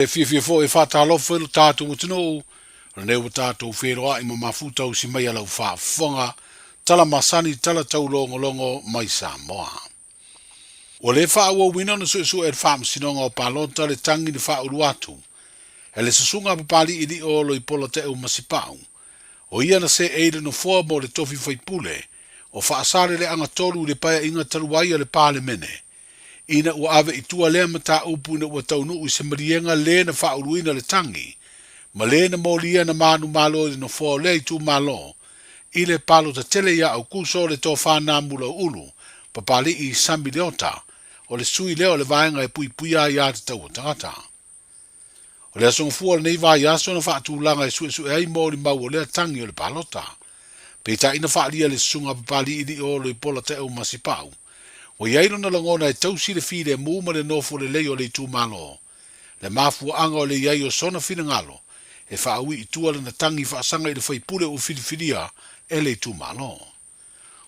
E fia fo e whatalofa ilo tātou tino, neu tātou wheroa i mafuta o si mai alau whaafonga, tala masani tala tau longo mai Samoa. O le whaua wina na su e whaamsinonga o palota le tangi ni whauru atu, e le susunga papali ili o lo i pola te u masipau, o ia na se eile no fua mo le tofi whaipule, o whaasare le anga toru le paia inga taruaia le pale mene, ina ua ave i tua lea mata upu ina ua taunu i se marienga le na whauruina le tangi, ma le na molia na manu malo i no fua le i tu malo, i le palo ta tele ia au kuso le tō whāna mula ulu, papali i sambi leota, o le sui leo le vaenga e pui puia i ata tau tangata. O le asonga fua le nei vai aso na whaatu langa e sue ai mōri mau o lea tangi o le palota, pe ta ina whaalia le sunga papali i li o lo i pola te au masipau, o iairo na langona e tausi le fide mu ma le nofo le leo le tu malo. Le mafua anga o le iaio sona fina ngalo, e whaaui i tua le na tangi whaasanga i le whaipule o filifilia e le tu malo.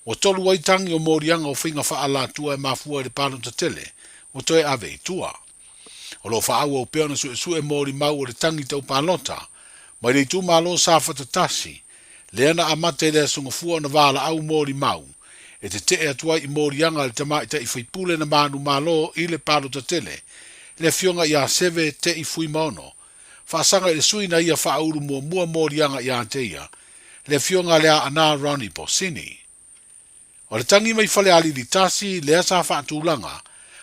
O tolu wai tangi o morianga o whinga whaala tua e mafua e le palo ta tele, o toe ave i tua. O lo whaau o peona sue mori mau o le tangi tau palota, mai le tu malo sa whatatasi, le ana amate le asunga fua na wala au mori mau, e te atua i morianga le tamai ta i whaipule na manu malo i le palo ta tele, le fionga ia seve te i fui maono, whaasanga i le sui na ia whaauru mua morianga ia te ia, le fionga lea ana Ronnie Bosini. O le tangi mai whale ali li tasi lea sa whaatulanga,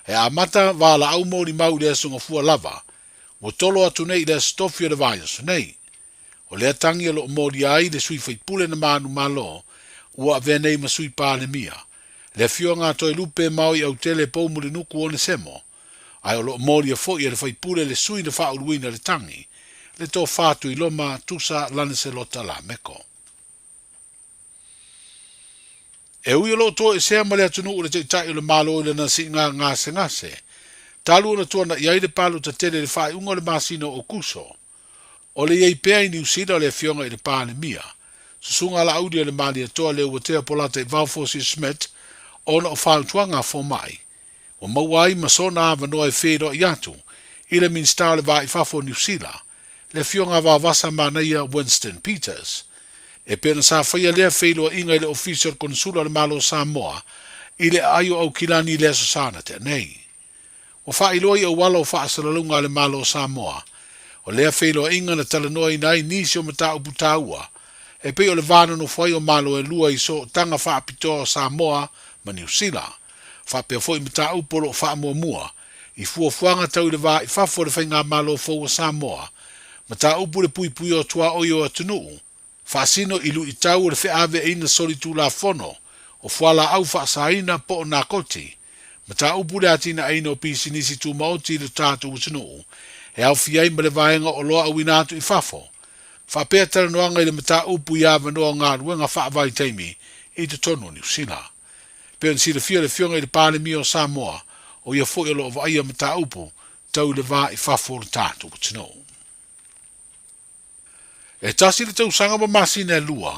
e amata wala au mori mau lea sunga fua lava, mo tolo atu nei lea stofio le vaya nei. O lea tangi alo mori ai le sui whaipule na manu malo, ua venei masui pāle mia. Le fionga toi lupe maui au tele pou mule nuku o ne semo. Ai o lo mori a foi e le whaipule le sui na whauruina le tangi, le tō whātu i loma tusa lane se lota la meko. E ui lo to e sea male atunu o le te tai o le malo le na si ngase ngase. Talu na tuana i aile palu ta tele le whai unga le masino o kuso. O le iei pea i niusida o le fionga i le pāne mia. Susunga la audia le mali atoa le uatea polata i Valfosi Smet, ona o whautuanga fo mai. O mauai masona ava noa e whero i atu, i le minsta le va i fafo niusila, le fionga va vasa manaia Winston Peters. E pena sa whaia lea whelo inga i le official consula le malo Samoa, i le aio au kilani le sosana te nei. O whailoi au wala o whaasalalunga le malo Samoa, o lea whelo inga na talanoa i nai nisi o mata upu taua, e pe o le vana no whai o malo e lua i so tanga whaapitoa o Samoa ma New Zealand, whapea fwoi mata upolo o whaamua mua, i fuafuanga tau le vā i whafo le whainga malo fau o Samoa, mata upu le pui pui o tua oio atunuu, whaasino ilu i tau o le whiawe e ina sori tū la whono, o whala au whaasaina po o nā koti, mata upu le atina aina o pisi nisi tū maoti le tātu atunuu, e au fiai ma le vaenga o loa au inatu i whafo, whapea tala noanga i le mata upu i awa noa ngā ruenga whaavai teimi i te tonu New Zealand. Pea nisi le fia le fionga i le pāle mi o Samoa o ia fo i lo o vaia mata upu tau le vā i whafo le tātu atunuu. E tasi le tau sanga ma masina e lua,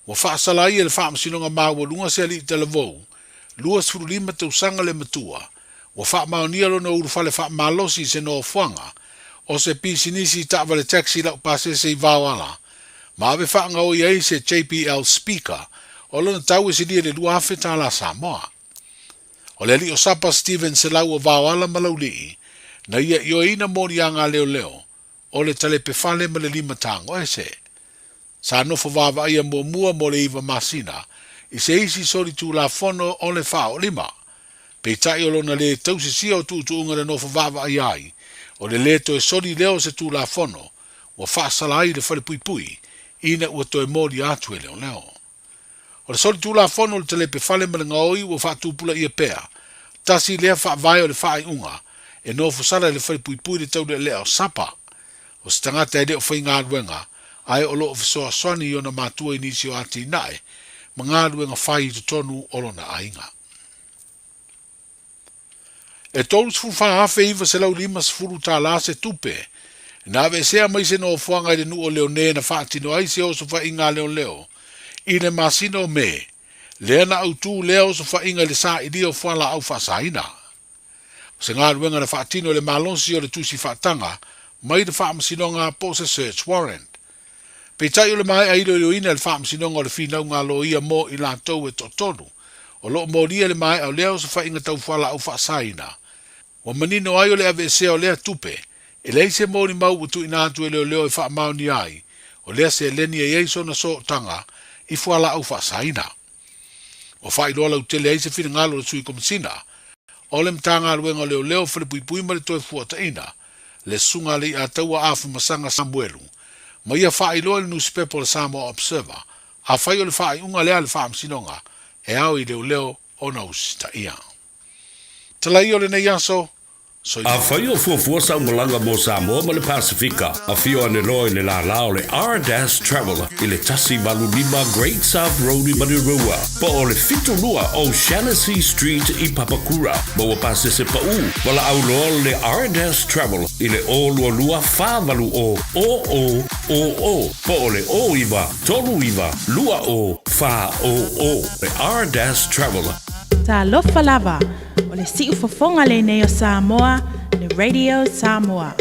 wa whaasalai e le whaamasinonga māua lunga se ali i tala vou, lua sfuru lima tau sanga le matua, wa whaamaonia lo na uru whale whaamalosi se no fuanga, o se pisi nisi ta'wa le taxi lau pase se i vawala, ma ave whaanga o iei se JPL speaker, o lona tau e se lia le lua hafe tā la Samoa. O le li o sapa Steven se lau o vawala malau lii, na ia io ina mori anga leo leo, o le tale pe fale ma le lima tango e se. Sa nofo vava ia mua mo le iwa masina, i se isi sori tu la fono o le fao lima. Pe tai o lona le tausi sia o tu unga le nofo vava ai, o le leto e sori leo se tu la fono, o whaasalai le whare pui pui, ina ua toe mori atu e leo leo. O le sori tu la fono le tale pe fale ma le ngaoi ua whaatupula ia pea, tasi lea whaavai o le whaai unga, e nofo sala le whare pui pui le tau le leo sapa. O se tangata e leo whai ngā ruenga, ai o loo fisoa swani i ona mātua inisi o ati nae, ma ngā ruenga whai i tonu o lona ainga. E tolu sfuru wha hafe iwa se lau lima sfuru tā la se tupe, na ave sea mai se no fuanga i le nu o leo ne na whaatino ai se o so wha inga leo leo, i le masino me, lea na au tū leo so wha inga le sa i dio whala au wha saina. Se ngā ruenga na whaatino le malonsi o le tusi whaatanga, mai le whaamasinoga po se search warrant. Pe tai o le mai ailo i ina le whaamasinoga o le whina ngā lo ia mo i lātou e totonu. O lo moria le mai au leo se whainga tau whala au whaasaina. Wa manino ai o le ave se o lea tupe, e lei se mōni mau utu ina atu e leo e whaamau ni ai, o lea se leni e eiso na so tanga i whala au whaasaina. O whailoa lau tele ai se whina ngalo le sui komisina, o le mtanga aluenga leo whilipui ma le toe fuataina, le sunga li a taua afu masanga Samuelu, ma ia whailoa le newspaper le Samoa Observer, a whai o le whai unga lea le whaamsinonga, e au i leo o na usita ia. Talai o le nei aso, a whai o fuafua sa umolanga mo Samoa ma le Pasifika, a fio ane roi le la lao le R-Travel i le tasi malu lima Great South Road i Manirua, pa o le fitu lua o Shaughnessy Street i Papakura, ma wa pase se pa u, wala au loa le R-Travel i le o lua lua whāmalu o, pa o le o iwa, tolu iwa, lua o, whā o, le R-Travel. Ta lofa lava, o le si'u fofonga le nei o Samoa, le Radio Samoa.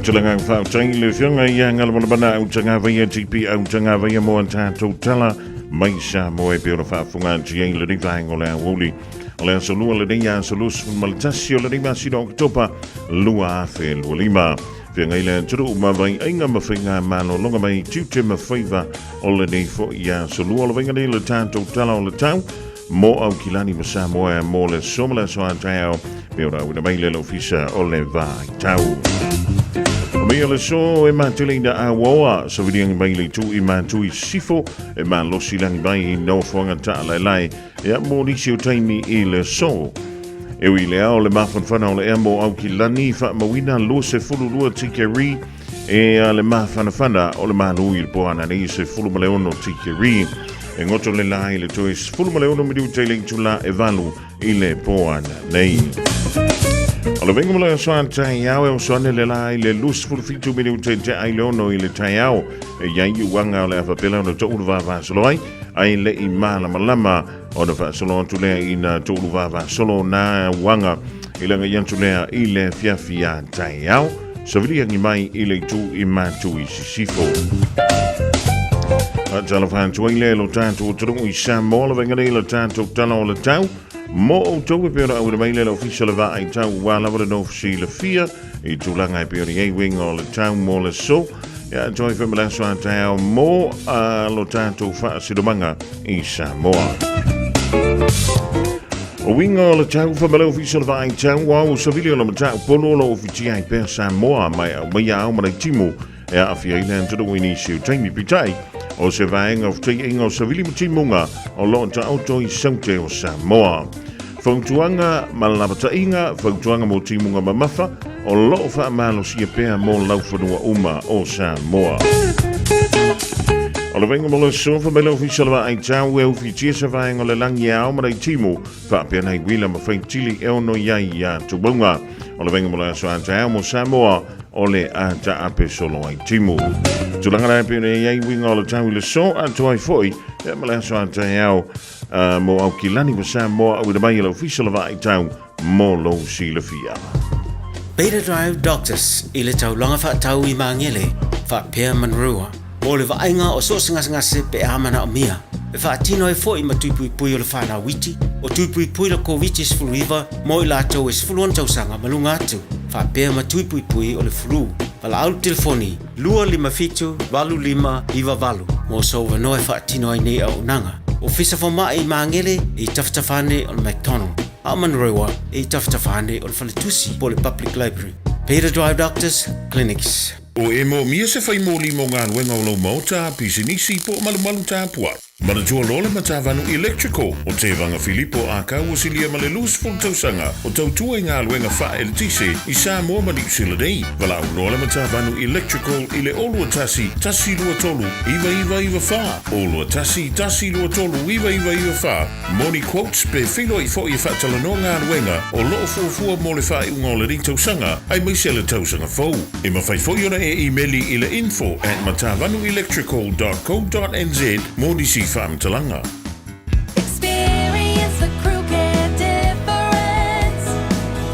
Tulanga fa changi le fianga ia ngala bona bana au tanga vai GP au tanga vai mo anta totala mai sa mo e pelo fa funga GI le riva ngola Aoauli ole so lua le dia solus maltasio le riva sino topa lua fe lima fianga ile tru ma vai ainga ma finga mano longa mai tute ma faiva ole nei fo ia so lua le venga le tanto tala ole tau mo au kilani ma sa mo le somla so anta pelo u mai le ofisa ole vai tau. Mea le so e mātele na Aoauli so vidiang mai le tu i mātui sifo e mā losi langi mai i no whanga ta lai e a mō nisi o taimi i le so. E ui le ao le mawhanwhana o le ea mō au ki lani wha mawina lo se fulu lua tikeri e a le mawhanawhana o le mānui le poana nei se fulu maleono tikeri. E ngoto le lai le tois fulu maleono midiu teiling tula e valu i le poana nei. Ala venga mala soan tai au e soan le lai le lus fulu fitu minuto te ai lono i le tai au e yai wanga le fa pela no tolu va soloi ai le i mala malama o na fa solo tu le ina tolu va solo na wanga i le ngai tu le i le fia tai au so vili ngi mai i le tu i ma tu i sifo a tala fa tu ile lo tanto tu i Samoa venga le tanto tala le tau mo o tau pe ora o mai le official va ai tau wa la no si le fia i tu langa pe ora ai wing o le tau mo le so ya joy from la so tau mo lo tanto fa si domanga i Samoa o wing o le tau fa le official va ai tau wa o so video no tau polo lo official pe Samoa mai au mai timo e a fia ile to the winning shoot time pitai o se vaeng of taking o savili mutimunga o lo ta auto i saute o Samoa. Fautuanga malabatainga, fautuanga mutimunga mamafa o lo fa malo si pea mo laufanua uma o Samoa. O le venga mo le sofa me le official va ai tau e oficia se vaeng o le langi au ma timu fa pea nei wila ma faintili e ono iai ia tubunga. O le venga mo le so anta mo Samoa o le ata ape solo ai timu. Tulanga na pe nei ai winga o le tau le so atu ai foi e mala so anta au mo au kilani mo Samoa o le mai le official va ai tau mo lo si le fia. Beta Drive Doctors i le tau longa fa tau i mangele fa pea manrua mo le vainga o so ngase pe amana o mia e fa tino e foi ma tupui o le fa na witi o tupui le COVID is fluiva mo i la tau is fluon tau sanga malunga atu fa pea ma tupui o le flu pala au telefoni lua lima fitu valu lima iwa valu mo so no e fa tino ai nei au nanga o fisa fo mai mangele i taftafane o McDonald Amanrewa e taftafane o le faletusi po le Public Library Beta Drive Doctors Clinics O e mo mia se fai mo limo ngā wenga o lo mauta pisinisi po malu ta puat. Manatua Lola Matavanu Electrical, o te vanga Filippo Aka, o silia male luz tausanga, o tautua ngā luenga wha el tise, I Samoa mani usila dei. Wala Lola Matavanu Electrical, ile olua tasi lua tolu, iwa wha. Olua tasi lua tolu, iwa wha. Moni quotes pe filo I fo I whatalano ngā luenga, o loo fuafua mole wha I ungolari tausanga, ai maisele tausanga fau. I mawhai fo yona emaili ile info@matavanuelectrical.co.nz, moni si Fam Talanga. Experience the crew care difference.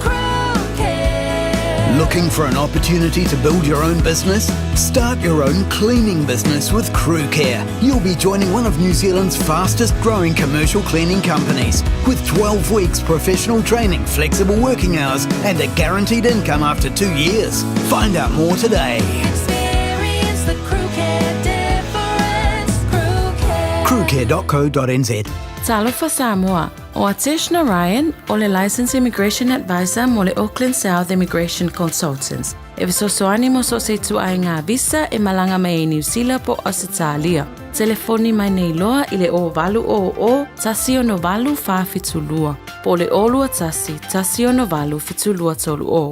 Crew care. Looking for an opportunity to build your own business? Start your own cleaning business with Crew Care. You'll be joining one of New Zealand's fastest growing commercial cleaning companies with 12 weeks professional training, flexible working hours and a guaranteed income after 2 years. Find out more today. Experience the crew care difference. Crew care. crewcare.co.nz. Talo for Samoa. O Atishna Ryan, o le Licensed Immigration Advisor mo le Auckland South Immigration Consultants. E visosoani mo so se tu ai ngā visa e malanga mai e New Zealand po Australia. Telefoni mai nei loa I le o valu o tasi o no valu wha fitulua. Po le olua tasi o no valu fitulua tolu o.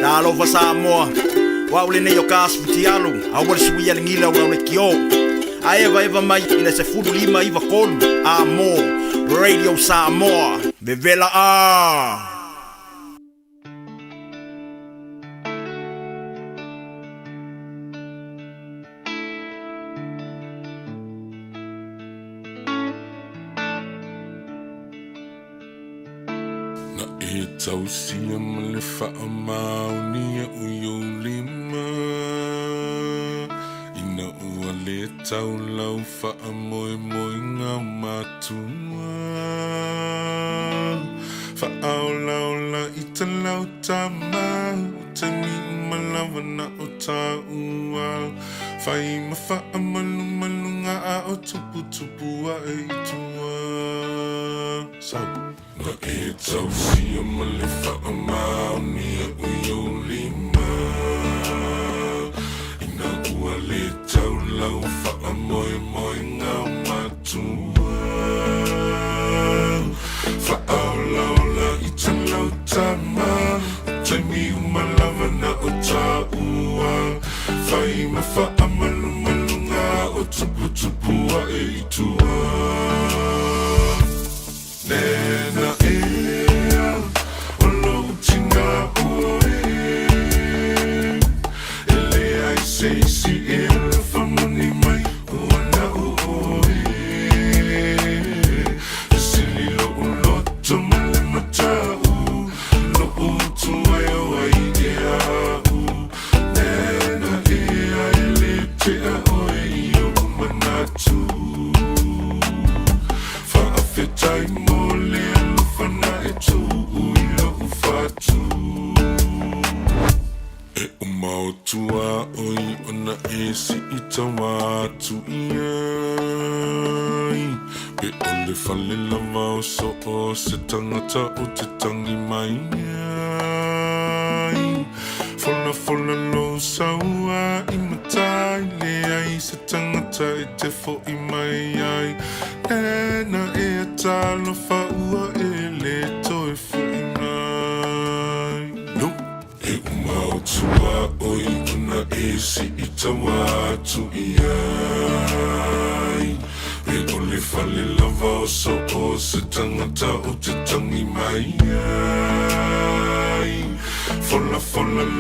Talo fa Samoa. Wa ule nei o kasputi alu. A wale suia lingila wa ule kio. A eva mai ina se fudu lima iwa kolu. A mo. Radio Samoa. Bevela a. Na e tausia ma le wha mauni e uyo lima Ina ua le tau lau wha moe ngā matua Wha au la I te lau tama O te ni malawa na o tā ua Whai ma wha malu ngā a o tupu a e tua Na e tausia ma le wha mauni e uyo lima Ina ua le tau lau wha moe ngā matua Wha au la I te lau tama O te mi umalawa na o tā ua Whai ma wha malu ngā o tupu a e tua Nena ea, o lo tinga oe Ele ai seisi e la whamani mai o ana oe Sili lo o loto male matau Lo o tuai o ai e au Nena ea ele te a oe I o manatu Whaafetai mole alufana e tu ui lo ufatu E umau tua oi ona e si ita watu iai Pe ole fale lava o so o se tangata o te tangi mai ai Fola lo saua I matai le ai se tangata e te fo I mai ai Nena e talo whaua e le toi fo I mai No, e umau tua oi una e si ita watu iai E ole fale lava o so o se tangata o te tangi mai ai Fola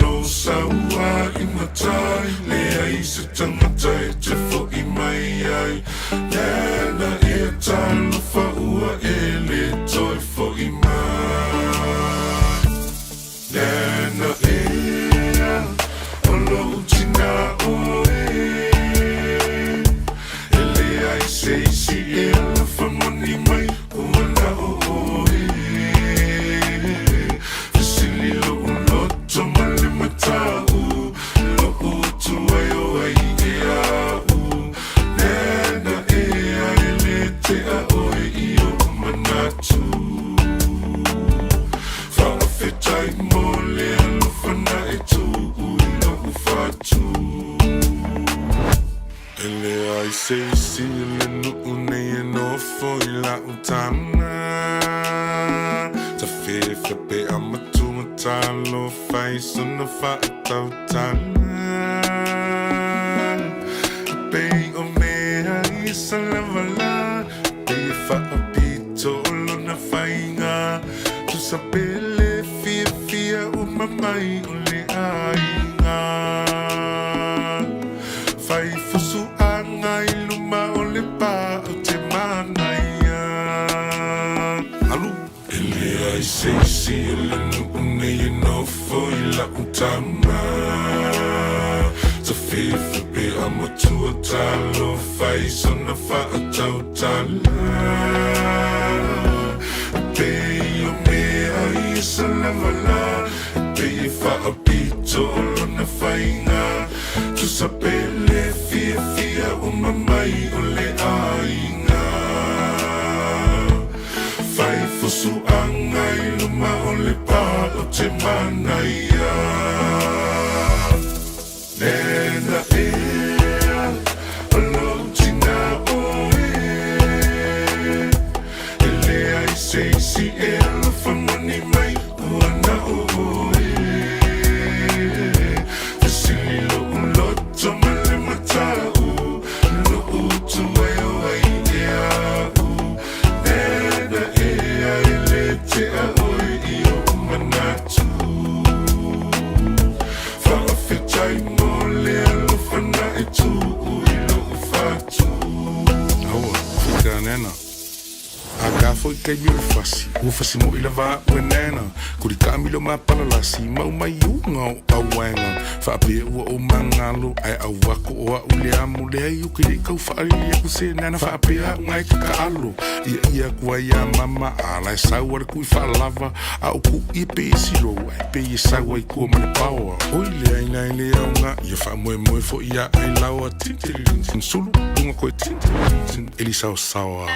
lo saua I matai le ai se tangata e te fo I mai ai Nena e talo whaua e le toi fo I mai Nena ea o lo tina oe Ele ai seisi e la whamani mai o ana oe Sili lo o loto male matau Lo o tuai o ai e au Nena ea ele te a oe I o manatu Whaafetai mole alufana e tu ui lo ufatu Ele ai seisi ele nu foi la utana Ta fe pe amatu matalo fai suna fa tautana Pe o mea isa lavala Pe fa apito lona fainga Tu sapele fia umamai ule ainga Fai fusu angai luma ole pa o te manaia Alu Ele ai seisi ele nuune you know foi la utama Ta fefe pe amatua talo fai sona fa a tautala Pe o mea isa lavala Pe fa a pito lona fainga Tu sapele fia umamai ole ainga Fai fusu angai luma ole pa o te manaia Nena alo tina oe Ele ai seisi elo famani mai uana oe Fasililo uloto male matau Lo utu weo ai eau Nena ele te aoi i o manatu Whaafetai mo le alofana e tu ui lo ufatu Aua, whika nena A ka foi kei mire fasi Ua fasi mo ila vaa ue nena Kuri ka milo ma palalasi Mau mai unga o awenga Whaapea ua o mangalo Ai au wako o a ule amu Le ai uki li kau whaarili aku se nena Whaapea ngai ka alo Ia kua ia mama Ala e sau ara kui whaalava A uku i pe i siro Ai pe i sau ai kua mane paua Oi le aina i le au nga Ia wha moe fo ia ai laua Tintiririn sulu Lunga koe tintiririn Eli sao sawa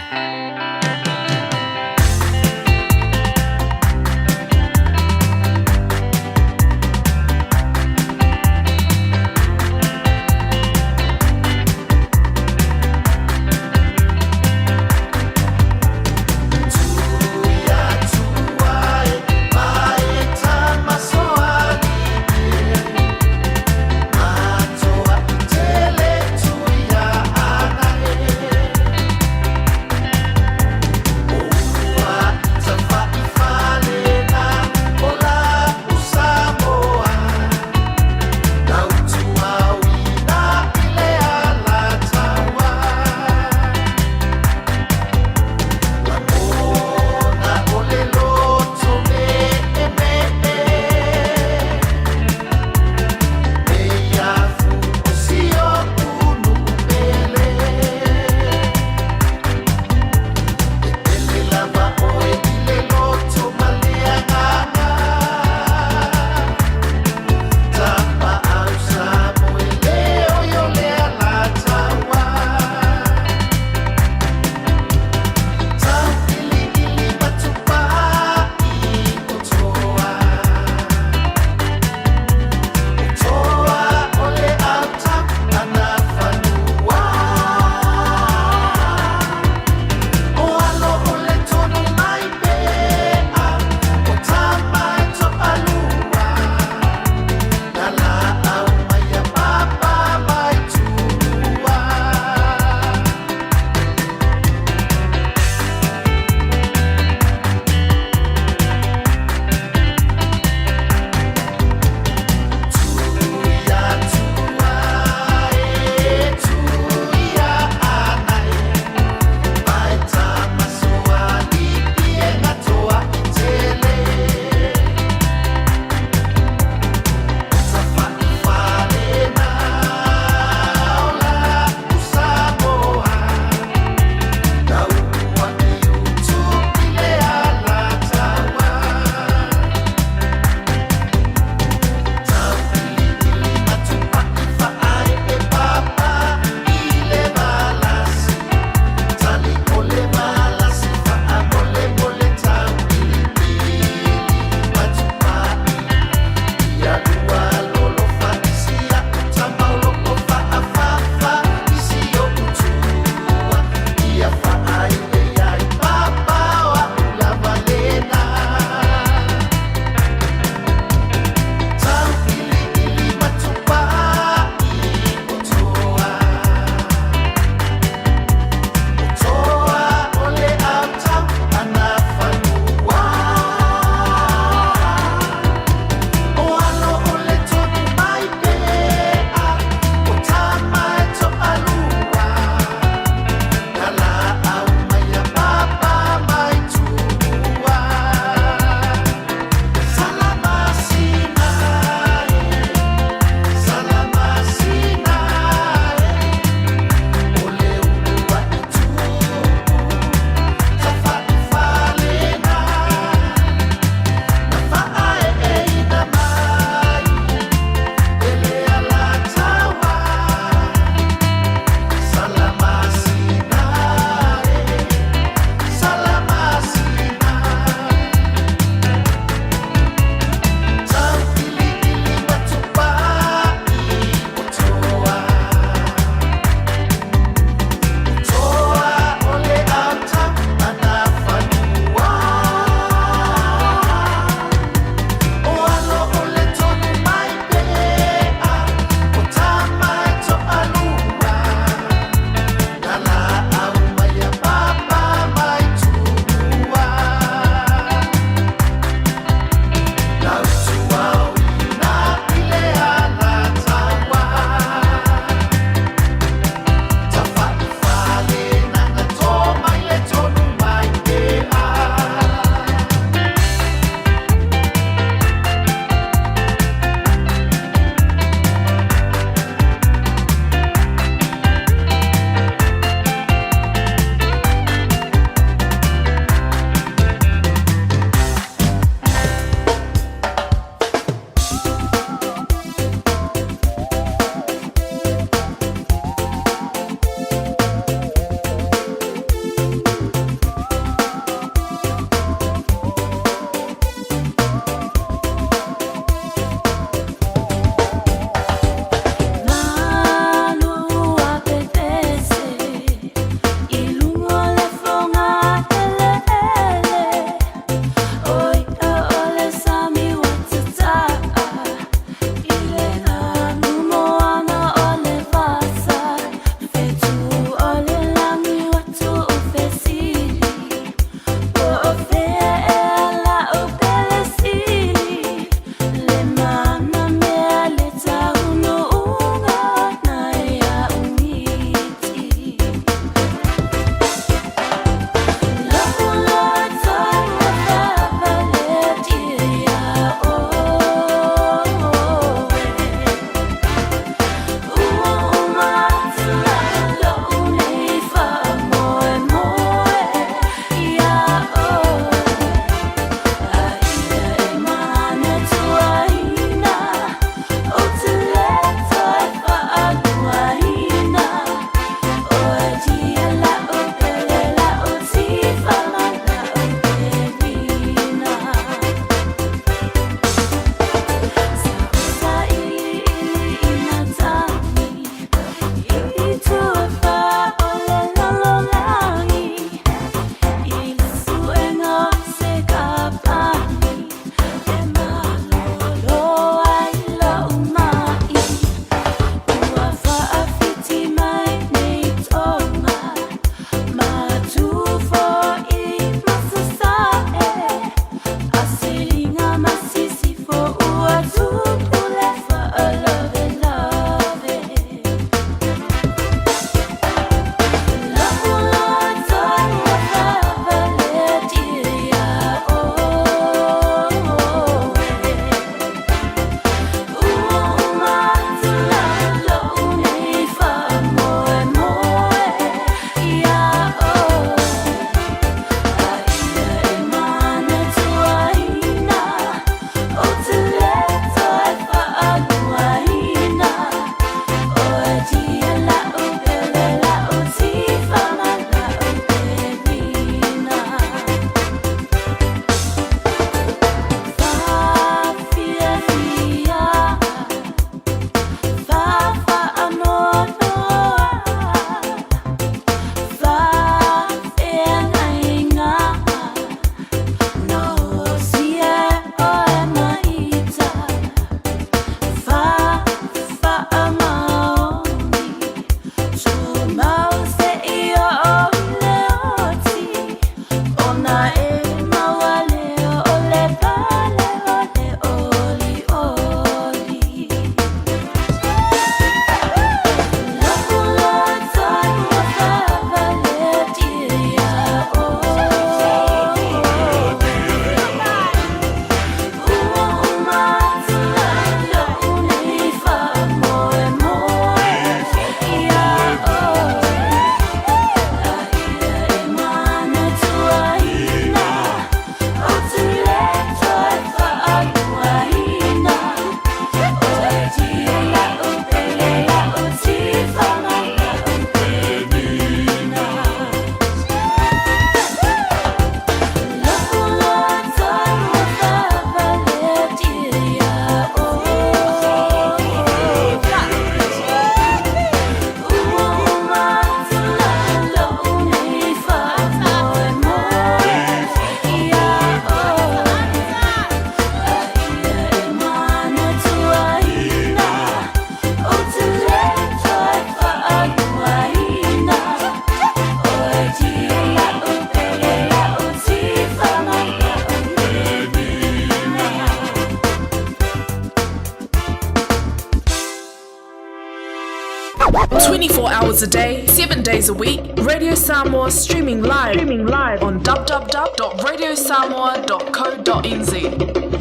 24 hours a day, 7 days a week. Radio Samoa streaming live on www.radiosamoa.co.nz.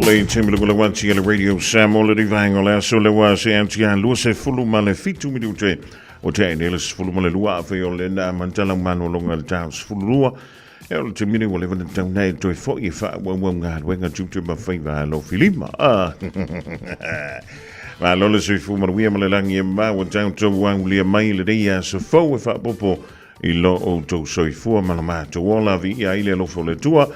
Le temi le wanti le radio Samoa le divang ola so le wa se antia lu se fulu male fitu minute o te ne le fulu male lua fe o le na mantala mano longa le tau fulu lua e o te mini o le vana tau nei toi fo i fa wa nga wenga tutu ma fa va lo filima ma lo le se fu ma wi ma le langi ma wa tau to wa le mai le dia so fo fa popo i lo o to so fu ma ma to wala vi ia ile lo fo le tua.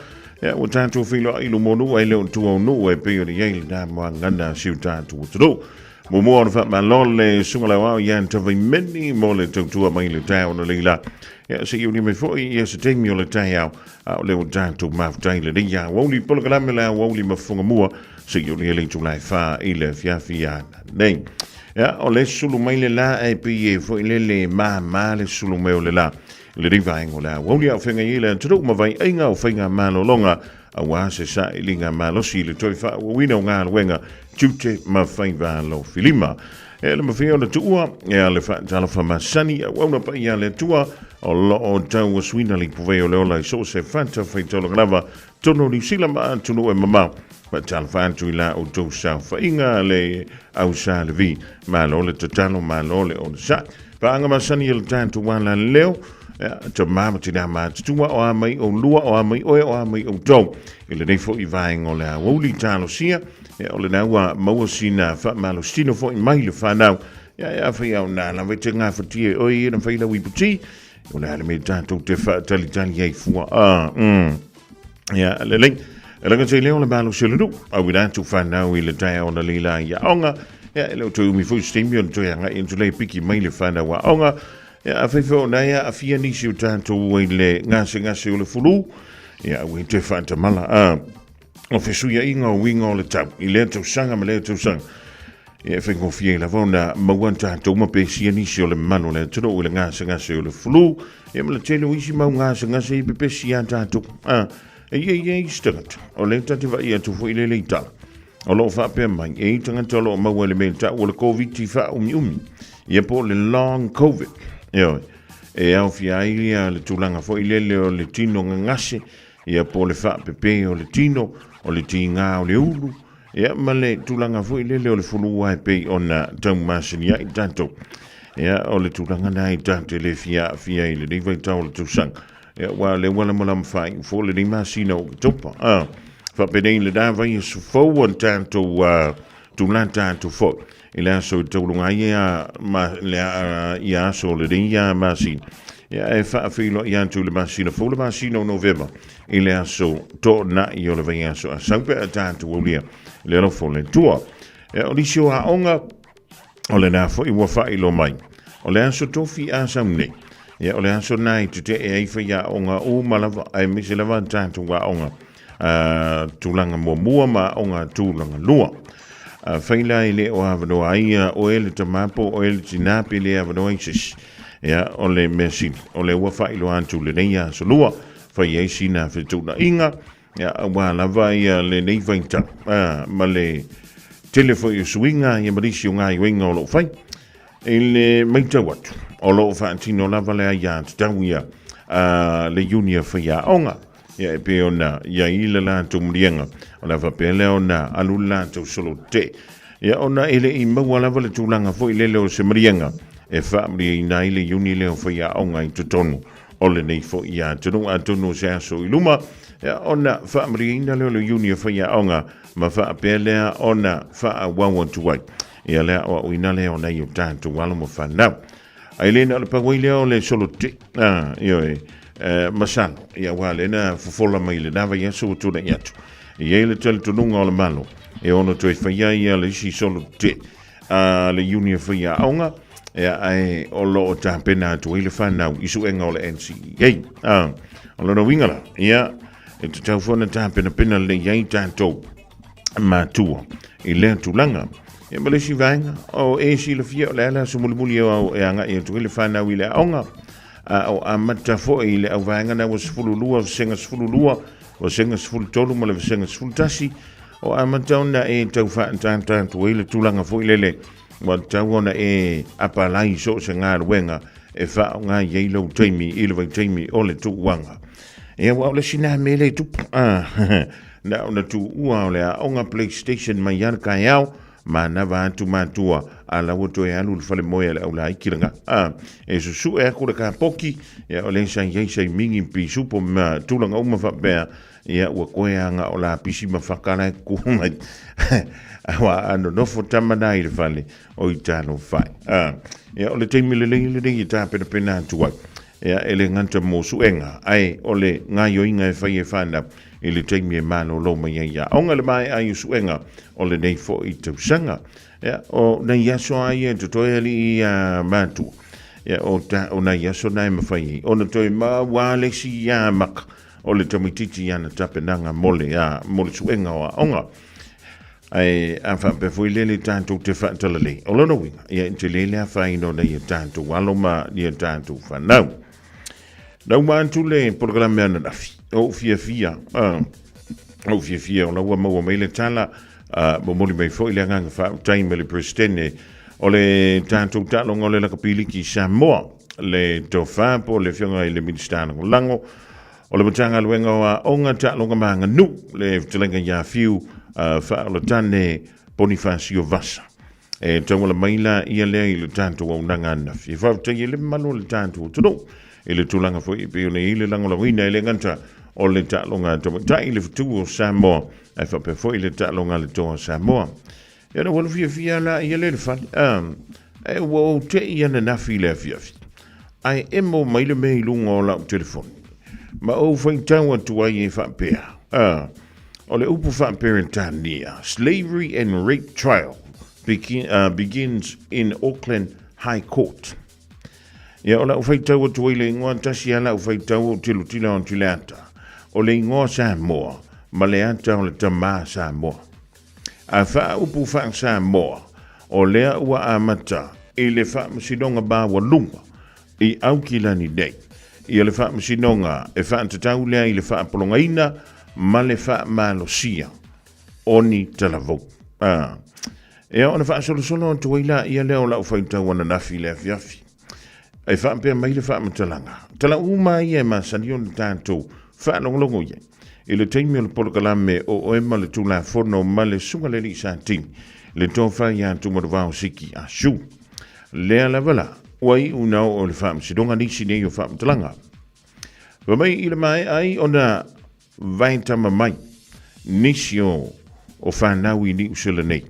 Ja, o tātou whilo i lo monu e leo tua no e peo ni eil nā mua ngana siu tātou o taro. Mo mua na wha malole sungalau au ian tawai meni mo le tautua mai le tau na leila. Ja, se iu ni me foi i se teimi o le tai au leo tātou mawtai le leia. Aoauli polokalame la Aoauli ma Fofogamua se iu ni e leitu lai wha i le fiafiana. Nei, ja, o le sulu mai le la e pie foi le ma le sulu mai o le la. Le riva ingo la Aoauli au whenga i le taro ma vai inga o whenga malo longa a wā se sa i linga malo si le toi wha wina o ngā wenga tute ma whainga lo filima. E le mawhia le tua e a le wha tala wha masani a wauna pa i a le tua o lo o tau o swina li puwe o le ola i so se whanta whaitolo glava tono ni sila ma tunu e mama pa tala whantu i la o tau sa whainga le au sa le vi malo le tatalo malo le o le sa pa anga masani il tantu wana leo te mama tina ma tua o mai o lua o mai o mai o tau ile nei fo i vaingo le Aoauli talo sia o le naua maua sina fa malo stino fo i mai le fanau ya fa ia na la vete nga fatie o i na faila wi puti o le me tanto te fa tali tali ai fu ya le leng le nga le le malo se le du a wi tu fanau i le tai o na lila ya onga ya le tu mi fu stimio to ya nga into le piki mai le fanau wa onga ja, a whewhio nei a whia nisi o tātou i le ngase o le fulu. Ja, ui te whanta mala. O whesuia inga o winga o le tau. I lea tau sanga ma lea tau sanga. Ja, whengo whia la vauna mauan tātou ma pesia nisi o le mano le tano o le ngase o le fulu. Ja, ma le telo isi mau ngase i pepesia tātou. E stangata. O le tati wa ia tu fo i le leitala. O lo whapea mai. E tangata lo maua le mea tau o le COVID ti wha umi. Ia po le long COVID. Eo, e au fiaili a le tūlanga fo i lele o le tino ngangase, ia po le wha pepe o le tino, o le ti ngā o le ulu, ia ma le tūlanga fo i lele o le fulu ai pei o na tau masini ai tanto, ia o le tūlanga nai tanto le fia i le rivai tau le tūsang, ia wa le wala malam whai, fo le ni masina o topa, wha penei le dāwai e su fau an tanto tūlanga tanto fo, i le aso taulunga ia ma le ia aso le ringa masin ia e whaafilo i antu le masina fo le masina o November i le aso to na i o le vai aso a saupe a tātu o lia le rofo le tua o lisio a onga o le nafo i wafa i lo mai o le aso tofi a saune ia o le aso nai te e aifa ia onga o malava ai misi lava tātu wa onga tūlanga mua ma onga tūlanga lua Whaila i le o avanoa ia o ele tamapo o ele tinapi le avanoa isis. Ia o le mesin, o le ua whailo antu le neia solua, whai ei sina whetuna inga, ia wa lava ia le nei vainta, ma le telefo i suinga, ia marisi o ngā i wenga o lo whai, e le meita watu, o lo whaantino lava le aia tau ia le unia whai a onga. Ia e pe ona ia ila la tu mrianga o la vapele ona alula tu solo te ia ona ile i maua lava le tūlanga fo i lele o se mrianga e whaamri i na ile uni leo whai a onga i tutonu o le nei fo i a tunu a tunu se aso i luma ia ona whaamri i na leo le uni whai a onga ma whaapele ona wha wawan tuai ia lea o ina leo na i o tātu wala mo whanau ai lena le pawai leo le solo te ia masano ia wale na fofola mai le nava ia so tuna iatu ia le tele tununga o le malo e ono toi whaia ia le isi solo te le unia whaia aonga ia ai o lo ta pena tu ile whanau isu enga o le NCA. O lona wingala, ia e te tau whana ta pena le iai tātou mātua i lea tūlanga. Ia malesi vaenga o e si le fia o le ala su mulimuli au e anga i tu ile whanau i le aonga. O amata fo i le au vaenga na was fululua, senga fululua, o senga fulutolu ma le senga fulutasi. O amata ona e tau whaantanta tu ile tūlanga fo i lele. Wa tau ona e apalai so se ngā ruenga e wha ngā yeilo teimi, ilawai teimi o le tuuanga. E wa ole sina mele tu na ona tu ua ole a onga PlayStation mai yana kai au ma na va tu matua ala woto e alu fale moya le aula ikiranga e su e ko ka poki e ole sa ye sa mingi pi supo ma tulanga uma fa bea ia ua koeanga o la pisi ma whakara ku mai awa ano no fo tamana i le fale o i tano fai ia ole teimi le i tā pena tuai ia ele nganta mo suenga ai ole nga yoinga e fai e whana i le teimi e mano lo mai ia onga le mai ai suenga ole nei fo i tausanga ia o nei aso ai e tutoe li i matu ia o nei aso nai mawhai o na toi ma wale si ia maka o le tamititi ana tapenanga mole suenga o onga ai afa pe foi lele tanto te fatalale o lona winga ia te lele afa ino nei tanto waloma ni tanto fa now mantu le programa ana dafi o fia o la wa mo mele tala mo moli mai foi le nganga fa time le presidente o le tanto talo ngole la kapili ki Samoa le tofa po le fionga le ministano lango o le matanga luenga wa onga talo nganga nu le telenga ya fiu fa lo tane Bonifacio Vasa e tangola maila ia le i le tanto o nanga na fi fa te le malo le tanto tuno ele tulanga foi pe ole ile lango la wina ele nganta o le talonga to tai le tu o Samoa e fa pe foi le talonga le to Samoa e no vol fia la ia le fa e wo te ia na fi le fia ai emo mai le me lungo la telefone ma o foi tawa tu ai fa pe o le upu fa parentania slavery and rape trial begins in Auckland High Court. Ia ola ufai tau tu ile ingoa tasi ala ufai tau tilu tila on tileata. O le ingoa Samoa, ma le ata o le tama Samoa. A faa upu faa Samoa, o lea ua amata, i le faa masinonga ba walunga, i aukilani dei. I le faa masinonga, e faa tatau lea i le faa polongaina, ma le faa malosia, oni talavou. Ia ona faa solo on tuwaila, ia lea ola ufai tau wana nafi le afiafi. Ai fa pe mai le fa matalanga tala uma ia ma sanion tanto fa longo ia ile taimi le polkalame o ema le tula fono male sunga le santin le tofa ya tu mo va siki a shu le ala vala wai una o le fa sidonga ni sine yo fa matalanga va mai ile mai ai ona vai tama mai nisio o fa nawi ni usele nei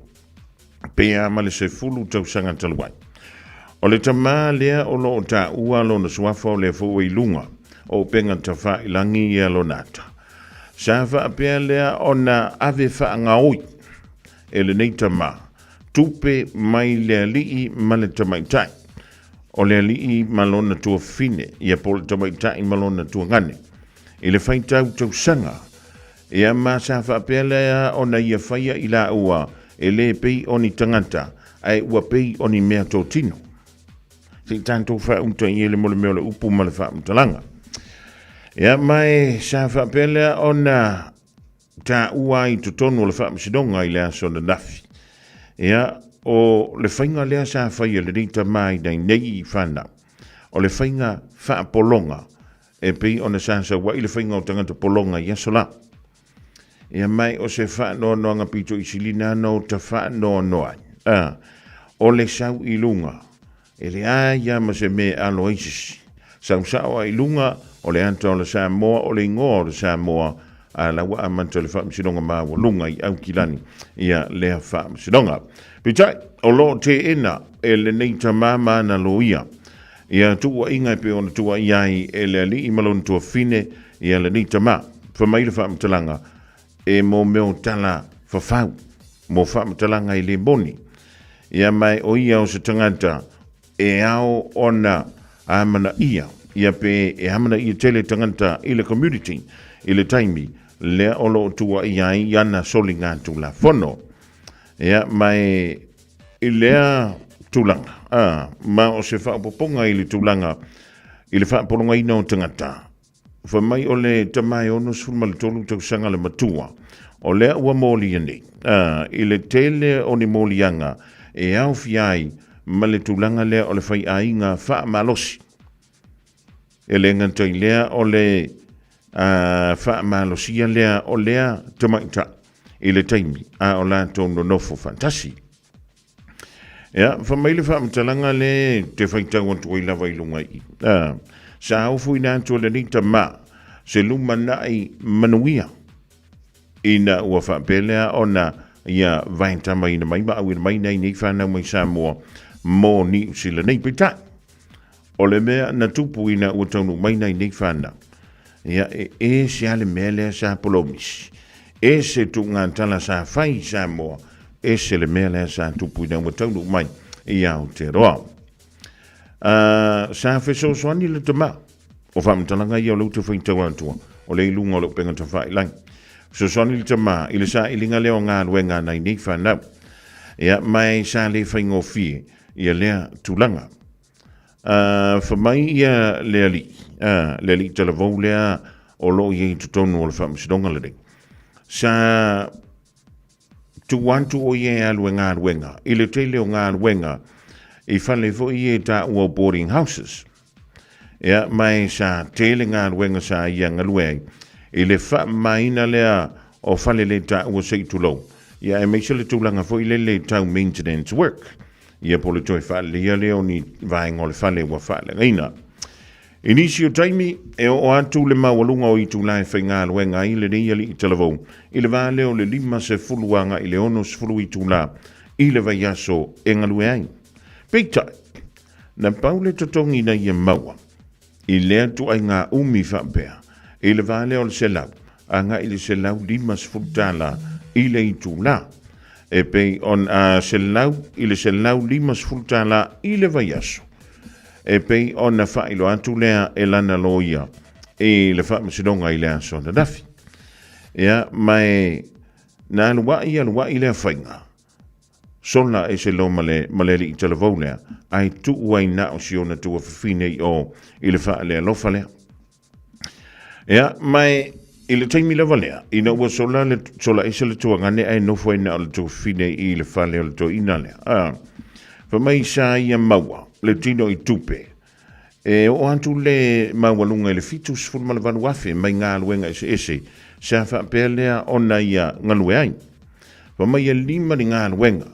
pe ama le se fulu tau sanga talwai. O le tama lea o lo ta ua lo na suafa o le fo i lunga o penga ta fa ilangi ia lo nata. Sa fa apea lea o na ave fa ngaoi e le nei tama tupe mai lea lii ma le tamaitai. O lea lii ma lo na tua fine ia po le tamaitai ma lo na tua ngane. I le fai tau tau sanga ia ma sa fa apea lea o na ia faia ila ua e le pei o ni tangata ai ua pei o ni mea tō tino. Si tanto fa unta i le mole mele upu ma le fa mtalanga. Ia mai sa fa pele ona ta ua i tutonu le fa msidonga i le aso na nafi. Ia o le fainga le sa fa i le rita mai dai nei fana. O le fainga fa polonga e pei ona sa wa i le fainga o tangata polonga ia sola. Ia mai o se fa no nga pito i silina no ta fa no ai. O le sau i lunga. E le aia ma se me aloisis. Sausawa i lunga o le anta o le Samoa o le ingoa o le Samoa a la wa amanta le whaamsidonga maa wa lunga i au kilani ia lea whaamsidonga. Pitai, o lo te ena e le neita mama na loia. Ia tua inga pe ona tua iai e le ali i malon tua fine ia le neita maa. Whamaila whaamtalanga e mo meo tala whawhau. Mo whaamtalanga i le boni. Ia mai o ia o se tangata e ao ona amana ia pe e amana ia tele tanganta i le community i le taimi le olo tua iai yana solinga tu la fono ia mai i lea tulanga ma o se whaapoponga i le tulanga i le whaaporonga ina o tangata fa mai o le tamai ono suma le tolu tau sanga le matua o lea ua moli ane i le tele o ni molianga e au fiai ma le tulanga lea o le whai ainga wha malosi e le ngantai lea o le wha malosia lea o lea tamaita i le taimi a o la tono nofo fantasi ia fa mai le wha mtalanga le te whaitau atu i lawa ilunga i sa au fui nā tua le nita ma se luma nai manuia ina ua wha pelea o na ia vaintama ina mai ma au ina mai nei nei whanau mai Samoa mō ni usila nei pita o le mea na tupu ina ua taunu mai nei nei whanau ia e se ale mea lea sa polomis e se tu ngantala sa whai Samoa e se le mea lea sa tupu ina ua taunu mai i au te roa sa wheso soani le tama o whamtalanga i au lau te whaintau atua o le ilunga o lau penga ta whai lang so soani le tama i le sa ilinga leo ngā luenga nei nei whanau ia mai sa le whaingo fie ia lea tulanga whamai ia lea li talavou lea o lo i tutonu o le whamsidonga le sa tuantu o ie alue ngā luenga i le tele o ngā luenga i whale fo i e ta ua boarding houses ia mai sa tele ngā luenga sa ia ngaluei i le whamaina lea o whale le ta ua seitulou ia e meisa le tūlanga fo i le tau maintenance work ia pole toi whale ia leo ni vaenga o le whale ua whale ngaina inisi o taimi e o atu le mawalunga o i tūlai whainga luenga i le ria li i talavou i le vā leo le 5 fuluanga i le 9 fulu i tūla i le vai aso e ngalueai big time na paule totongi na ia maua i lea tu ai ngā umi whapea i le vā leo le selau anga i le selau 5 fulutala i le i tūla e pei on selau i le selau 5 fulutala i le vai aso e pei ona whailo atu lea e lana loia e le whaamasidonga i lea so na dafi ia mai na alua i lea whainga sola e se lo male li i talavou lea ai tu uai na o si ona tua whiwhine i o i le wha lea lofa lea ia mai i le taimi lava lea ina ua sola e se le tua ngane ai nofo e na o le tua whiwhine i le wha lea o le tua ina lea fa mai sa ia maua le tino i tupe e o antu le mawalunga i le fitus fulu malavalu afe mai ngā luenga ese sa whapea lea ona ia ngalue ai fa mai e 5 ni ngā luenga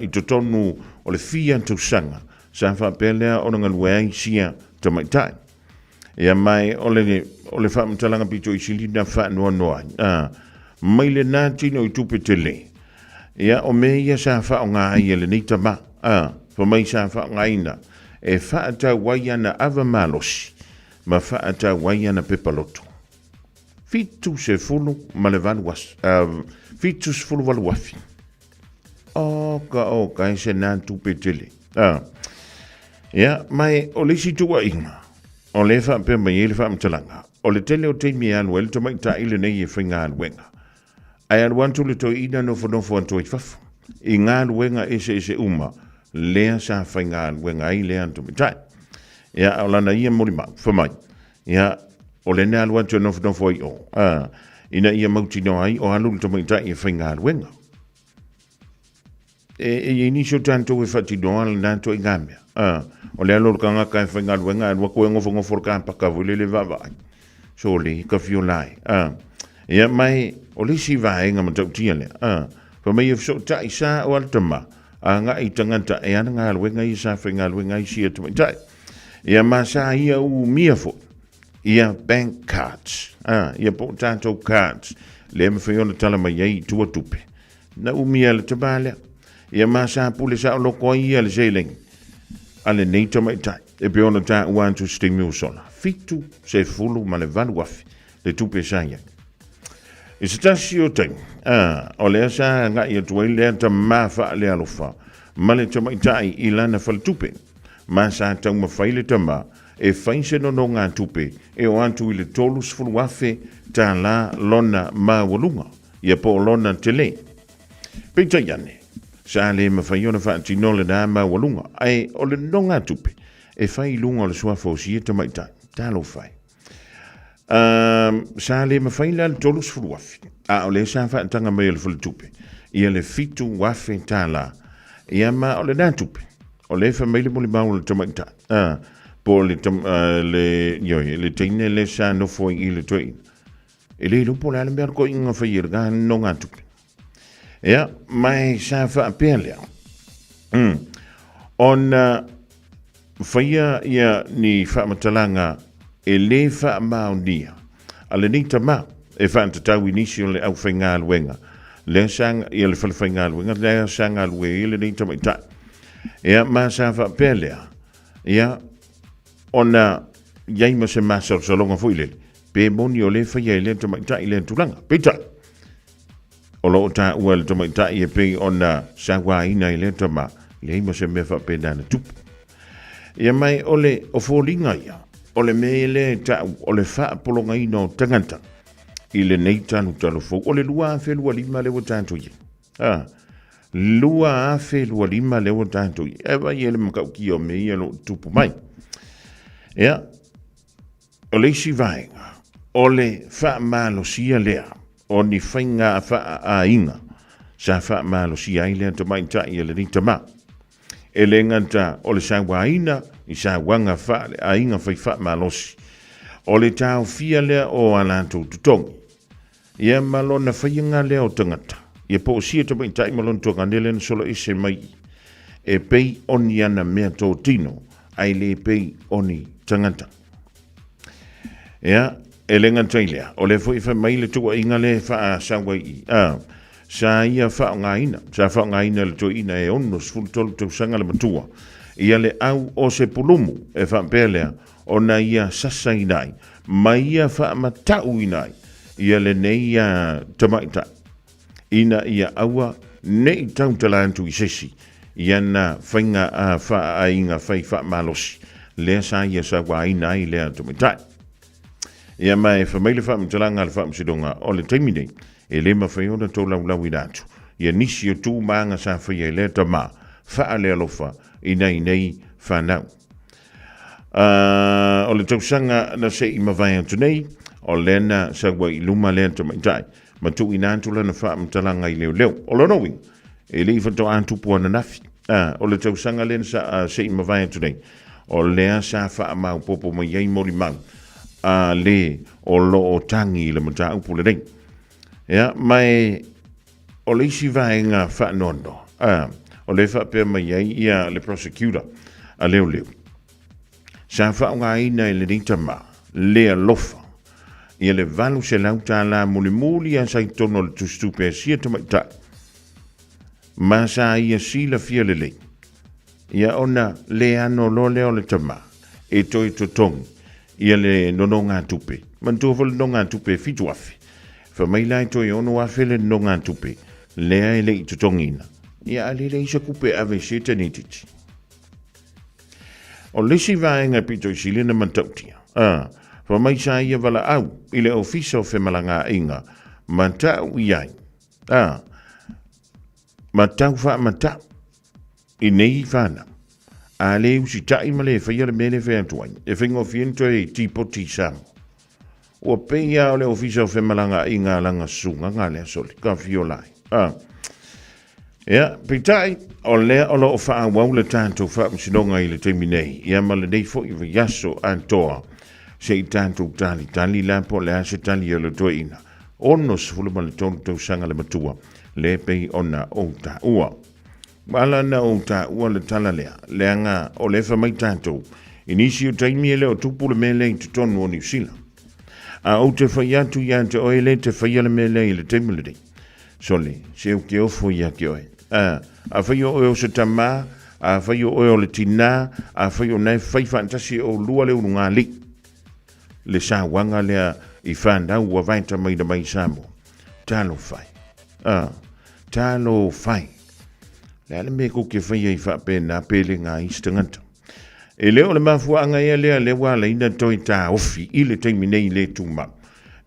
i totonu o le fia tausanga sa whapea lea ona ngalue ai sia tamaitai ia mai o le whamtalanga pito i silina whanua noa mai le nā tino i tupe tele ia o me ia sa whao ngā ai e le neita ma fa mai sa whao ngā ina e whaata waiana ava malosi ma whaata waiana pepaloto fitu se fulu ma le valu fitu se fulu valu wafi o ka e se nā tupe tele ia mai o le si tua inga o le whaapea mai e le whaamtalanga o le tele o teimi anu e le tamaita ile nei e whainga aluenga ai aluantu le toi ina nofo anto i fafu i ngā aluenga ese uma lea sa whainga aluenga i lea anto mitai ia o lana ia mori mau whamai ia o le nea aluantu nofo i o ina ia mauti no ai o alu le tamaita i whainga aluenga e inisio tanto e whati noa le nanto i ngamea o le alo ka ngaka e whainga aluenga e wako e ngofo ka pakavu le vavai so le ka fiolai ia mai o le si vaenga matautia le pa mai e so ta isa o altama nga i tanganta e ana ngā luenga i sa whainga luenga i sia tumaitai ia masa ia u mia fo ia bank cards ia po tanto cards le me whaiona tala mai ei tua tupe na u mia le tabale ia masa pule sa o loko ia le zeiling ale nei tamaitai e pe ona ta uantu stimu sola fitu se fulu ma le valu afi le tupe sanya i se tasi o teng o lea sa nga i atua i lea ta mafa le alofa ma le tamaitai i lana fal tupe ma sa tau mawhai le tama e whaise no ngā tupe e o antu i le tolu sfulu afe tā la lona ma walunga ia po lona tele. Peita iane, sa le mawhai ona whaatino le nā ma walunga ai o le no ngā tupe e whai lunga o le suafo si e tamaita, tālo whai. Sa le mawhai la le tolu sfulu afe a o le sa whaatanga mai le fulu tupe ia le fitu wafe tā la ia ma o le nā tupe o le whamaile mo le mau le tamaita. Po le teine le sa no foi i le toi. E le lupo le alambear ko inga whairga no ngā tupe. Ea, mai sa wha apea lea. Ona whaia ia ni wha matalanga e le wha maonia. A le nita ma e wha antatau inisi o le au whainga aluenga. Le sang ia le whainga aluenga, le sang aluenga i le nita maita. Ea, ma sa wha apea lea. Ea, ona yai ma se masa salonga fuile pe moni o le fai le tamaita i le tulanga pita o lo ta ua le tamaita i pe ona sawa ina i le tama le ma se me fa pe dana tup ia mai ole o folinga ia ole me le ta ole fa polonga ino tanganta i le nei tanu talo fo ole lua fe lua lima le tanto ia lua fe lua lima le tanto ia e vai ele makau ki o me ia lo tupu mai. Ia, o le si vaenga, o le wha malo sia lea, o ni whainga wha a inga, sa wha malo sia i lea tamai ta i le rita ma. E le nganta o le sa waina, i sa wanga wha a inga whai wha malo si. O le tau fia lea o alantou tutongi. Ia malona whainga lea o tangata. Ia po sia tamai ta i malona tonga nele solo ise mai. E pei oni ana mea tō tino, ai le pei oni tangata. Ia, e le ngantailea, o le fwoi mai le tua inga le wha sawa i. Sa ia wha ngā ina, sa wha ngā ina le tua ina e ono sfulu tolu tau sanga le matua. Ia le au o se pulumu e wha pelea, o na ia sasa inai, mai ia wha matau inai, ia le nei ia tamaita. Ina ia aua, nei tau talantu i sesi, ia na whainga a wha a inga whai wha malosi. Lea sa ia sa wa ina i lea tumitai. Ia mai whamaile wha mtalanga al wha msidonga o le taimine e le mawhaiona tō lau i nātu. Ia nisi o tū maanga sa whaia lea ta mā wha lea lofa i nei whanau. O le tausanga na se i mawai atu nei o lena sa wa i luma lea tumitai. Ma tū i nātu lana wha mtalanga i leo. O le knowing e le i whato antu pua na nafi. O le tausanga lena sa se i mawai atu nei. O lea sa wha mau popo mai iei mori mau a le o lo o tangi le mata upu le rei. Ia, mai o le isi vaenga wha nono. O le wha pia mai iei ia le prosecutor a leo. Sa wha ngā ina i le rita ma, lea lofa. Ia le valu se lau tā la muli a sai tono le tustupe sia tamaita. Ma sa ia sila fia le lei. Ia ona le ano lo leo le tama e toi totong ia le nono ngā tupe mantua vole no ngā tupe fitu afe fa mai lai toi ono afe le no ngā tupe lea e le i totongina ia ale le isa kupe ave se tenititi o lesi vaenga pito i sile na mantautia fa mai sa ia vala au i le ofisa o femalanga inga mantau iai matau fa matau i nei whana. A le usi tai ma le whaia le mele whea tuai. E whingo fiento e tipoti samo. Ua peia o le ofisa o whemalanga i ngā langa sunga ngā lea soli. Ka fiolai. Ia, pitai o lea o lo o wha wau le tātou wha msinonga i le teimi nei. Ia ma le nei fo i yaso antoa. Se i tātou tali. Tali lampo le ase tali o le toina. Ono sifulu ma le tonu tau sanga le matua. Le pei ona o ta ua. Wala na o ta ua le tala lea, lea ngā o le wha mai tātou, inisi o taimi e leo tupu le mele i te tonu o New Zealand. A o te whai atu i ante oe le te whai ale mele i le teimile dei. Sole, se o ke ofo i a ke oe. A whai o oe o se tamā, a whai o oe o le tina, a whai o nei whai fantasi o lua le unu ngā li. Le sa wanga lea i whanau wa vaita mai da mai Samoa. Talo whai. Talo whai. Le ale me ko ke whai i whapena pele ngā istanganta. E leo le mafuanga ia le wala ina toi ta ofi i le teimi nei le tuma.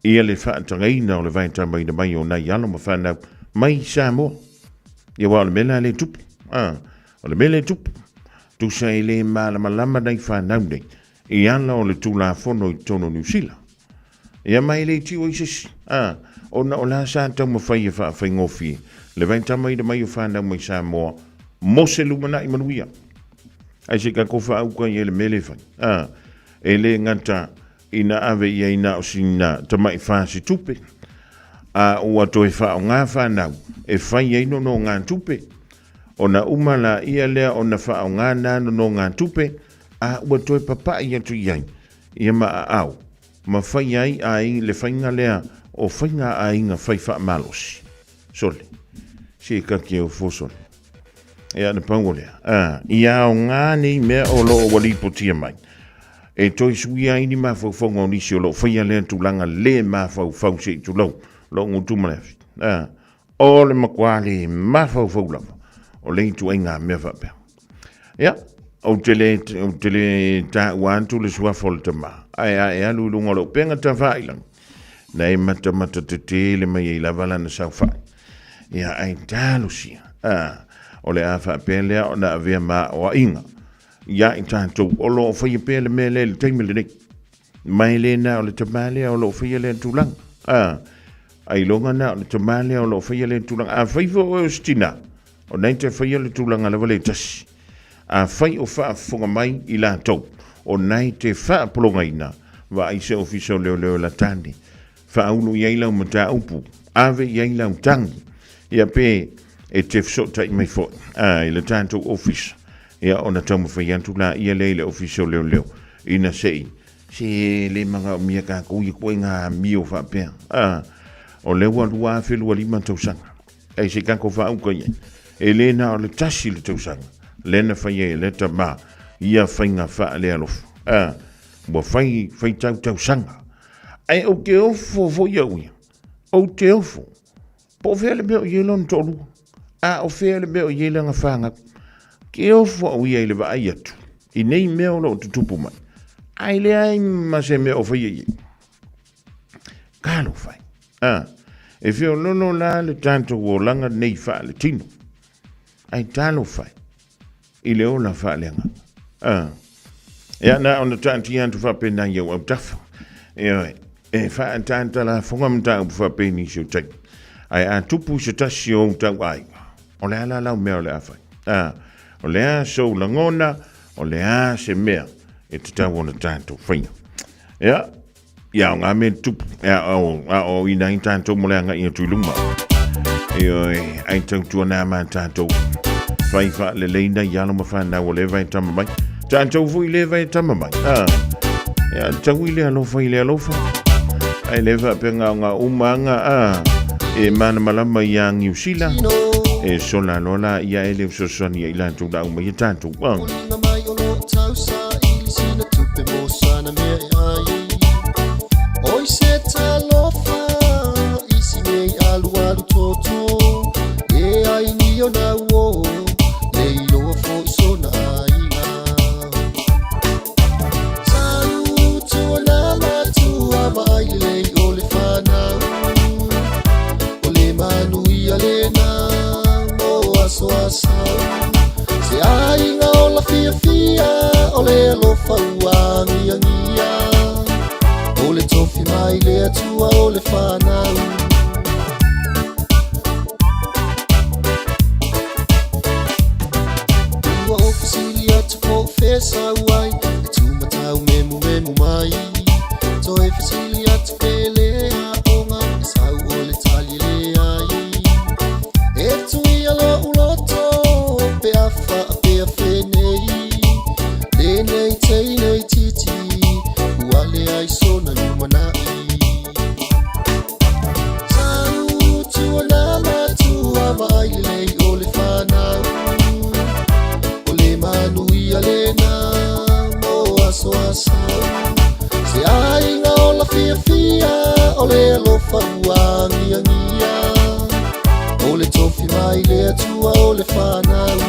Ia le whaatangaina o le vaitama ina mai o nai alo ma whanau mai Samoa. Ia wala mela le tupu. O le mele tupu. Tu sa i le malama nei whanau nei. I ala o le tula fono i tono New Zealand. Ia mai le tio i sisi. Ona o la sa tau ma whai e whai ngofi. Le vaitama ina mai o whanau mai Samoa. Mo se lumana i manuia. Ai se ka kofa au kwa i le mele whai. E le ngata ina ave ia ina o sina tamai whasi tupe. Ua toi wha o ngā whanau. E whai e no ngā tupe. Ona umala ia lea ona wha o ngā nano no ngā tupe. Ua toi papa ia tu iai. Ia maa au. Ma whai ai ai le whainga lea o whainga ai ngā whai wha malosi. Sole. Si ka ki au fosole. Ia na pango lea. Ia o ngā nei mea o lo o walipo tia mai. E toi sui ai ni ma fau fau nisi o lo whaia lea tūlanga le ma fau fau se tu lau. Lo ngutu malefi. O le makwale ma fau fau lava. O le tu ai ngā mea whapea. Ia. O tele ta wantu le sua folta ma. Ai alu lunga lo penga ta whailang. Nei mata te tele mai i lavala na sau whai. Ia ai talu sia. O le a whapea lea o na avea ma o inga. Ia i tātou o lo whaia pēle me le teime le nek. Mai le na o le tamale o lo whaia le tūlang. Ai longa na o le tamale o lo whaia le tūlang. A whaifo o stina. O nei te whaia le tūlang ala wale tasi. A whai o whaafonga mai i la tau. O nei te whaapolonga ina. Wa aise ofiso leo la tani. Whaunu i ailau mata upu. Ave i ailau tangi. Ia pe e te fsota i mai fo. I le tātou office. Ia ona tau mawhaiantu la ia leile ofisio leo. Ina sei. Se le manga o mia ka kui koe ngā mio whapea. O lewa lua whelua lima tausanga. Ei se kako whauka ia. E le na o le tasi le tausanga. Lena whaia e le ta ma. Ia whainga wha le alofu. Mua whai tausanga. Ai o te ofo vo ia uia. O te ofo. Po whele meo ielon tolu. O whele meo ielanga whanga. Ke ofo au ia le wa ai atu. I nei meo lo tutupu mai. Ai le ai ma se meo whaia i. Kalo whai. E whio lono la le tanto o langa nei wha le tino. Ai talo whai. I le ola wha leanga. Ia na ona tanti antu wha pena iau au tafa. E wha antanta la whangamta au wha peni sio tai. Ai a tupu se tasi o tau ai. O le ala lau mea o le awhai. O lea so langona, o lea se mea, e te tau ona tātou whainga. Ia o ngā mea tupu, o ina i tātou mo lea ngai atu iluma. Ai tau tua nā mā tātou, whai wha le leina i alo ma whanau o le vai tama mai. Tātou vui le vai tama mai. Tau i le alofa i le alofa. Ai le va penga o ngā umanga, e mana malama i a New Zealand. E sola lola ia ele usosoni i lantu la uma i tātou. Olina mai o lo tausa ili sina tupe mo sana mea ai. Oi se talofa isi nei alu toto. E ai ni o na uo le iloa fo sona aina. Tau tua na matua mai le o le whanau. O le manu ia le na. So se ai ngā ola fia o le alofa ua ngia o le tofi mai le atua o le whanau. Ua o fasili atu po whesa uai e tumatau memu mai to e fasili atu pelea o ngā sau o le tali le ai e tui alo pe fenei le nei tei nei titi ua le ai sona lumanai tau tua na matua mai le o le whanau o le manuia le na mo aso asau se ai ngā ola fia o le alofa ua ngia o le tofi mai le atua o le whanau.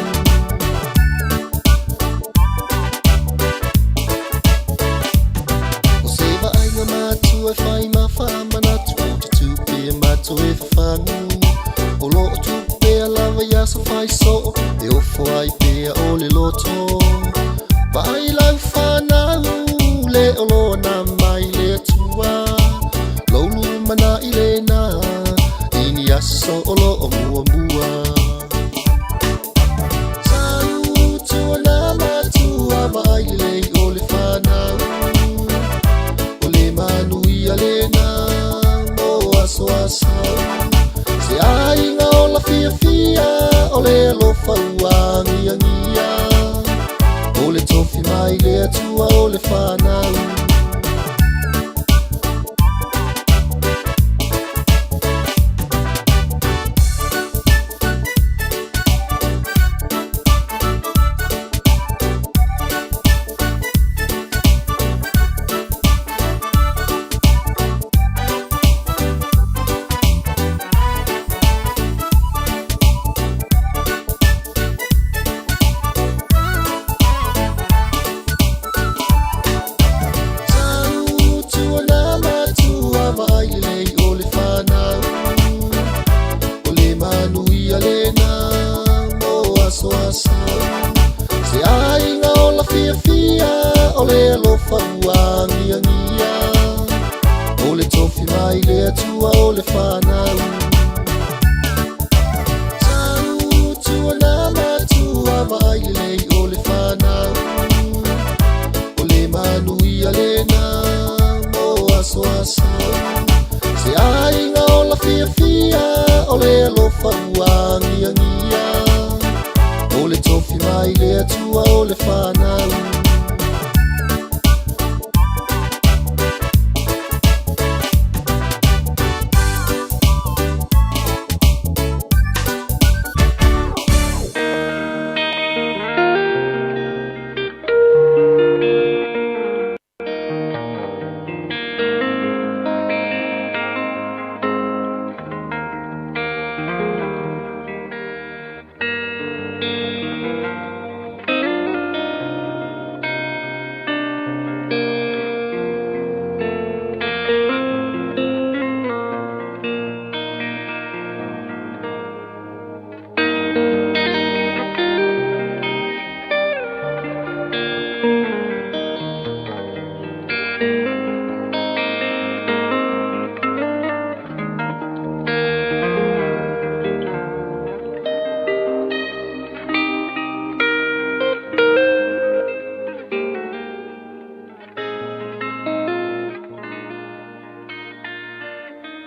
mea lava ia sa fai so e ofo ai pea o le loto vai lau whanau le olo na mai le tua Lolu mana i le na ini aso olo o mua mua Sau tua na matua mai le o le whanau O le manu i a le na mo aso asau Se ainga o la fia fia o le alofa uangia ngia O le tofi mai le atua o le whanau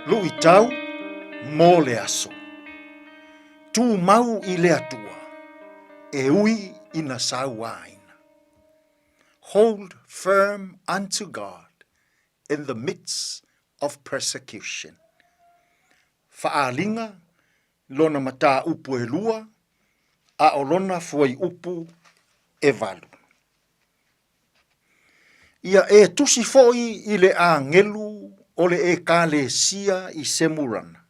Lui tau, mō le aso. Tū mau i le atua, e ui ina sauaina. Hold firm unto God in the midst of persecution. Faalinga, lona mata upu e lua, a olona fuai upu e valu. Ia e tusi foi i le a ngelu o le e kale sia i semurana.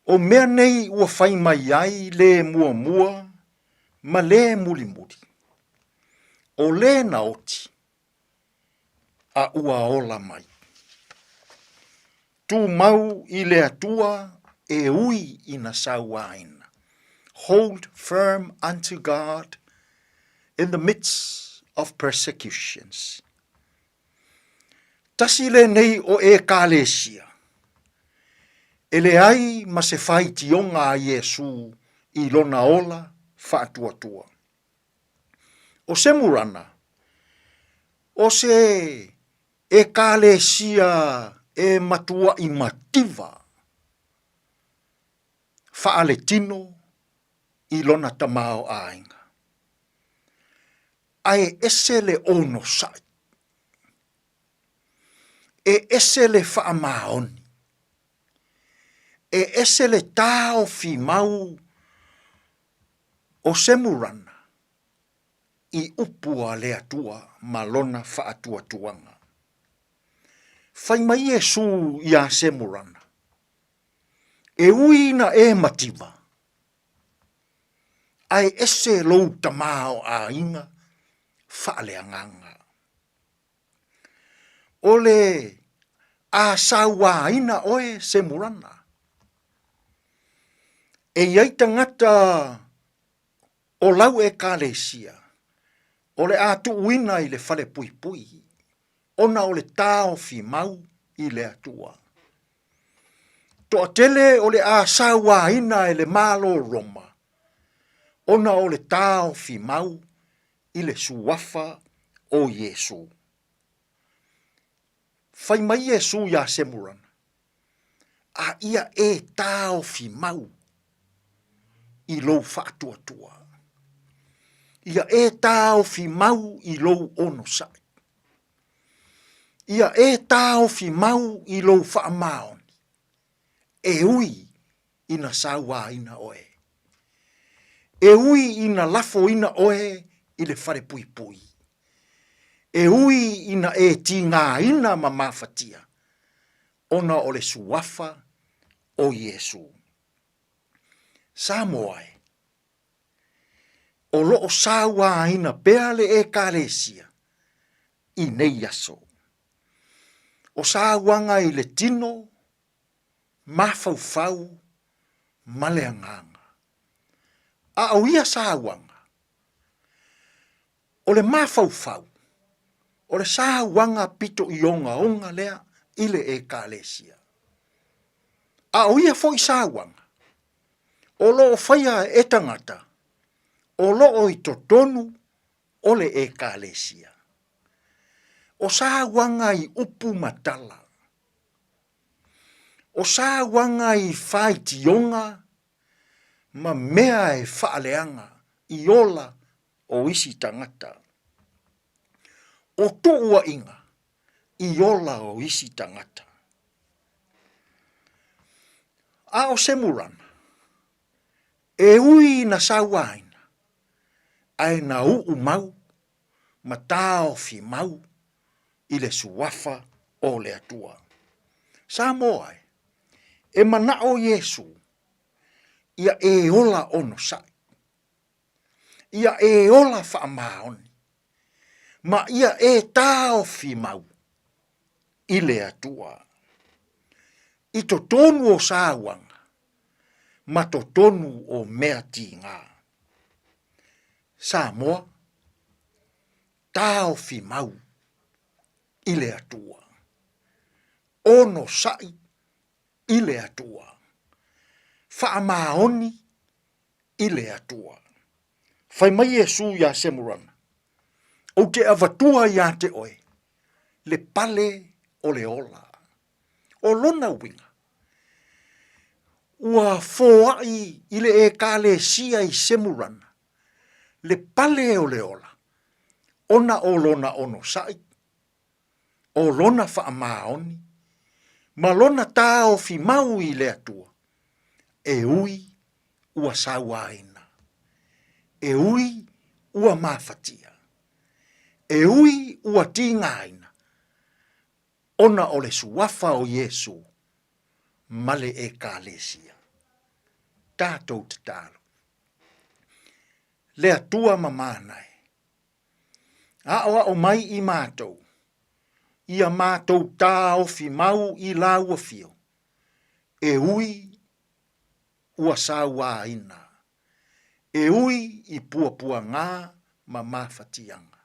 O mea nei ua fai mai ai le mua mua, ma le muli muli. O le na oti, a ua ola mai. Tu mau i le atua e ui ina sauaina. Hold firm unto God in the midst of persecutions. Tasi le nei o e kalesia. Ele ai ma se fai tionga a Yesu i lona ola whaatuatua. O se murana, o se e kalesia e matua i mativa. Whaale tino i lona tamao ainga. Ai ese le ono sai. E ese le whaamaoni. E ese le tau fi mau o semurana i upua le atua malona whaatua tuanga. Whai mai Yesu i a semurana. E uina e mativa. Ai ese lou tamao a inga whaale anganga. Ole a sawa ina oe semurana. E iai tangata o lau e kalesia, o le atu uina i le fale pui pui, ona o le tao fi mau i le atua. Toa tele o le a sawa ina e le malo Roma, ona o le tao fi mau i le suafa o Yesu. Fai mai Yesu ya semurana, a ia e tao fi mau i lou whaatua tua. Ia e tao fi mau i lou ono sai. Ia e tao fi mau i lou whaamaon. E ui ina sawa ina oe. E ui ina lafo ina oe i le whare pui pui. E ui ina e tinga ina mamafatia. Ona o le suafa o Yesu. Samoa e. O loo sawa ina peale e kalesia. I nei aso. O sawanga i le tino. Mafaufau. Maleanganga. A au ia sawanga. O le mafaufau. O le sawanga pito ionga onga lea. Ile e kalesia. A au ia foi sawanga. O loo faya e tangata. O loo i totonu o le e kalesia. O sawanga i upu matala. O sawanga i whaitionga ma mea e whaaleanga i ola o isi tangata. O tuua inga i ola o isi tangata. A o semurana. E ui na sawaina. Ai na uu mau. Ma tao fi mau. I le suafa o le atua. Samoa e. E mana o Yesu. Ia e ola ono sai. Ia e ola whaamaoni. Ma ia e tao fi mau. I le atua. I to tonu o sawanga. Ma to tonu o mea tinga. Samoa. Tao fi mau. I le atua. Ono sai. I le atua. Whaamaoni. I le atua. Whai mai Yesu ya semurana. O te avatua ya te oe. Le pale o le ola. O lona winga. Ua foai i le e kale sia i semurana. Le pale o le ola. Ona o lona ono sai. O lona whaamaoni. Ma lona tao fi mau i le atua. E ui ua sawaina. E ui ua mafatia. E ui ua tingaina. Ona o le suafa o Yesu. Male e kalesia. Tātou te tālo. Le atua mamanai. Aoa o mai i mātou. Ia mātou tā ofi mau i laua fio. E ui ua sawa ina. E ui i puapua ngā ma mawhatianga.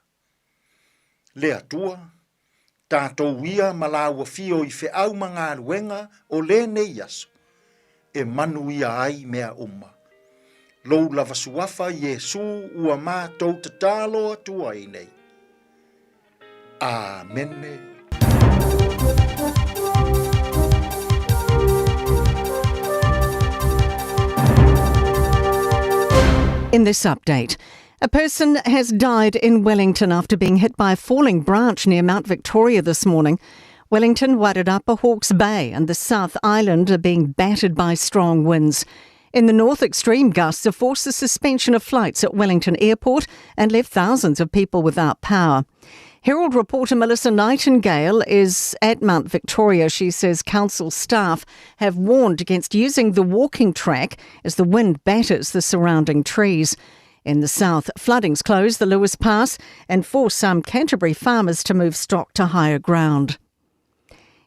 Le atua, tātou ia ma laua fio i fe au ma ngā ruenga o le nei aso. E manu ia ai mea umma. Lou lava suafa Yesu ua mātou te tālo atua i nei. Amene. In this update, a person has died in Wellington after being hit by a falling branch near Mount Victoria this morning. Wellington, Wairarapa, Hawke's Bay and the South Island are being battered by strong winds. In the north, extreme gusts have forced the suspension of flights at Wellington Airport and left thousands of people without power. Herald reporter Melissa Nightingale is at Mount Victoria. She says council staff have warned against using the walking track as the wind batters the surrounding trees. In the south, flooding's closed the Lewis Pass and forced some Canterbury farmers to move stock to higher ground.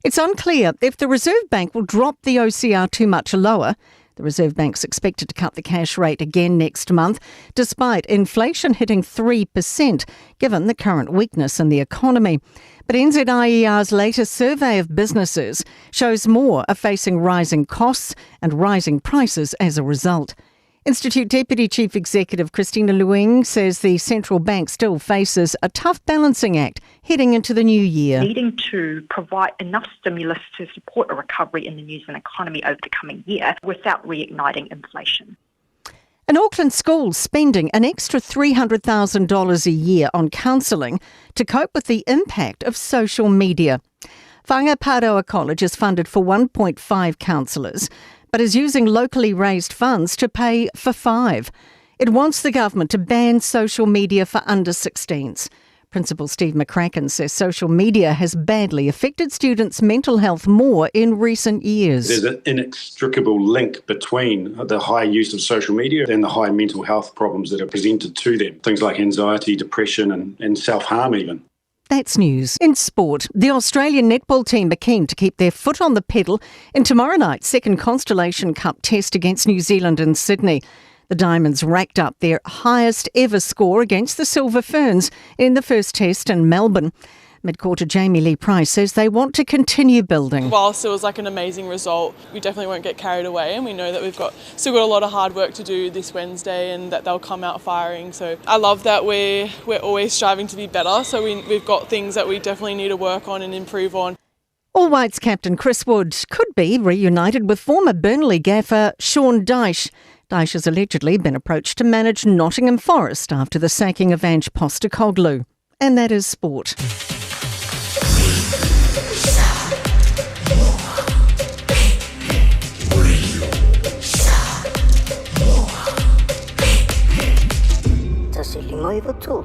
It's unclear if the Reserve Bank will drop the OCR too much lower. The Reserve Bank's expected to cut the cash rate again next month, despite inflation hitting 3%, given the current weakness in the economy. But NZIER's latest survey of businesses shows more are facing rising costs and rising prices as a result. Institute Deputy Chief Executive Christina Luing says the central bank still faces a tough balancing act heading into the new year. Needing to provide enough stimulus to support a recovery in the New Zealand economy over the coming year without reigniting inflation. An Auckland school spending an extra $300,000 a year on counselling to cope with the impact of social media. Whangaparoa College is funded for 1.5 counsellors, but is using locally raised funds to pay for 5. It wants the government to ban social media for under 16s. Principal Steve McCracken says social media has badly affected students' mental health more in recent years. There's an inextricable link between the high use of social media and the high mental health problems that are presented to them. Things like anxiety, depression and self-harm even. That's news. In sport, the Australian netball team are keen to keep their foot on the pedal in tomorrow night's second Constellation Cup test against New Zealand in Sydney. The Diamonds racked up their highest ever score against the Silver Ferns in the first test in Melbourne. Mid-quarter Jamie Lee Price says they want to continue building. Whilst it was like an amazing result, we definitely won't get carried away, and we know that we've still got a lot of hard work to do this Wednesday and that they'll come out firing. So I love that we're always striving to be better, so we've got things that we definitely need to work on and improve on. All Whites captain Chris Wood could be reunited with former Burnley gaffer Sean Dyche. Dyche has allegedly been approached to manage Nottingham Forest after the sacking of Ange Postecoglou. And that is sport. Siciliana, oh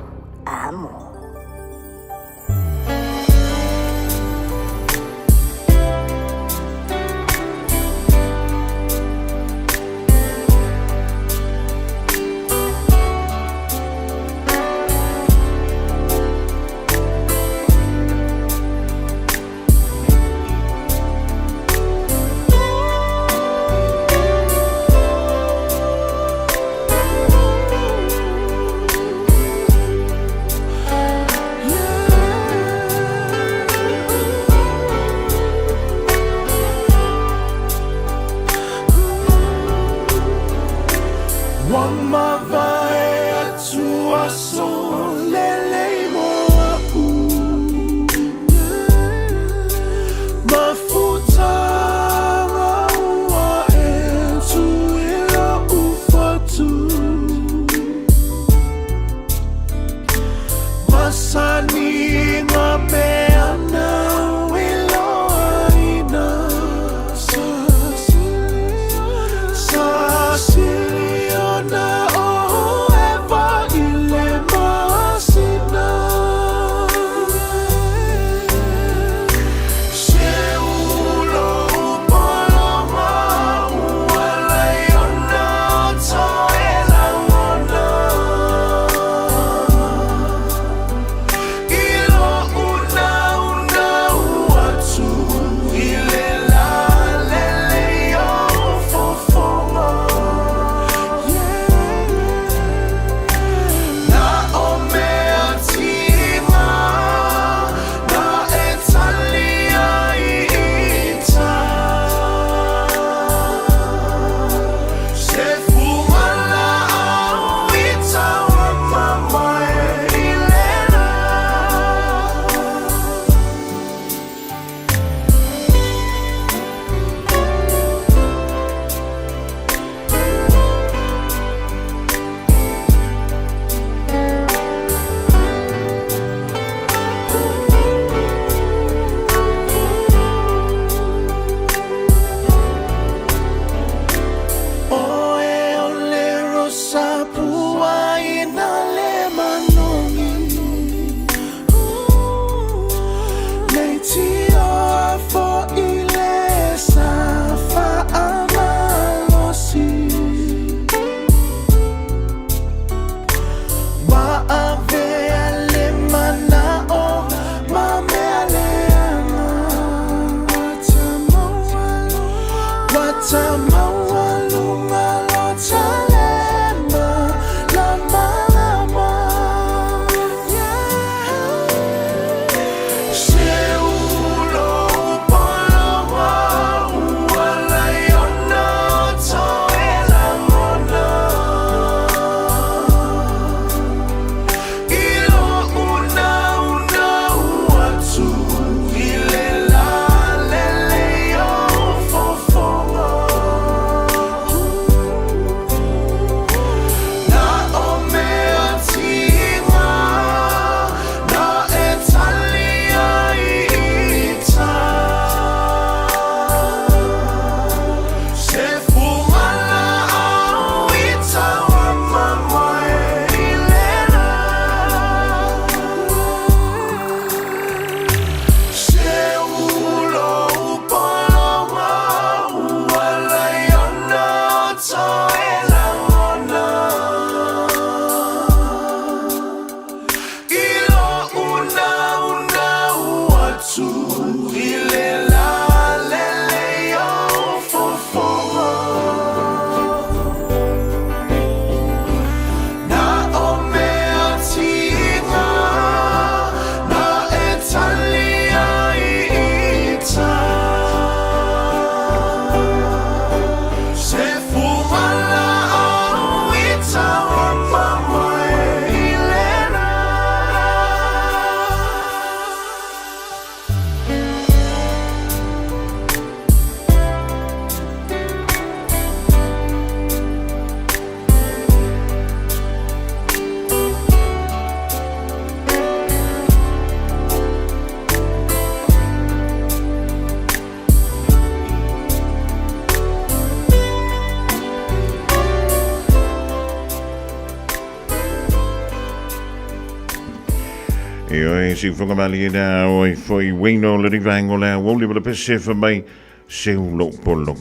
Oi, si whakamali na oi foi wino le rivango le woli le pese fa mai se lo polo.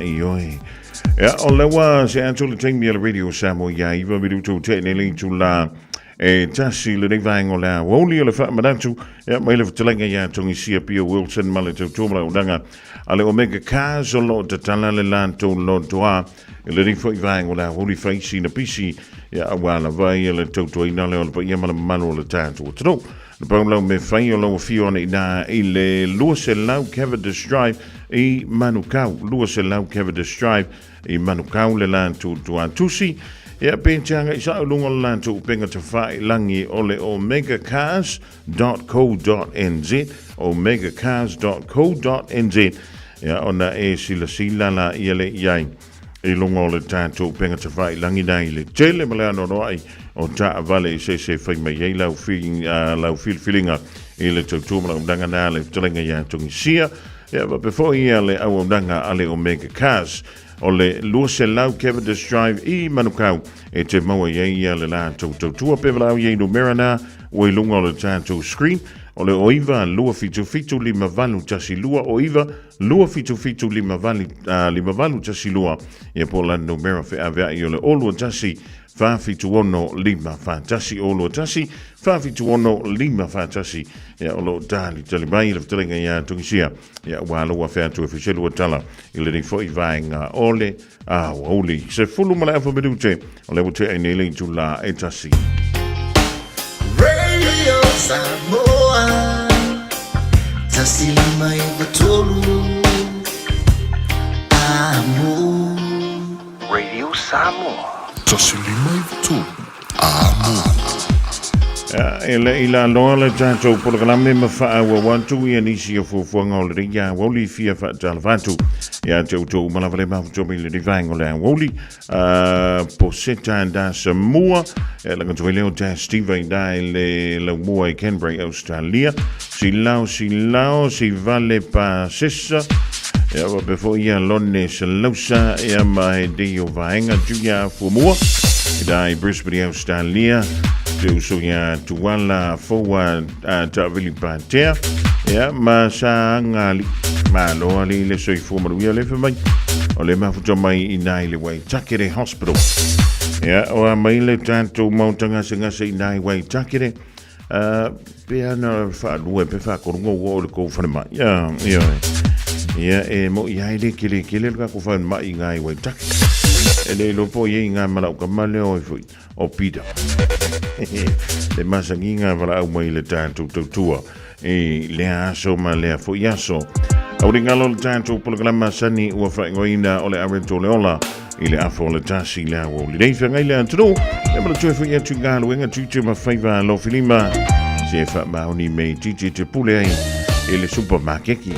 Oi. Ja, o lewa se anto le ting le radio Samoa ya iwa bidu to te ne tu la tasi le rivango le woli le fa madantu ya mai le telenga ya tongi sia Pio Wilson male to tomla udanga ale omega cars o lo te tala le lanto lo toa le rivango le woli fa si na pisi ya awala vai le toto ina le o pa ia mana manu le tanto tro le paulo me fai o lo fio na ile luase lau Cavendish Drive i manukau luase lau Cavendish Drive i manukau le lanto to antusi ya penchanga isa lungo lanto penga te fai langi ole omegacars.co.nz omegacars.co.nz ya ona sila la ile yai e longo le tanto penga te fai langi nai le tele malano no ai o ta vale se fai mai lau feelinga e le tautu mala umdanga na le telenga ya tongi sia ya but before le au umdanga ale Omega Cars o le luase lau Cavendish Drive i manukau e te maua le la tautua pevalau no merana o i lungo le tanto screen o le oiva lua fitu lima valu tasi lua oiva lua fitu lima valu tasi lua e pola no mera fe avea i o le olu tasi fa fitu ono lima fantasi olu tasi fa fitu ono lima fantasi ya olo dali tali mai le telenga ya tungisia ya walo wa fa tu official wa tala ile ni foi vainga ole Aoauli se fulu mala fa bedute ole wote ai le tula etasi Radio Samoa Tasilima Ivatolu Amo Radio Samoa Tasilima Ivatolu Amo ila loa le tanto programa me fa wa wantu ia nisi o fofuanga o le ia woli fia fa talvatu ia tautou malavale mafutumi le divango le woli poseta da Samoa la controle o ta Steve dai le mua i Canberra Australia si lao si vale pa sessa ia before ia lonne se lausa ia mai dio vaenga juia fumua dai Brisbane Australia so ya tuwala fowa ta vili patea ya masangali malo ali le soi fo maruia le mai o le mafuta mai inai le wai takere hospital ya o mai le tanto mountainga singa se inai wai takere pe ana fa lue pe fa ko ngo le ko fa mai ya e mo ya ile kile ka ko fa mai ngai wai takere ele lo po ye nga mala ka male o fu o pida le masanginga vala au mai le tanto tua e le aso ma le fo yaso auringalo le tanto programa sani ua faingoina o le arento le ola ile afo le tasi le o le dei fengai le antro e mala tue fu ya tungalo wenga tuitu ma faiva lo filima se fa mauni me titi te pule ai ele supermarket ki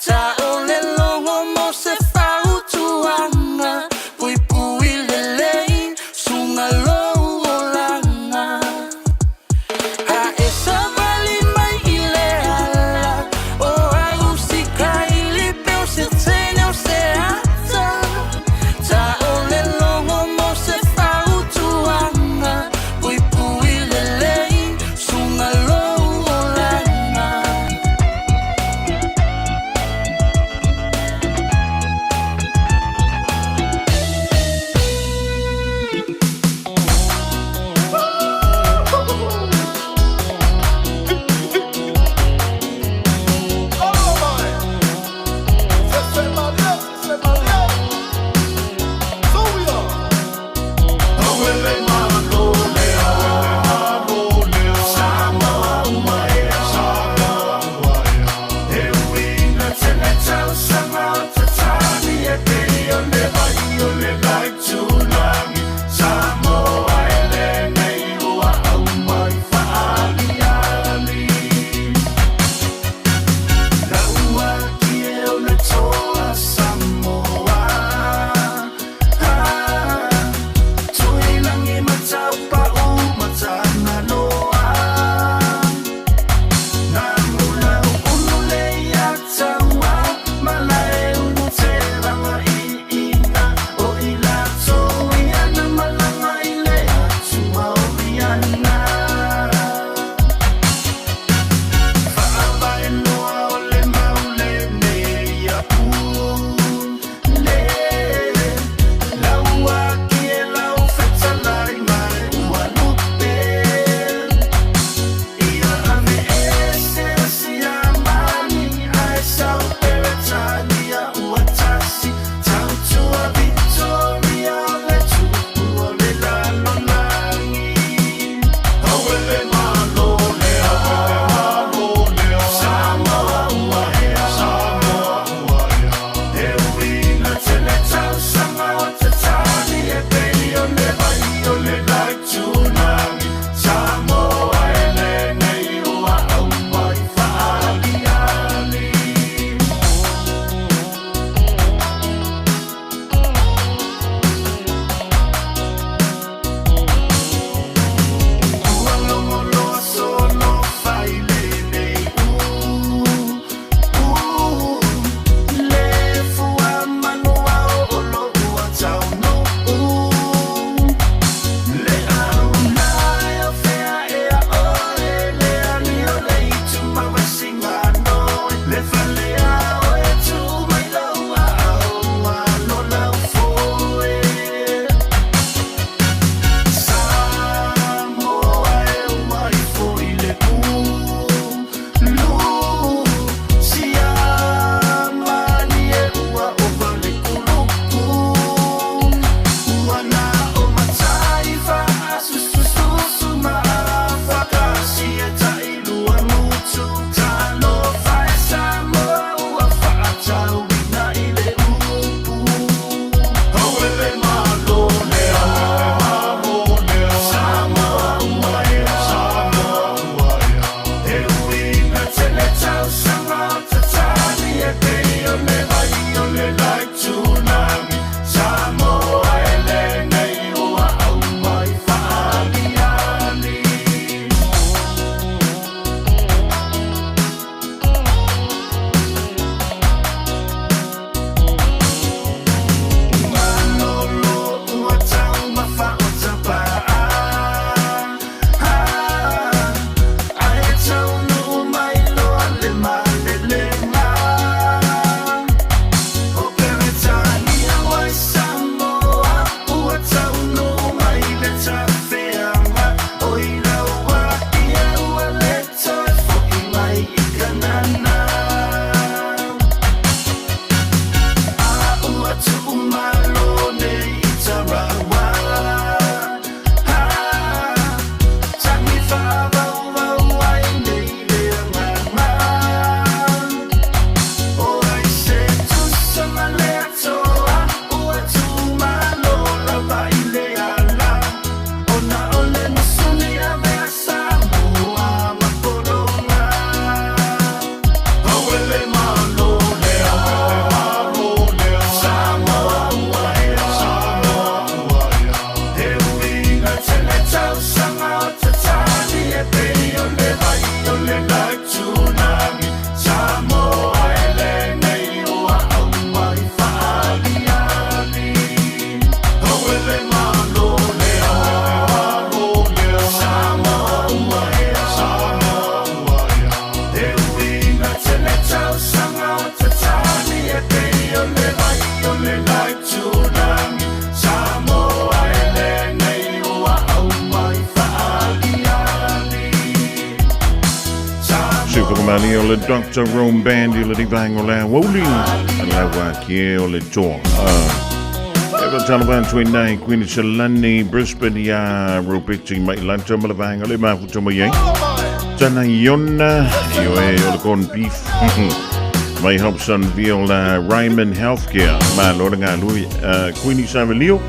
Ta o le longo mo se whautuanga Tali o le Dr. Rome Band i le divang o le Aoauli. Alawa kie o le toa. Eva Taliban 29 Queen Chalani Brisbane ya Rupiti mai lanta malavang o le mafuta mo yang. Tana yona io e o le corn beef. Mai Hobson Viola Ryman Healthcare ma lo nga lui Queen Savalio.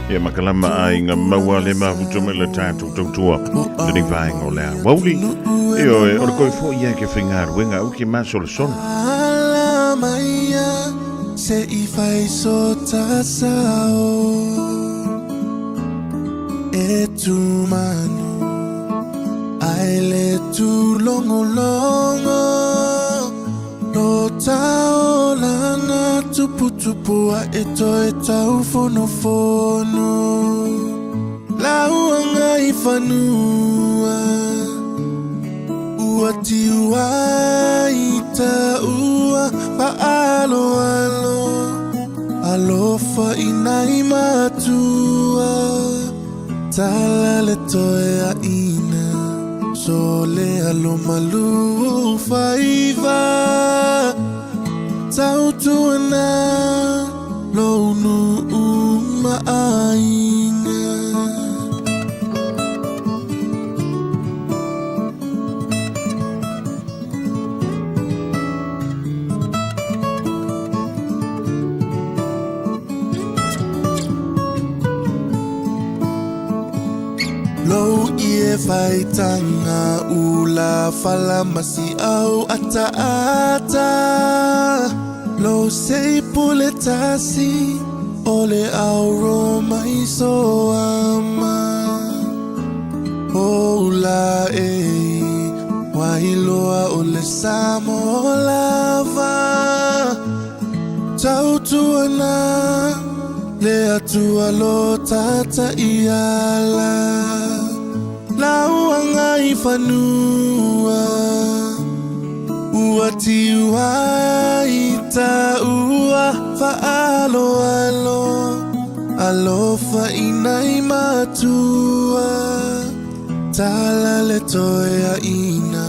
E makalama ai ngā maua le mafuta mai le tātou tautua le divang o le Aoauli. E o e o koe fo ia ke whingaru wenga uki maso le sona. Ala maia se I fai so tasao e tu manu ai le tu longo longo no tao lana tupu tupu a e tau fono fono lauanga I fanua ua tiua ita ua paalo alo alofa inai matua tala le toea ina sole alo malu faiva tautuana lonu maainga. Lo ie fai tanga ula fala masi au ata ata lo sei puletasi ole au roma iso ama ola wailoa ole samo lava tautuana le atua lo tata iala lauanga I fanua ua tiua ita ua faalo alo alofa inai matua tala le toea ina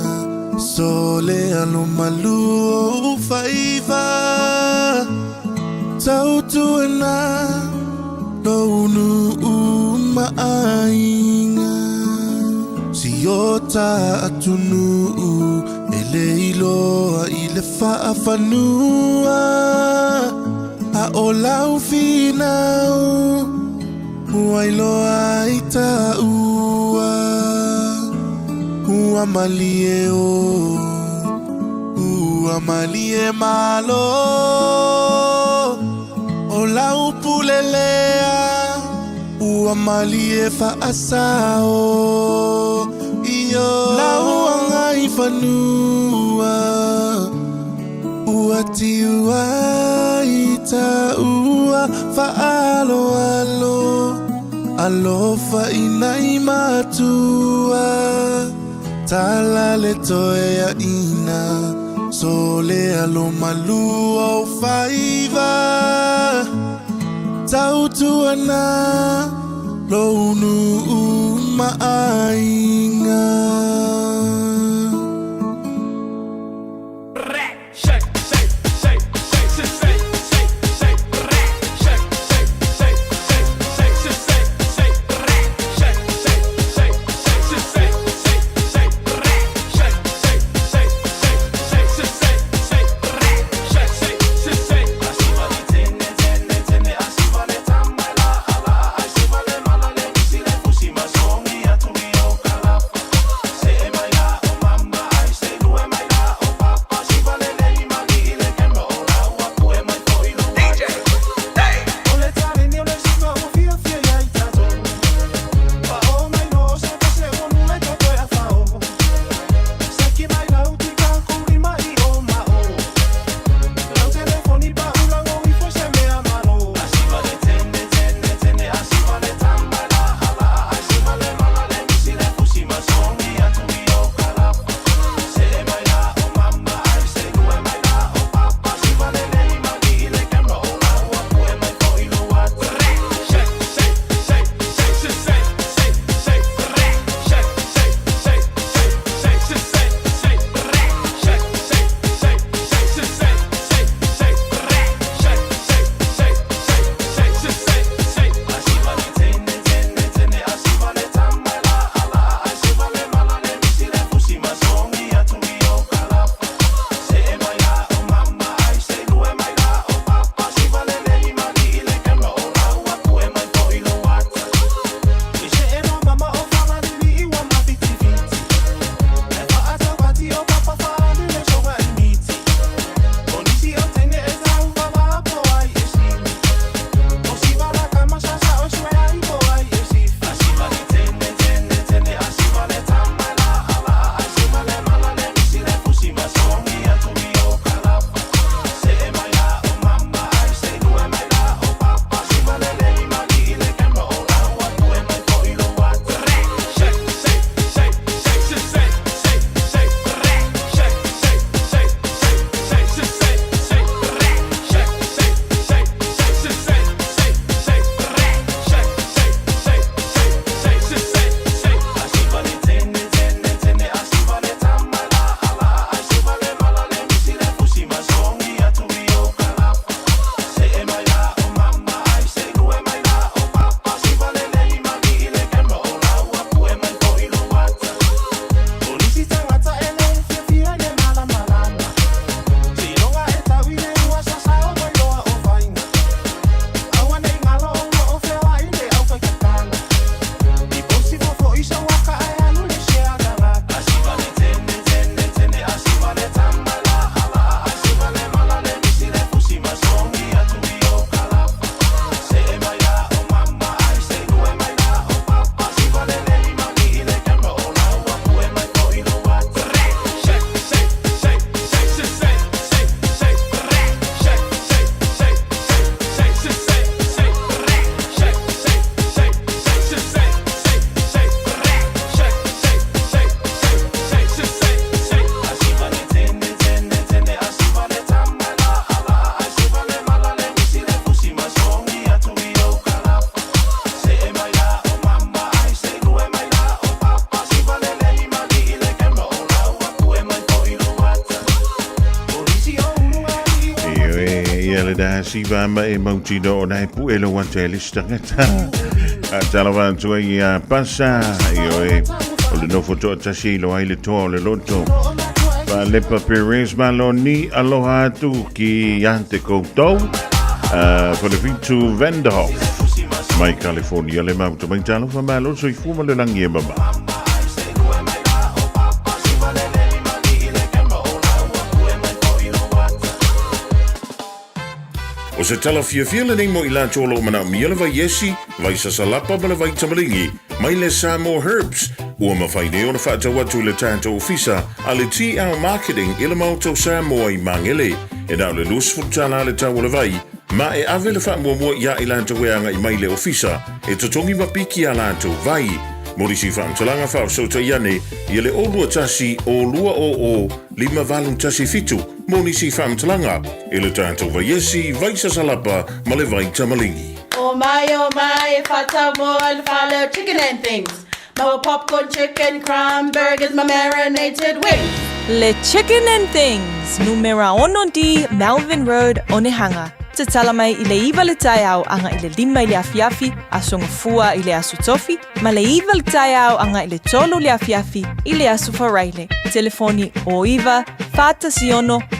sole alo malu o faiva tautuana lonu maainga siota atunu eleilo ile faafanua a olau finau uailoa ita ua malie ua malie malo olau pulelea ua malie faasao iyo lauanga I fanua ua tiua ita ua faalo alo alofa inai matua tala le toea ina sole alo malu au faiva tautuana lonu maainga. siva ma e mautino o nai pu e lo wante listangata. Talavan tu ai pasa io e o le nofo to tasi lo ai le to le loto. Pa le papiris maloni aloha tu ki ante koutou. For the Vitu Venderhof. Mai California le mauto mai talo fa malo so I fuma le langie baba. O se tala fiafia nei mo I la tolo mana miele vai yesi, vai sasalapa ma le vai tamalingi, mai le Samoa herbs, ua mawhaine o na whaatawa tu le tātou ofisa, a le TR marketing I le mauto Samoa I mangele, e nao le lus futala le tau le vai, ma e ave le whaamua ia I lanto weanga I mai le ofisa, e totongi mapiki a lanto vai, morisi whaamtalanga whaasota iane, I le olua tasi o lua o lima valu tasi fitu, monisi whaamtalanga, e le tātou vai esi, vai sasalapa, ma le vai tamalingi. Oh my, fata mo and follow chicken and things. My popcorn chicken, crumb burgers, my marinated wings. Le Chicken and Things, numera 1 Melvin Road, Onehanga. Te tala mai I le iwa le tai au anga I le lima I le afiafi, a songa fua I le asu tofi, ma le iwa le tai au anga I le tolo le afiafi, I le asu wharaile. Telefoni o iwa, whātasi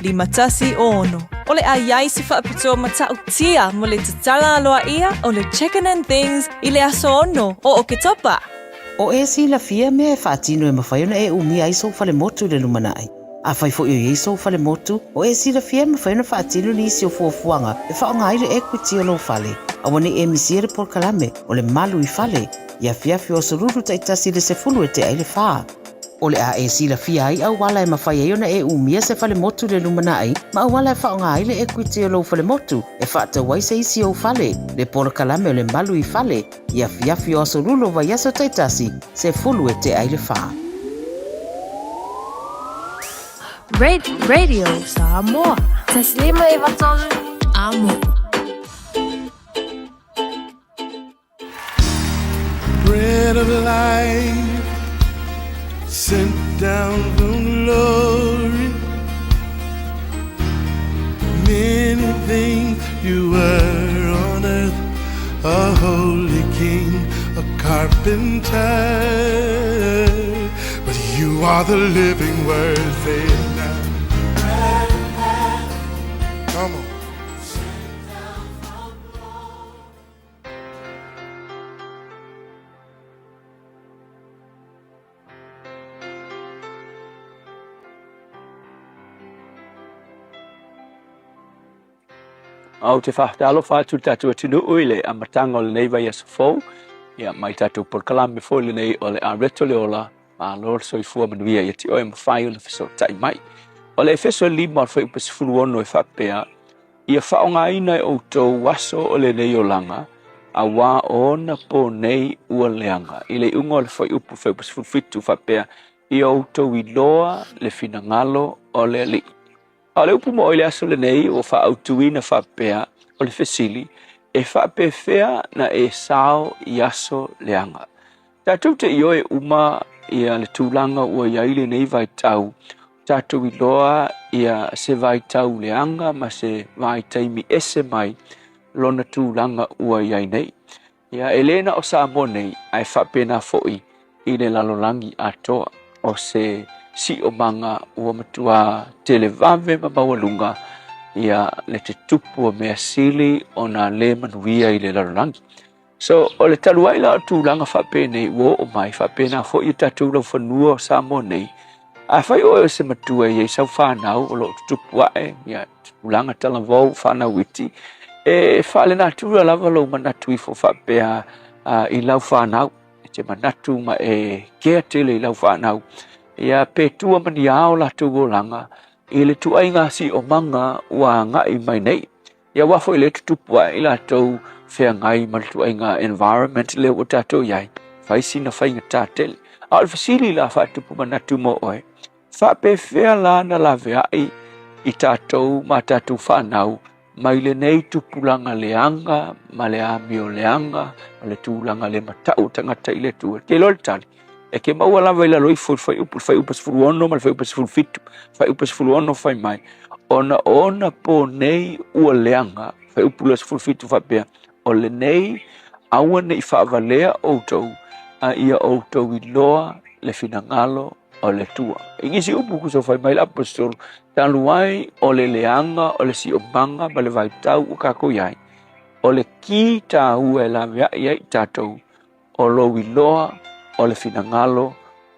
limatasi o ono. O le aiai si whaapitoa matau tia mo le tatala aloa ia o le Chicken and Things I le aso ono o o ke topa. O e si la fia me e whaatino e mawhaiona e umi ai so fale motu le lumanai. A whai fo i so fale motu, o e si la fia me whaiona whaatino ni isi o fuafuanga e whaonga ai le equity o lo fale. A wane e misiere por kalame o le malu I fale, ia fiafi o soruru taitasi le se fulu e te ai le whaa. O le a e si la fia ai au wala e mawhaiona e umia se fale motu le lumanai, ma au wala e whaonga ai le equity o lo fale motu, e whaata wai se isi o fale, le por kalame o le malu I fale, ia fiafi o sorulu vai aso taitasi, se fulu e te ai le whaa. Radio Samoa. Taslima ivatolu amo. Bread of life sent down from glory. Many things you were on earth, a holy king, a carpenter, but you are the living word. Say it now. Come on. Au te whahtalo whātu tātua tinu uile a matanga o le nei vai aso fau. Ia mai tātua por kalame fau le nei o le a reto le ola a lor soi fua manuia ia ti oe mawhai o le wheso tai mai. O le wheso lima o whai upasi fulu ono e whapea. Ia whaonga ina e outou waso o le nei o langa a wā ona po nei ua leanga. I le ungo le whai upu whai upasi fulu fitu whapea I outou I loa le fina ngalo o le ali. A le upu mo o le aso le nei o wha autuina whapea o le whesili e whape whea na e sao I aso leanga. Tātou te ioe uma ia le tūlanga ua iaile nei vai tau. Tātou I loa ia se vai tau leanga ma se vai taimi ese mai lona tūlanga ua iai nei. Ia Elena o Samoa nei ai whape na foi I le lalolangi atoa o se si o manga ua matua televave ma mawalunga ia le te tupu o mea sili o na le manuia I le larangi. So o le taluai la tūlanga whape nei wo o mai whape na fo I tātou lau whanua o Samoa nei. A whai o se matua I sau whanau o lo tupu wae ia tūlanga talavau whanau iti. E whale nā tūra lava lau manatu I fo whapea I lau whanau. E te manatu ma e kea tele I lau whanau. Ia petua mani ao la tugo langa I le tuai ngā si o manga ua ngai mai nei. Ia wafo I le tutupua I la tau whea ngai ma le tuai ngā environment le o tātou iai. Whaisi na whainga tātele. A le fasili la whatupu manatu mo oe. Whape whea la na la veai I tātou ma tātou whanau. Mai le nei tupulanga leanga, ma le amio leanga, ma le tūlanga le matau tangata I le tua. Ke lol tali. E ke maua lava I la roi fai upas fulu ono, ma fai upas fulu fitu, fai upas fulu ono fai mai. Ona po nei ua leanga, Fai upu le fulfitu fa pea. O le nei, aua nei whaavalea outou, a ia outou I loa le finangalo o le tua. Ingisi upu kuso fai mai apostol, taluai o le leanga, o le si omanga, ma le vaitau o kako iai. O le ki ta ua la vea iai tatou, o lo wiloa, o le finangalo,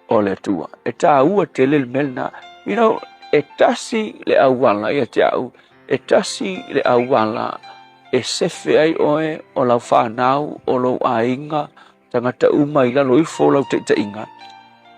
o le tua. E ta ua te le melna, you know, e tasi le awala, ia te au, e tasi le awala, e sefe ai oe, o lau whanau, o lau ainga, tangata uma ila lo ifo lau te inga,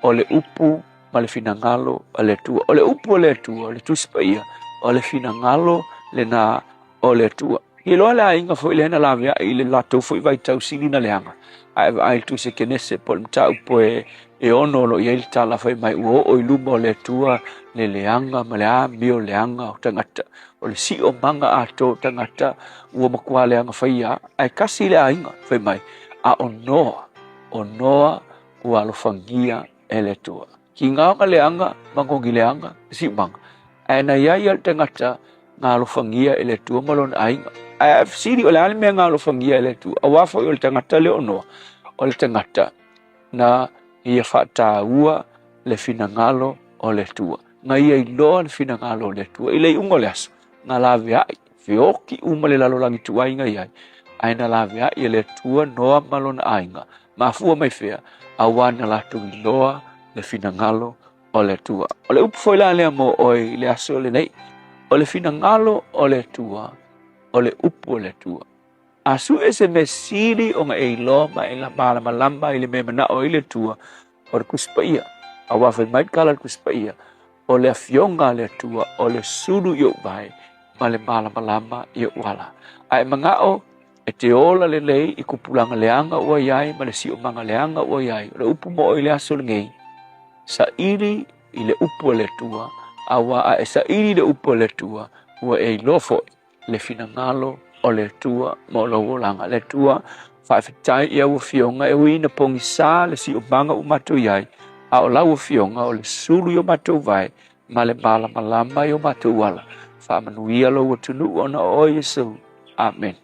o le upu, ma le finangalo, o le tua. O le upu o le tua, o le tuspaia, o le finangalo, le na, o le tua. I loa le ainga fo ile na lavea, I le lato fo I vai tau sili na leanga. Ai tu se kenese po mta upo e ono lo I ta la fai mai uo o iluma o le tua le leanga ma le a mio leanga o tangata o le si o manga ato tangata ua makua leanga fai a ai kasi le ainga fai mai a onoa ua alofangia e le tua ki ngā leanga mangongi leanga si manga ai na ia al tangata ngā alofangia e le tua malon ainga ai siri o le ale mea ngā alofangia e le tua a wafo o le tangata le onoa o le tangata na ia whata ua le finangalo o le tua. Nga ia iloa le finangalo o le tua. I le ungo le aso. Nga lawe ai. Whioki uma le lalolangi tua inga iai. Aina lawe ai le tua noa malona ainga. Mafua mai whea. Awana latu iloa le finangalo o le tua. O le upu foila lea mo oi le aso le nei. O le finangalo o le tua. O le upu o le tua. Asu ese me siri o nga e loma e la malama I le me mana o ile tua o le kuspaia. A wafe mai kala le kuspaia. O le afionga le tua o le suru yo vai ma le malama yo wala. Ai mangao e te ola le lei I kupulanga leanga ua iai ma le si o manga leanga ua iai. O le upu mo o ile aso le ngei. Sa iri I le upu o le tua. Awa a e sa iri le upu o le tua ua e lofo le finangalo o le tua mo lo langa le tua fa fitai ia o fionga e wina pongi sa le si o banga o matu iai a o lau fionga o le sulu o matu vai ma le bala malama o matu wala fa manuia lo o tunu ona o Yesu amen.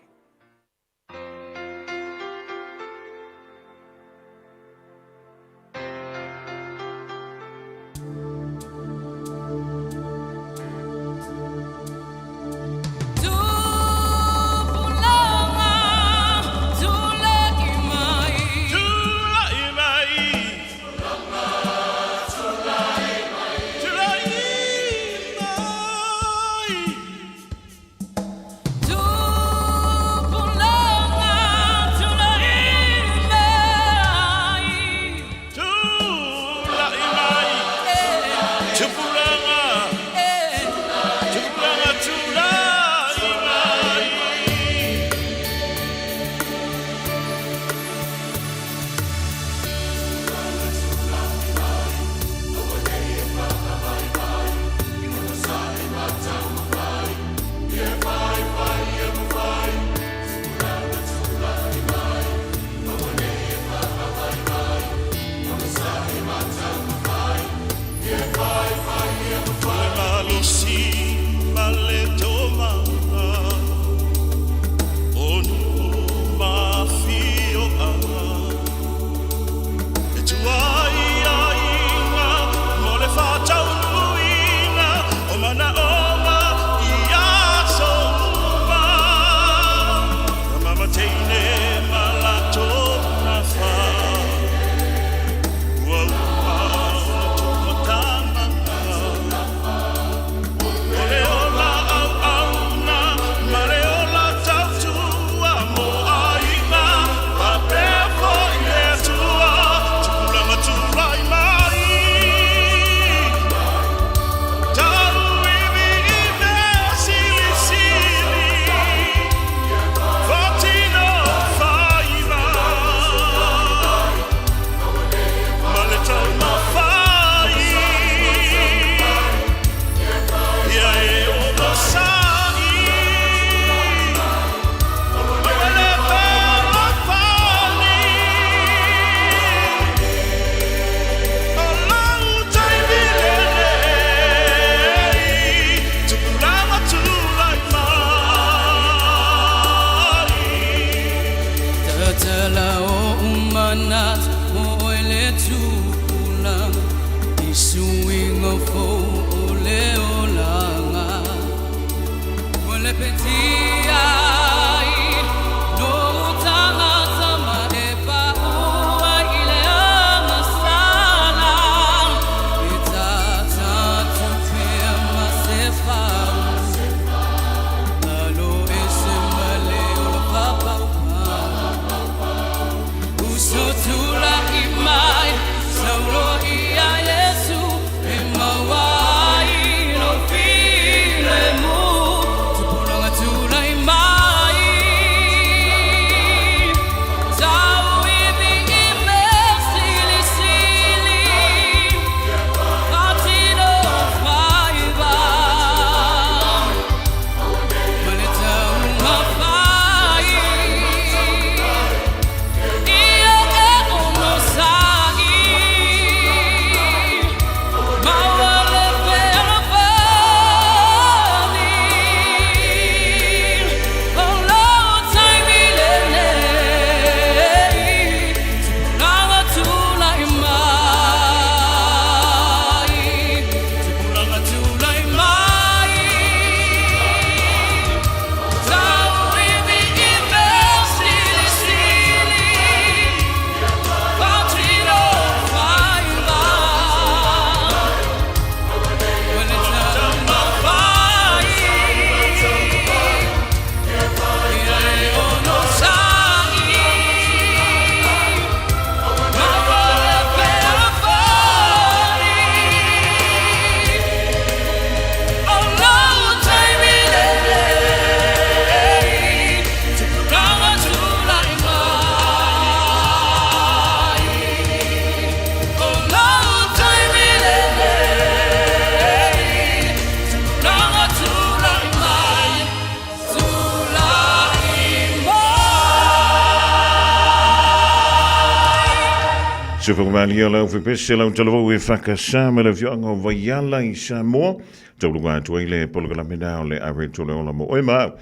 Fofogamua lau whepese lau talavau e whakasama le whianga o Vaiala I Samoa. Taurunga tuai le polagalamena o le are tole ola mo oema.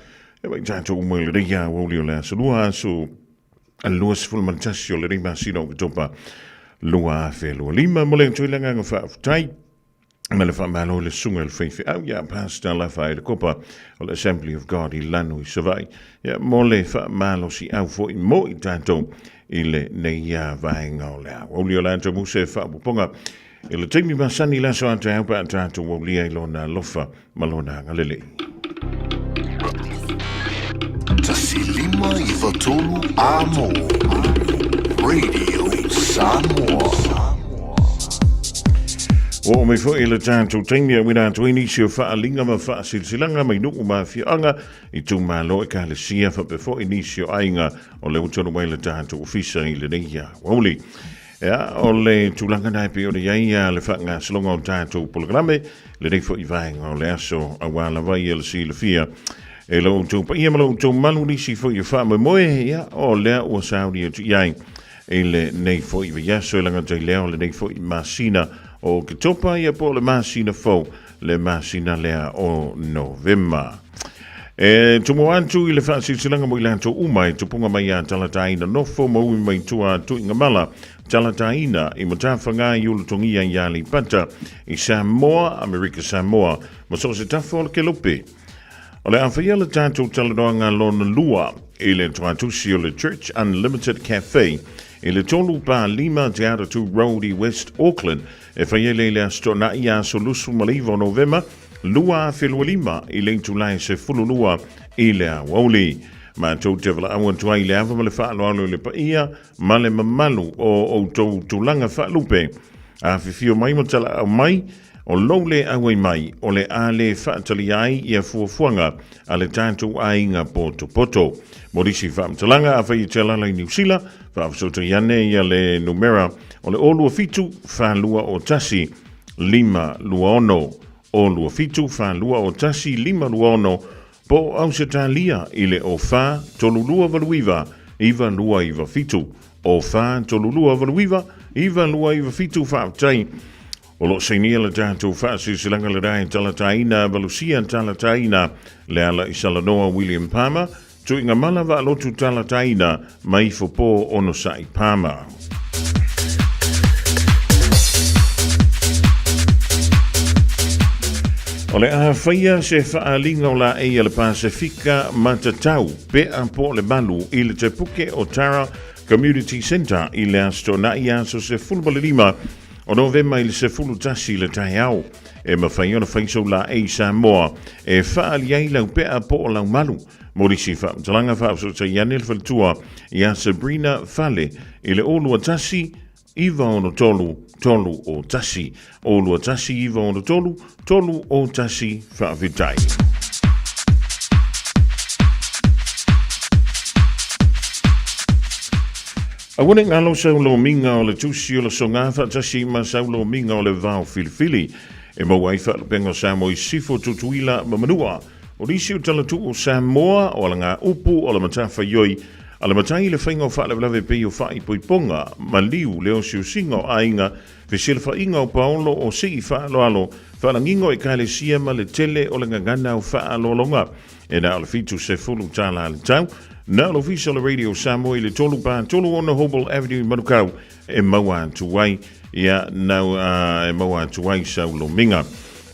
E mai tātou umoi le reia Aoauli o le asalua so alua sifulmantasi o le reima sina o kitopa lua afe lua lima. Mo le tuilanga ngā whaafutai. Ma le whaamalo le sunga le whaiwhi au ia pastor la whae le kopa o le Assembly of God I lanu I savai. Ia mo le whaamalo si au fo I mo I tātou I le neia vaenga o le Aoauli o le anta muse whaapuponga. I le teimi masani la so anta haupa anta atu waulia I lona lofa malona ngalele. Tasilima I Fatolu Amo Radio Samoa. O me fo ele tātou teimi a wina atu inisio whaalinga ma whaasilsilanga mai nuku ma whianga I tu malo e ka le sia whapefo inisio ainga o le utonu mai le tātou ofisa I le neia Aoauli. Ea, o le tūlanga nai pe o le iaia le whanga salonga o tātou polograme le reifo I vaenga o le aso a wala vai e le si le fia. E lo tū pa ia malo tū malu nisi fo I wha moe ia o lea ua sauri e tu iai e le nei fo I vaiaso e langa tai leo le nei fo I masina o ke topa ia po le masina fau le masina lea o November. E tumo antu I le whaasilsilanga mo I lanto umai tupunga mai a talataina nofo maui mai tua tu inga mala talataina I matawhanga I ulutongia I ali pata I Samoa, Amerika Samoa, ma so se tafo le ke lope. O le awhaia le tātou taladoanga lona lua I le tuatusi o le Church Unlimited Cafe I le tolu pa lima te ara tu Road I West Auckland e whaiele le astona I a solusu maliva o November lua a whelua lima I le tulai se fululua I le Aoauli. Ma tau te wala awan tuai le awa ma le whaaloalo le paia ma le mamalu o tau tulanga whaalupe. A whiwhio mai mo tala au mai o loule awai mai o le ale whaatali ai I a fuafuanga a le tātou ainga poto poto. Morisi whaamtalanga a whai te lala I New Zealand, whaafsota iane I a le numera o le olua fitu whalua o tasi lima lua ono. O lua fitu whalua o tasi lima lua ono po au se talia I le o wha tolulua valuiva iwa lua iwa fitu. O wha tolulua valuiva iwa lua iwa fitu whaaftai. O lo seinia le tātou whaasisilanga le rai talataina valusia talataina le ala I Salanoa William Palmer tu inga mala va lotu talataina mai fopo ono sa I Palmer. O le a whaia se whaalinga o la e le Pasifika matatau pe a po le malu i le te puke o Tara Community Centre i le astona i aso se fulbale lima o novema i le se fulu tasi le tai au. E mawhai ona whaiso la e Samoa e whaaliai lau pe a po o lau malu. Morisi talanga whaapso ta yanel whaltua i a Sabrina Fale i le olua tasi iwa ono tolu o tasi. Olua tasi iwa ono tolu o tasi whaavitai. A wone ngalo saulo minga o le tusi o le songafa tasi ma saulo minga o le vau filifili. E mau ai whaalupenga Samoa i sifo tutuila mamanua. O risi o talatu o Samoa o la ngā upu o la matafa yoi. A la matai le whainga o whaalawlawe pe o whai poiponga ma liu leo siu singa o ainga fesila whainga o paolo o si whaaloalo whaalangingo e kaile siama le tele o le ngangana o whaalolonga. E na ala fitu se fulu tala ale tau. Na ala visa le radio Samoa i le tolu pa tolu ona Hobel Avenue Manukau e maua tuwai. Ia nau e maua tuwai saulo minga.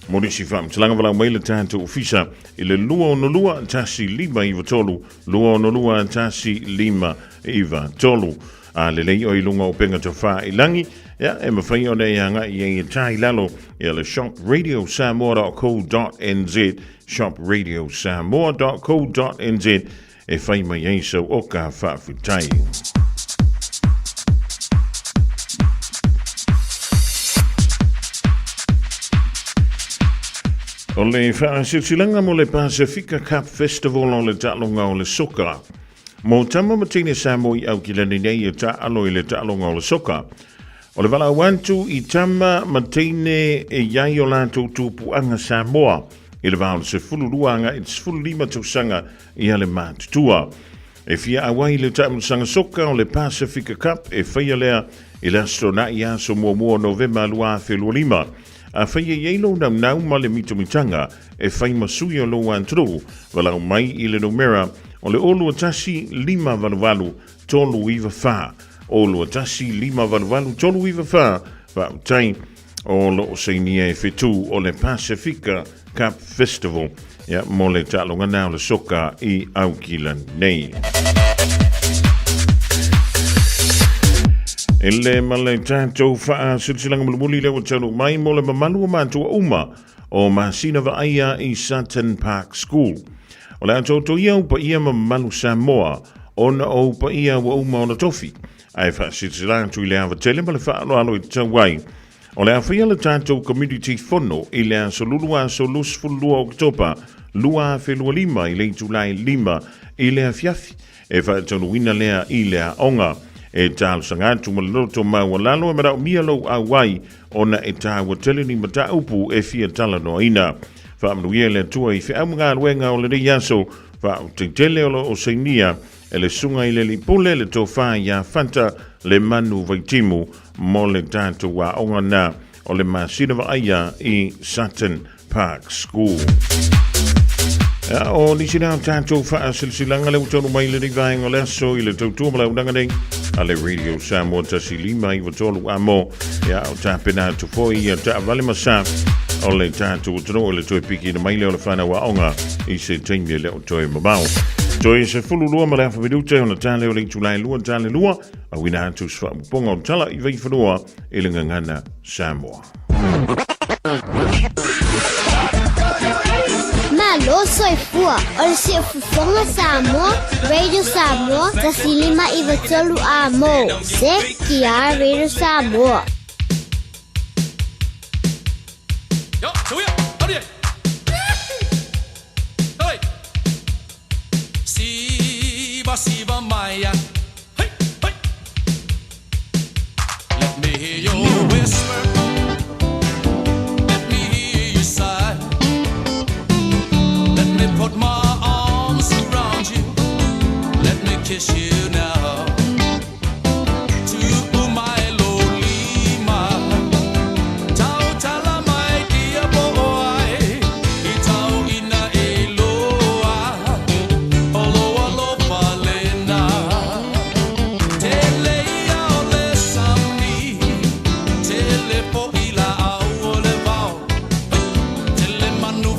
Morisi fam talanga wala maila tātou ofisa i le lua ono lua tasi lima iwa tolu, lua ono lua tasi lima iwa tolu. A le lei o ilunga o penga to wha i langi, ia e mawhai o nei hanga i e tai lalo i le shopradiosamoa.co.nz, shopradiosamoa.co.nz e whai mai eiso o ka whaafutai. O le whaasilsilanga mo le Pasifika Cup Festival o le talonga o le soka. Mo tama matine Samoa i au ki lani nei e taalo i le talonga o le soka. O le wala wantu i tama matine e iai o lantou tupuanga Samoa. I le wala se fululuanga i fulu lima tausanga i ale mātutua. E fia awai le tamusanga soka o le Pasifika Cup e whaia lea i le astronai aso mua November lua whelua lima. A whaia yeilo nau ma le mitomitanga e whai masui o lo antro walau mai i le numera o le olu atasi lima valuvalu tolu iwa wha. Olu atasi lima valuvalu tolu iwa wha wa utai o lo seinia e whetu o le Pasifika Cup Festival ia mo le talonga nao le soka i Aukilan nei. Ele male tātou wha silsilanga mulumuli leo tau mai mo le mamalu o mātua uma o masina wa aia i Sutton Park School. O le ato to ia upa ia mamalu Samoa ona o upa ia wa uma ona tofi. Ai wha silsilanga tu i le awa tele ma le wha alo i tau wai. O le awhia le tātou community fono i le aso lulua so lusfulua oktopa lua whelua lima i le Julai lima i le awhiafi. E wha tonu wina lea i le onga. E tālu sangatu maloloto maua lalo e marau mialo a wai ona e tāua teleni mata upu e fia tala no ina. Whaamnuia le tua i whia mga ruenga o le rei aso wha te tele o seinia e le sunga i le lipule le tō wha ia fanta le manu vaitimu mo le tātou wa onga na o le masina wa aia i Sutton Park School. O nisi nao tātou wha silsilanga le utonu mai le rivaeng o le aso i le tautua malau nanganei a le Radio Samoa tasi lima i watolu amo ia o tāpena tufoi ia tā vale masa o le tātou utonu o le toi piki na maile o le whana wa onga i se teimia le o toi mamau. Toi se fulu lua ma le awha vidute o na tāle o le Julai lua tāle lua a wina atu swa mponga o tala i vei whanua i le ngangana Samoa. Malo soy fua, o se Fofogamua Samoa, Radio Samoa, tasi lima i watolu amo, se kia Radio Samoa. Yo, subia, abrir. Oi. Siba Maya. Hey, hey. Let me hear your whisper. Put my arms around you, let me kiss you now. To my lolima, tau tala my dear boy, itau ina eloa, oloa lo palena. Tele ia ole sami, tele po ila au ole vau, tele manu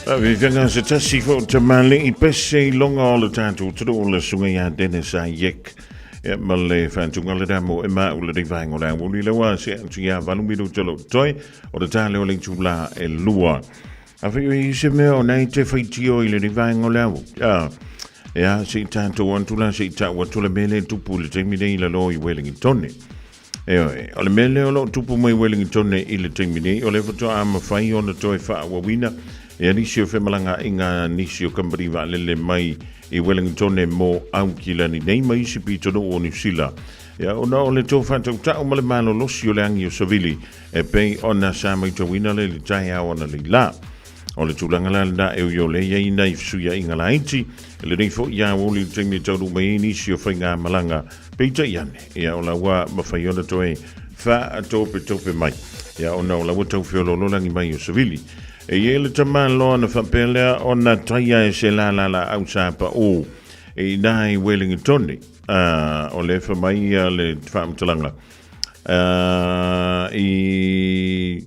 Vivanga se tasi fo te male I pese longa o le tātou turu o le sunga ia Dennis a yek. E male whantunga le damo e maa ule di vaingo la wuli le wa se antu ia valumiru talo toi o le tāle o le tula e lua. A whio I se mea o nei te whaitio I le di vaingo la wu. Ia se tātou antula se tātou atula mele tupu le teimine I la lo I Wellington. Eoi, o le mele o lo tupu mai Wellington I le teimine o le fato ama whai o na toi wha wawina. E nisi o whemalanga inga nisi o kambari wa lele mai I Wellington mo au ki lani nei mai si pitono o New Zealand. Ia ona o le tō whātau tau ma le malo losi o le angi o Savili e pei ona sa mai tawina le tai au ona le la. O le tūlanga la na e ui o le ia ina I fusuia inga la iti e le reifo ia o le temi tauru mai nisi o whainga malanga peita iane. Ia o la wa mawhai ona toe wha a tope mai. Ia ona o la wa tau whiolo langi mai o Savili. E ele taman loa na whapelea o na taia e se la au sāpa o e nai Wellington o le whamai le whaamtalanga I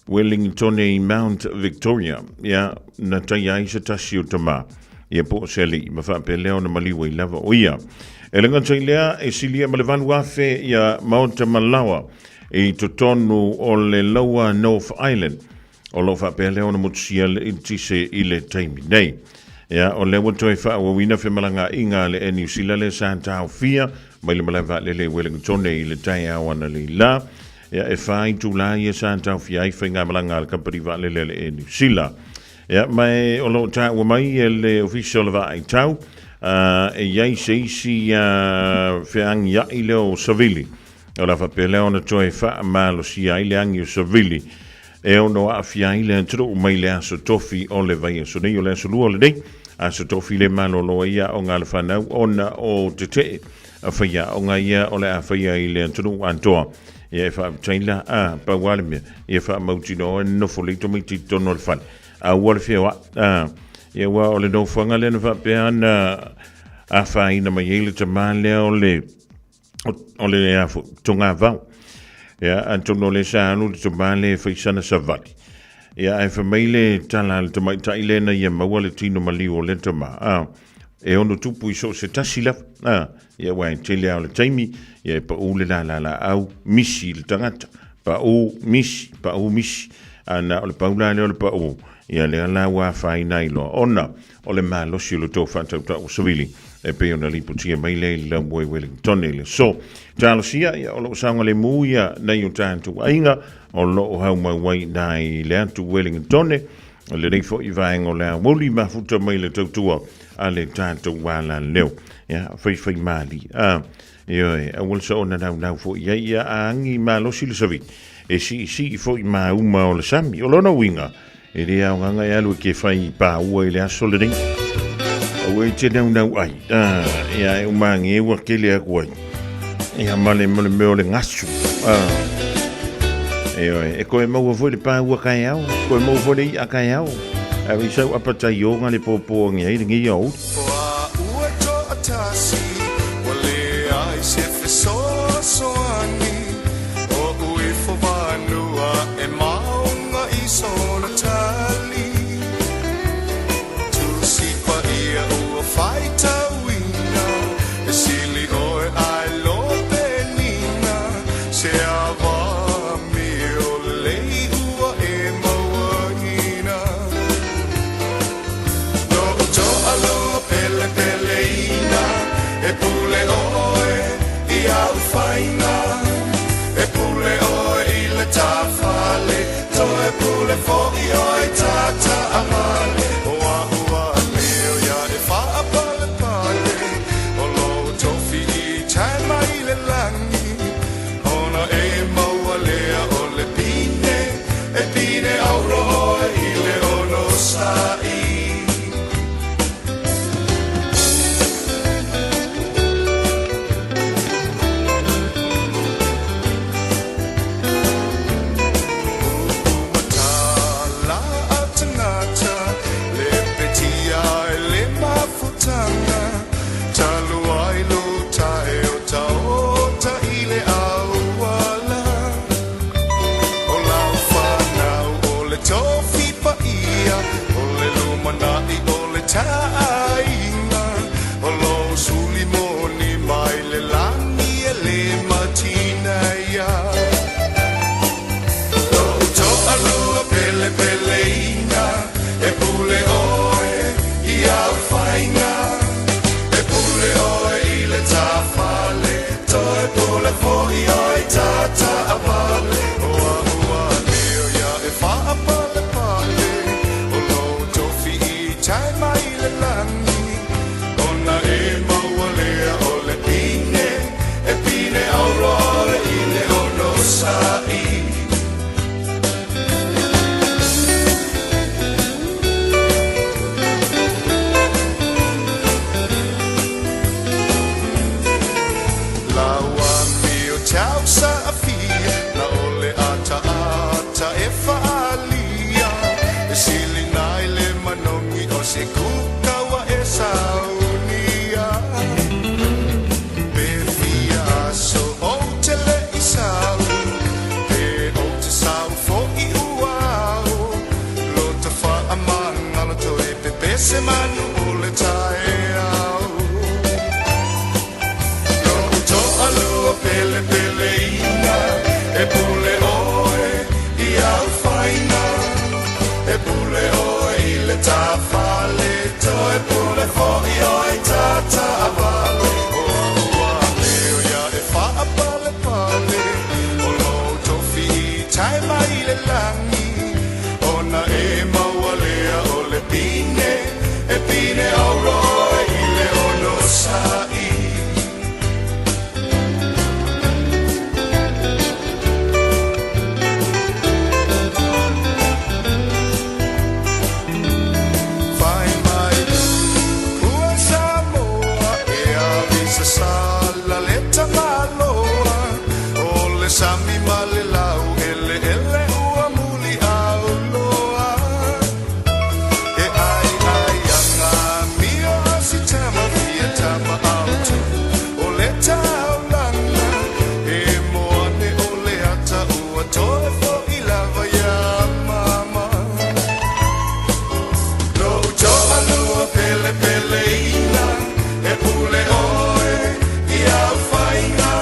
Wellington I Mount Victoria ia na taia I se tasi o tama ia po seli ma whapelea o na maliwa I lava o ia e lenga tailea e silia ma le vanu afe ia Mount Malawa I totonu o le Lower North Island o lo fa pele ona mutsia le tise I le taimi nei ya o le woto e fa o wina fe malanga inga le New Zealand le Santa Ofia mai le malava le Wellington I le tai a wana le la ya e fa I tu la ye Santa Ofia I fa malanga le company va le New Zealand ya mai o lo ta o mai le official va I tau e ye si fe ang ya I le o Savili o la fa pele ona to e fa malo si ai le ang Savili e ono a fiai le antro mai le aso tofi o le vai so nei o le aso lua le dei aso tofi le malo lo ia o ngale fanau ona o te a faia o ngaia o le a faia I le antro antoa e fa taila a pa wale me e fa mautino no folito mi tito no fan a wale fia e wa o le no fanga le fa pe ana a faina mai ele te male o le a tonga vau ya antono le sa anu te male faisana savali ya ai famile tala le mai taile na ia mawale tino mali o le tama e ono tupu iso se tasila ya wa tele au le taimi ya pa ule la au misi le tangata pa o misi ana o le paula le pa o ya le la wa faina ilo ona o le malo si lo to fanta o savili e pe ona li putia mai le la boy Wellington le so talo sia ia o lo sanga le muia nei o tantu ainga o lo hau mai wai nai le antu Wellington le nei fo I vaenga o le Aoauli mafuta mai le tautua a le tantu wala leo ia fai mali ia a wal so na nau fo ia angi malo si le savi e si fo ma uma o le sami o lona winga e rea o nganga ia lu ke fai pa ua I le aso le nei o e te nau ai ia e umangi e wakele a kuai ia male meo le ngasu e koe maua foi le pā ua kai au koe maua foi le I a kai au a visau apata I o ngale popo ngi ai ngi au ua to atasi wale ai se fesoasoani o ui fovanua e maunga I sona tali tusi pa ia ua faita wina e sili oe ai lo penina se ava mi o lei ua e mawangina no to alo peleina e pule oe I au faina e pule oe I le tafale to e pule fo I oe tata amale ua leo ia e wha apale pale o lo tofi I tai mai le langi ona e maua lea o le pine auro oe I le ono sai Tofi pa ia o le tai mai le langi ona e maua lea o le pine e pine aurora i le ono sai laua mi o tau sa afia na ole ata ata e faalia e sili nai le manongi o se kukawa e saunia pe fia so o te le isau pe o te sau fo i uau lo te wha amanga lo to e pe pese manu o le tae au lo to alua pele pele ina e pule oe i au faina e pule oe i le tawhale to e pule fo'i oe tata avale o ua leo ia e wha pale pale o lo tofi i tai mai le langi ona e maua lea o le pine e pine aurora i le ono sai Find my pua Samoa e avisa sala leta maloa o le sami male lau ele ua muli au loa e ai anga mio si tama fia tama autu o le tau langa e moane o le ata ua toe fo i lava ya mama lo to alua pele pele ina e pule oe i au faina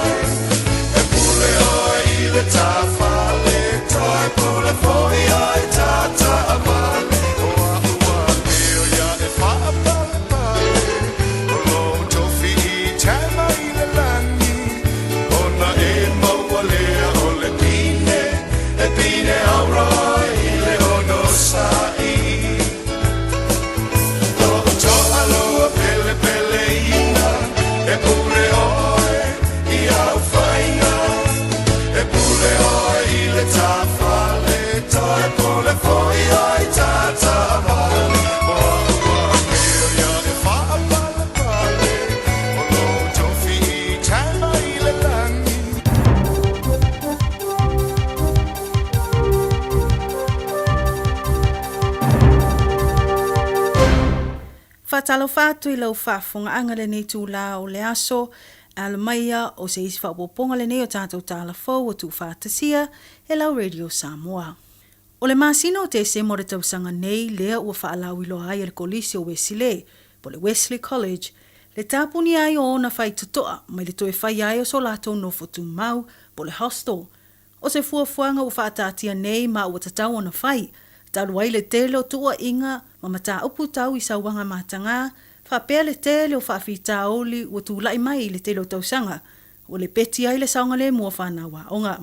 e pule oe i le tawhale to e pule fo'i oe tata avale o ua leo ia e wha pale pale o lo tofi i tai mai le langi ona e maua lea o le pine e pine aurora i le ono sai lo to alua pele pele ina e pule oe i au faina e pule oe i le tawhale to e pule fo'i oe tata avale o ua leo ia e wha pale pale o lo tofi i tai mai le langi Whatalo whātu I lau whaafunga anga le nei tūlā o le aso, ala maia o se isi whapoponga le nei o tātou tāla fau o tū whātasia e lau Radio Samoa. O le māsina o te se mo re tausanga nei lea ua whaalau ilo ai le kolisi o Wesley, po le Wesley College, le tāpuni ai o ona whai tutoa, mai le toe whai ai o so lātou no fotu mau, po le hostel. O se fuafuanga ua whaatātia nei ma ua tatau ona whai, talu ai le tele o tua inga, ma mata upu tau I sauanga matanga, whapea le tele o whaafita Aouli ua tūlai mai le tele o tausanga, o le peti ai le saunga le mua whanawa onga.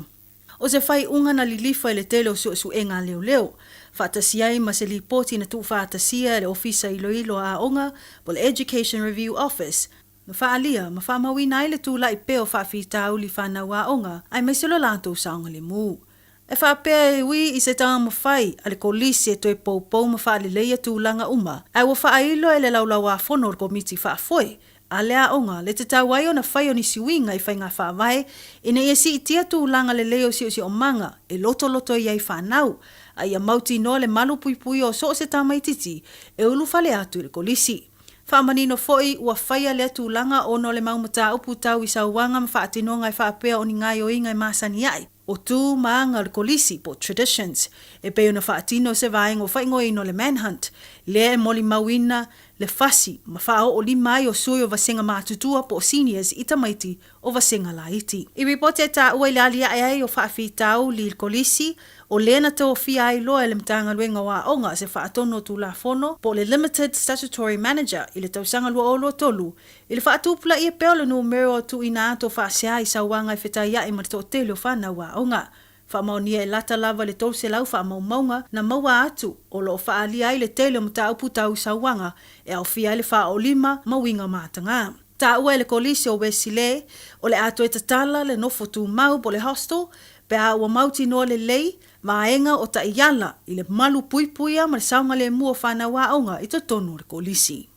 O se whai unga na lilifa I le tele o su enga leo leo, whaatasi ai ma se lipoti na tu whaatasia le ofisa ilo a onga, po le Education Review Office, na whaalia ma whaamawina ai le tūlai peo whaafita Aouli whanawa onga, ai mai selo lantou saunga le mu. E whaapea e ui I se tanga mawhai, a le kolisi e toi poupou ma whaalileia tūlanga uma. Ai wa whaailo e le laulau a whono o komiti whaafoe. A lea onga, le te tau ai o na whai o ni siwinga I whainga whaavae, ina ia si itia tūlanga le leo si o manga, e loto I ai whanau, a ia mauti no le malu pui pui o so se tamaititi, e ulu whale atu I le kolisi. Whaamanino foi ua whaia lea tūlanga o no le maumata upu tau I sauanga ma whaatinonga I whaapea o ni ngai o inga I masani ai. O tū maanga le kolisi po traditions, e peo na whaatino se vaengo whaingo ino le manhunt, lea e moli mawina, le fasi, ma whao o li mai o sui o vasenga mātutua po seniors I tamaiti o vasenga la iti. I ripote ta ua I lali ai o whaafitau li le kolisi, o lena tau fia ai loa le mtanga luenga wa onga se whaatono tu la fono, po le limited statutory manager I le tausanga lua olo tolu, I le whaatupula I e peo le numero tu ina ato whaasea I sauanga I whetai ia I marito tele o whana wa onga. Whaamaunia e lata lava le tolu se lau whaamaumaunga na maua atu o lo whaalia ai le tele o mataupu tau sauanga e au fia le whaolima mawinga matanga. Ta ua le kolisi o Wesile o le ato e tatala le nofo tu mau po le hostel pe a ua mauti noa le lei maenga o ta iala i le malu puipuia ma le saunga le mua whanawa aunga i tonu le kolisi.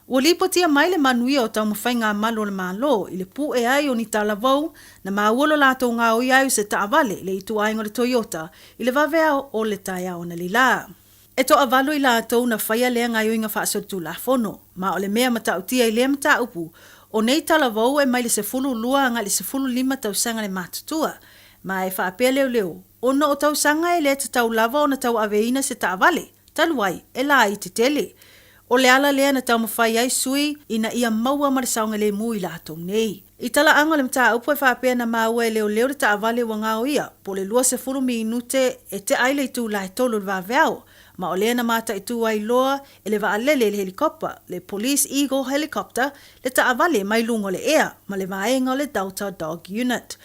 Ua lipotia mai le manuia o tau mawhainga malo le malo i le pu e ai o ni talavau na mauolo lato ngā o iau se taavale le itu aingo le Toyota i le vavea o le taia o na lila. E to avalo i lato na whaia lea ngai oinga whaasotu la fono, ma o le mea matautia i lea mataupu o nei talavau e mai le sefulu lua anga le sefulu lima tausanga le matutua, ma e whaapea leo leo, ona o tausanga e lea tau lava o na tau aveina se taavale, taluai e la i te tele. O le ala lea na tau mawhai ai sui ina ia maua marisaunga le mui lato nei. I tala anga le mtaa upo e whapea na maua e leo leo le taavale wa ngao ia, po le lua se furu minute e te aile i tu lai tolu le vaveao, ma o lea na mata i tu ai loa e le vaalele le helikopter, le Police Eagle helicopter, le taavale mai lungo le ea, ma le vaenga le Delta Dog Unit.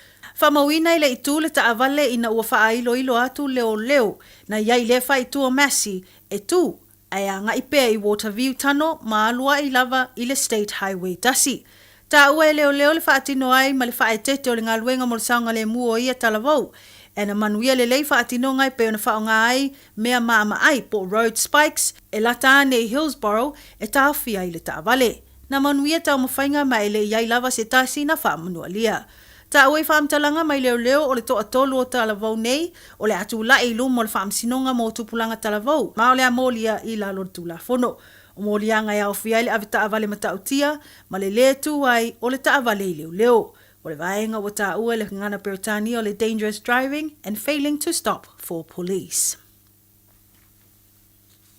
Whamauina i le itu le taavale ina ua whaailo ilo atu leo leo, na iai le wha i tu o Masi, e tu, ai anga i pea i Waterview Tunnel ma alua i lava i le State Highway tasi. Ta ua e leo leo le whaatino ai ma le whaetete o le ngā luenga mo le saunga le mua o ia talavau. E na manuia le lei whaatino ngai pe o na whaonga ai mea maama ai po road spikes e lata ane i Hillsborough e taawhia i le taavale. Na manuia tau mawhainga ma ele iai lava se tasi na whaamanua lia. Ta ua i whaamtalanga mai leo leo o le toa tolu o talavau nei o le atu la i lumo le whaamsinonga mo tupulanga talavau ma o le amolia i lalo le tula fono. O molianga e au fia le ave taavale matautia ma le le tu ai o le taavale i leo leo. O le vaenga o ta ua le ngana Peritani o le dangerous driving and failing to stop for police.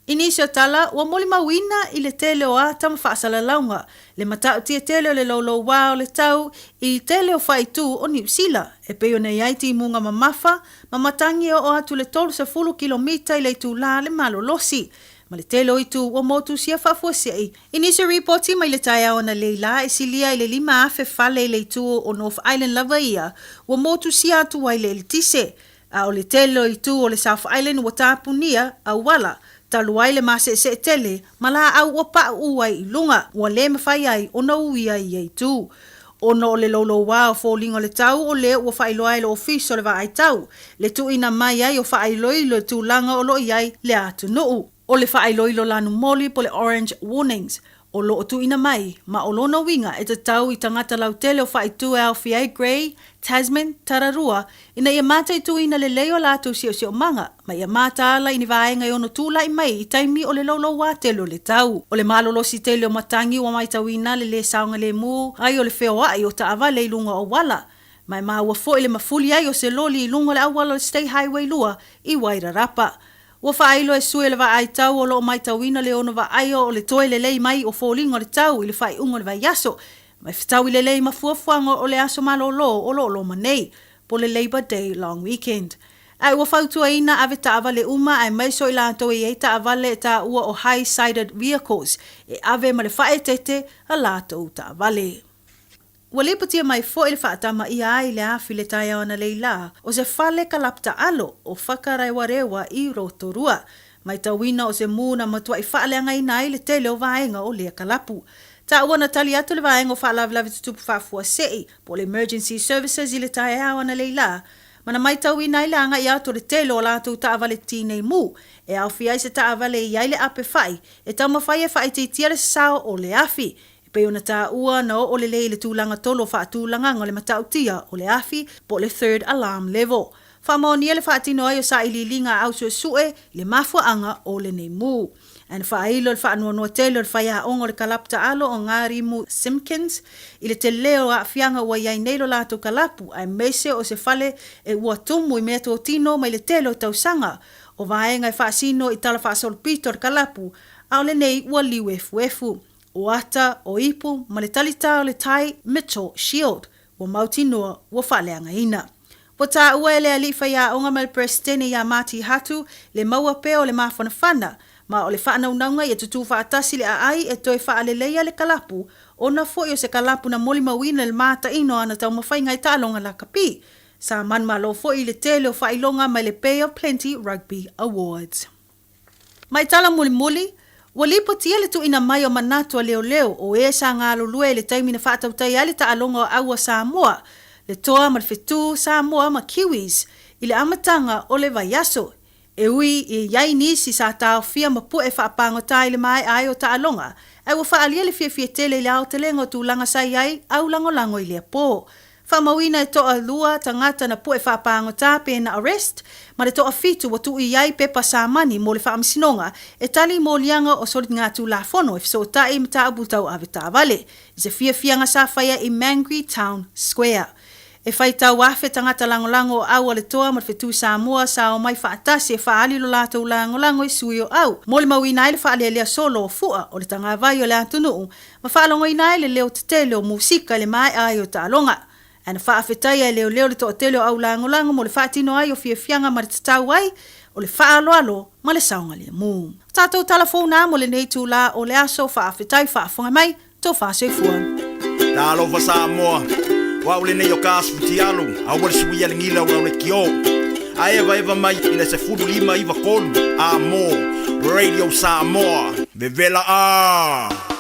Inisio tala, ua moli mawina i le tele o a tama whaasala launga. Le matau tia tele o le lolo wā o le tau i tele o whaitu o New Zealand. E peo nei aiti munga mamafa, ma matangi o atu le 30 kilomita i le tu la le malo losi. Ma le tele o itu o motu sia whafuasei. Inisio reporti mai le taia o na leila e silia i le 5 afe fale i le tu o North Island lava ia, o motu sia atu ai le tise. A o le tele o itu o le South Island o tapunia a wala. Taluai le mase se tele, mala au o pa uai lunga, ua le mawhai ai o na uia i ei tu. O no le lolo wā o fōlingo le tau o le ua whailoa i le ofis o le wā ai tau. Le tu ina mai ai o whailoi le tu langa o lo iai le atu nuu. O le whailoi lo lanu moli po le orange warnings. O lo tu ina mai, ma o lona winga e te tau i tangata lau tele o whaitu e Alfie Grey, Tasman, Tararua, ina ia mata i tu ina le leo lātou si o manga, ma ia mata ala ini vaenga i ono tūla i mai i taimi o le lolo wā telo le tau. O le malolo si tele o matangi o mai tau ina le saunga le mu, ai o le wheo ai o ta awa le lunga o wala. Mai maua fo i le mafuli ai o se loli i lunga le awala o State Highway lua i Wairarapa. Ua whailo e sue le wa ai tau o lo mai tauina le ono wa ai o le toe le lei mai o fōlingo le tau i le whai ungo le wa yaso. Mai whetau i le lei mafuafuanga o le aso malolo o lo manei po le Labour Day long weekend. Ai ua whautua ina ave taava le uma ai maiso i lanto i ei taava le ta ua o high-sided vehicles e ave ma le whae tete a lato taava le. Ua lipatia mai fo i le whaatama i ai le afi le taia ona leila o se whale kalapta alo o whakaraiwarewa i rotorua. Mai tauina o se mūna matua i whaaleanga i nai le tele o vaenga o lea kalapu. Ta ua na tali atu le vaenga o whaalavilavi tutupu whafua sei po le emergency services i le taia ona leila. Mana mai tauina i le anga i ato le tele o lato taavale tinei mu e awhi ai se taavale i ai le ape whai e taumawhai e whai te tiare sao o le afi. Pe ona ta ua na o le le tūlanga tolo wha tūlanga ngole matautia o le afi po le 3rd alarm level. Whamoni le whaatino ai o sa ililinga au sue le mafuanga o le nemu. And whailo le whaanua telo le whaia ongo le kalapta alo o ngāri mu Simpkins i le te leo a whianga ua iai neilo lato kalapu ai mese o se whale e ua tumu i mea tō tino mai le telo tausanga o vaenga i whaasino i tala whaasol pito le kalapu au le nei ua liu efu. O ata, o ipu, ma le talita o le tai Mitchell Shield, wa mauti noa, wa whaleanga ina. Wa ta ua ele alifa ia onga mal prestene ia mati hatu, le maua pe o le mawhana whana, ma o le whaanaunaunga i tutu whaatasi le ai e toi whaaleleia le kalapu, ona fo'i o se kalapu na moli mawina le mata ino ana tau mawhainga i tālonga la kapi. Sa man malo fo'i le tele o whailonga mai le Bay of Plenty Rugby Awards. Mai tala muli, walipo tia le tu ina mai o manatua leo o e sa ngā lulue le taimi na whaatautai ale ta alonga o aua Samoa, le toa ma le whetu Samoa ma Kiwis, i le amatanga o le vaiaso. E ui i iai nisi sa tau fia ma pu e whaapangotai le mai ai o ta alonga, ai wa whaalia le fia tele i le au telengo tu langa sai ai au lango i lea po. Whamawina e toa lua tangata na pu e whaapangotai pe na arrest, ma le toa fitu wa tu i iai pepa sa mani mo le whaamisinonga e tali mo lianga o solit ngā tu la fono e fiso ta i mta abutau ave ta vale. I se fia nga sa whaia i Mangry Town Square. E whai tau wafe tangata langolango au ale toa ma whetu Samoa sa o mai whaatasi e whaali lo lātou langolango i sui o au. Mo le mawina i le whaali e lea solo o fua o le tanga vai o le antunuu, ma whaalongo i nai le leo te tele o musika le mai ai o ta alonga. Ana whaafetai e leo le toa tele o au langolango mo le whaatino ai o fianga ma le tatau ai o le whaaloalo ma le saunga le mu. Tātou talafona mo le neitu la o le aso whaafetai whaafonga mai tō whaasefua. Tālo fa Samoa. Waule nei o kasputi alu, a wale suia le ngila ura le kio. A eva mai ina se fudu lima iwa kolu, a mo, Radio Samoa, vevela a. Oh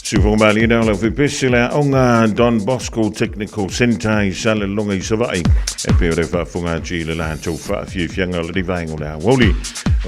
Sufogamalina le vipesila onga Don Bosco Technical Center I sale longa I savai e pere fa funga chile la to fa fianga le divaingo la Aoauli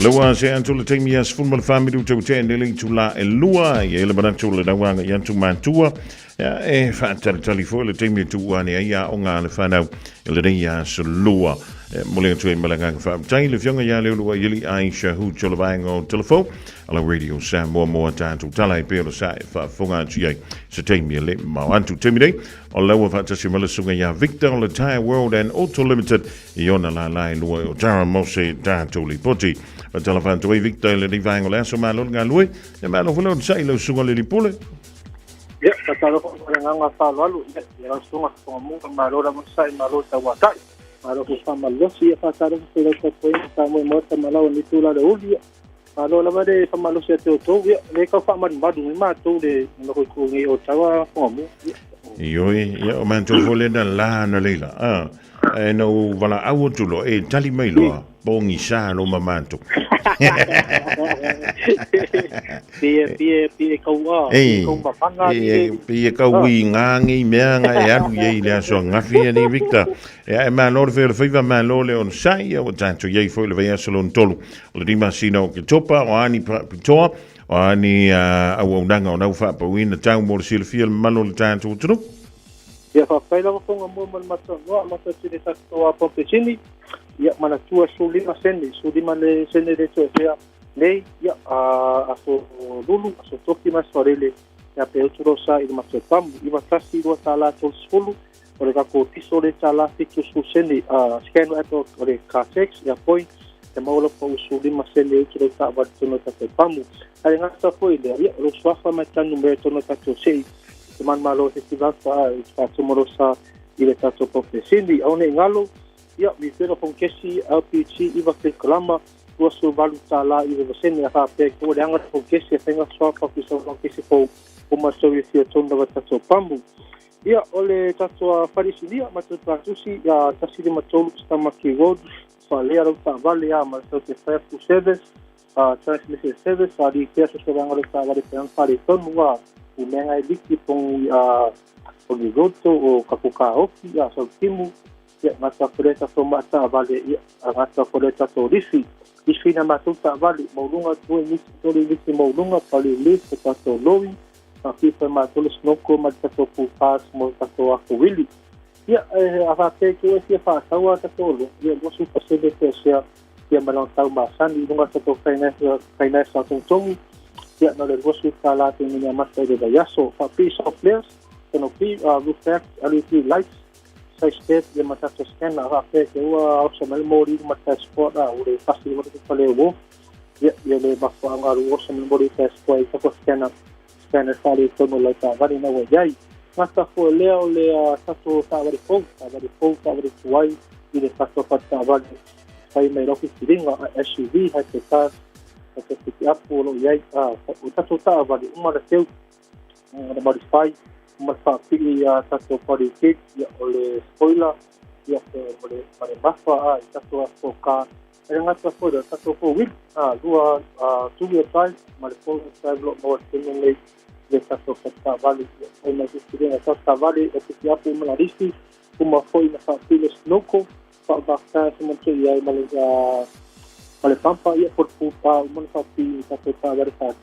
le wa se antu le temi as fulmal family to tende link to la e lua e le banatu le dawanga yantu mantua e fa tali fo le temi tu ane ia onga le fanau le dia so lua Mulling to Malanga Fab Tail if younger Yalu Yili Aisha who Cholavango telephone ala radio Samoa more time to Talai Pelo Sai for Funga Gia so take me a lip one to Timmy or lower Fatashimala Sunga Victor the entire world and auto limited Iona La Loyal Tara Mose Dan Toli Poti but telephone to Victor the Divine Lasso Malunga Louis the man of Lord Silo Sunga Lily Pule. Yeah, Katalo Ranga Falalu, Yarasuma for Marora Mosai Marota Watai. Malo ko sa malosi pa tarong sila sa point sa mo mota malaw ni tula de uli malo la made pa malo sa to le ka fa man madu ma to de no ko ngi o tawa ko mo yo o man to vole da la na leila e no vala awutulo e tali mailo bongi sa no mamanto pie kaua ko mapanga pie kaui ngangi meanga e anu ye le so ngafi ni Victor e man lor fer fiva man lole on sai o tanto ye foi le via salon tolu le di masino ke topa o ani pitoa o ani awundanga o na fa pa win tau mo sil fiel malol tanto tru ya fa faila ko ngamo mal mato no mato sini sa to a popesini ya mana tua sulima le sende de to ya lei ya aso lulu aso toki mas farele ya pe utro sa i mato pam I va tasi do sala to sulu ore ka ko tisore sala fitu su sende scan ato ore ka sex ya point te maulo po sulima sende utro sa va to no ta pam ai ngasa foi le ya ro swafa ma tanu me to no ta to sei man malo festival sa tumorosa ile tato popesini aune ngalo ya mi pero con kesi LPG iba ke klama tuasu balu tala ile veseni ha pe ko de anga con kesi tenga so pa piso con kesi ko uma so vi fio tonda tato pambu ya ole tato farisilia matu tusi ya tasiri matolu stama ki road fa le aro ta vale ya ma so te fa fu service transmission service ali ke so so anga ta vale pe an fari tonwa umenga liki pong o gigoto o kapuka ofi ya so timu ya mata freta so mata vale ya mata freta so risi na matuta vale maulunga tu ni tori liki maulunga pali list ta so lowi pa pipa matolo snoko mata so pupas mo ta so akuli ya avate ke sia fa tawa ta tolo ya mo su pasede ke sia ya malon tau basani lunga ta to finance sa tong ya no le gosu sala te ni masta de yaso fa piece of players no pi reflect LED lights sai step de mata to scan na fa ke wa option mori mata sport ure fast mo te pale wo ya le ba fa ngaru option mori test ko ko scanner sale to no la ta vari na wa jai masta fo leo le tato ta vari fo tuai ile tato fa ta vari sai mai ro ki dinga SUV ha te ta que se apolo e aí o tato tá vale uma da seu da modify uma fapi a tato pode kit e ole spoiler e ole para bafa tato foca era uma tato da tato for wheel dua two-wheel drive mas for drive lo more stimulate de tato tá vale aí na disciplina tá vale é que apo uma larice uma foi na fapi loco para baixar se manter e aí Oleh pampa ia por pupa umon fapi tato ta vari ta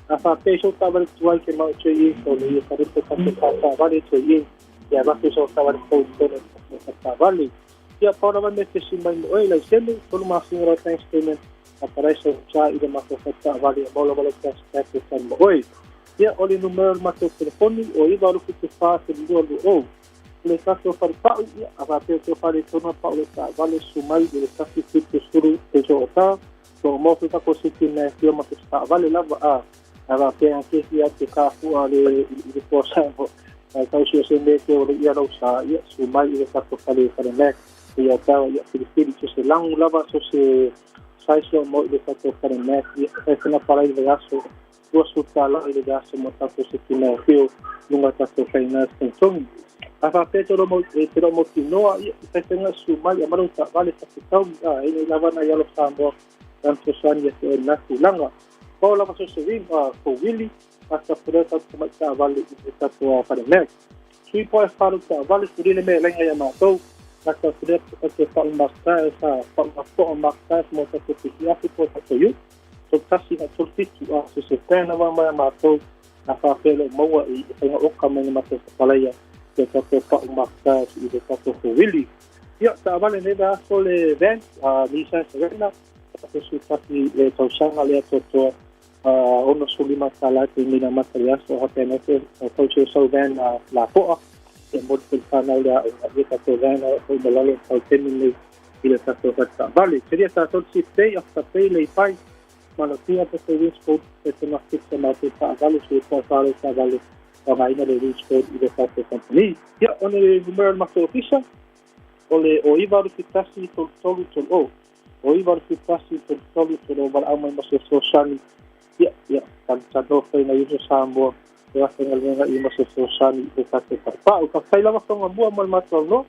asa peso ta vari tuai ke mau chei so le kare ta vari chei ya va peso ta vari to ta vari ya para me que si mai oi la sendo solo ma sinora transferment para eso cha ida ma ta vari bolo ta oi ya oli numero ma telefoni o iba lo que fa se do le tato para pau a peso para torna pau ta vale sumai de tato fitu suru peso ta so mo ta ko siti na fio ma ta vale lava a pe anche si a te ka fu ale di posa ta usio sende ke o ia no sa ia sumai de tato para me ia ta ia fili se lang lava so se sai so mo de tato para me e na para de gaso duas utala de gaso mo tato siti na fio nunga tato finance con Ava petro mo tinoa ia tenga sumai amaro ta vale ta tau ai lava na ia lo sambo tanto sani e na tulanga ko la so se vin ko wili asa pura ta kuma ta vale ta to para me sui po faru ta vale suri le me lenga ya matou asa pura ta fa masta esa fa po masta mo ta to ya po ta to yu so tasi na tulfitu a se tena ma matou na fa pelo mo I nga o kama ma ta palaya te ta to fa masta I te ta to willi ya ta vale ne da sole event lisa serena ta su tasi le tausanga le to ono sulima sala te mina material so hotene te toche so van la po e mod pensana la e ta to van o de la so temini ile ta to ta vale seria ta to si te afta te le pai mano tia te win sport te na fixa na te ta vale so ta vale ta vale ta vai na le win sport ile ta to company ya ono le numero ma official ole o iva rifitasi to tolu to o iva rifitasi to tolu to val ama ma so social ya kan do foi na yuso Samoa ya tenga lenga I maso sosani o ka te pa o ka kai lava tonga bua mal mato no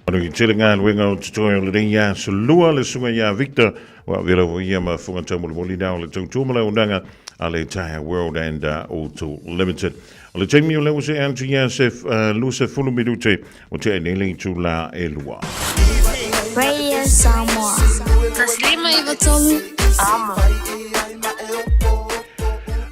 Ano ki tēlenga luenga o tutoia o le reia so lua le sunga ia Victor wa vera o ia ma funga tamu le molina o le tautumala o nanga a le Taia World and Auto Limited. O le taimi o leo se antu ia se lusa fulu minute o te enele tu la e lua. Radio Samoa. Taslima ivatolu. Amo.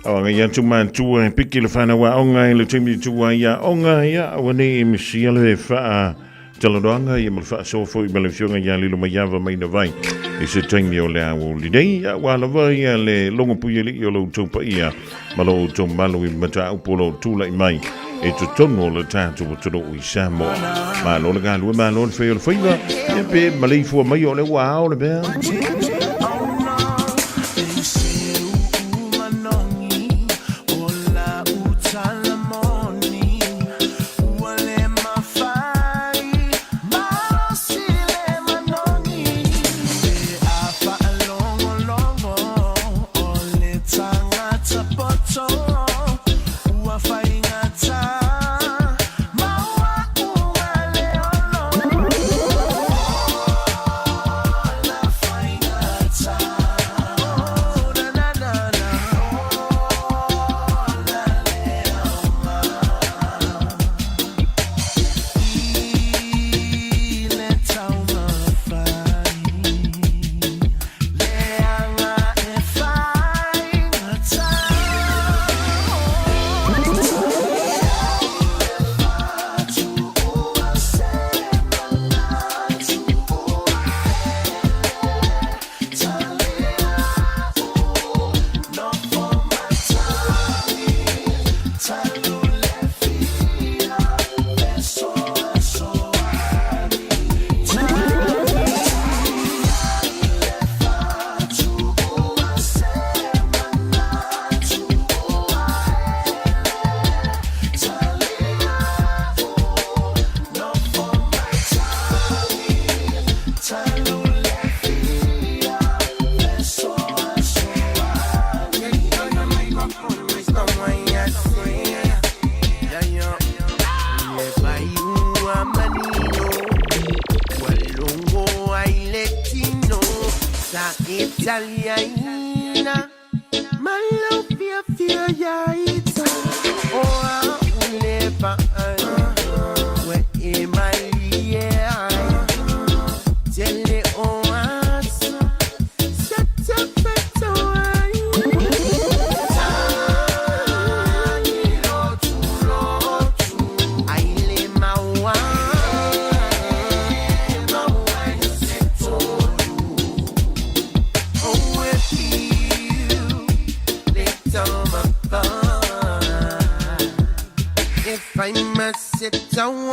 Awa ia tu mantua e piki le whana wa onga i le taimi tua ia onga ia awane e misia le wha Taladoanga ia malfa sofo I malafionga ia lilo maiava mai na vai I se taimi o le Aoauli nei ia wala vai ia le longa puia li o lo tupa ia malo to malo I mata upolo tula I mai e to tongo le tatu o tono I Samoa ma lo le galu ma lo le feo le faiva e pe malifua mai o le wao le bea Italiana, my love, fear, yeah, it's oh, I'll never, where am I, yeah, tell it, oh, shut up, I must sit down.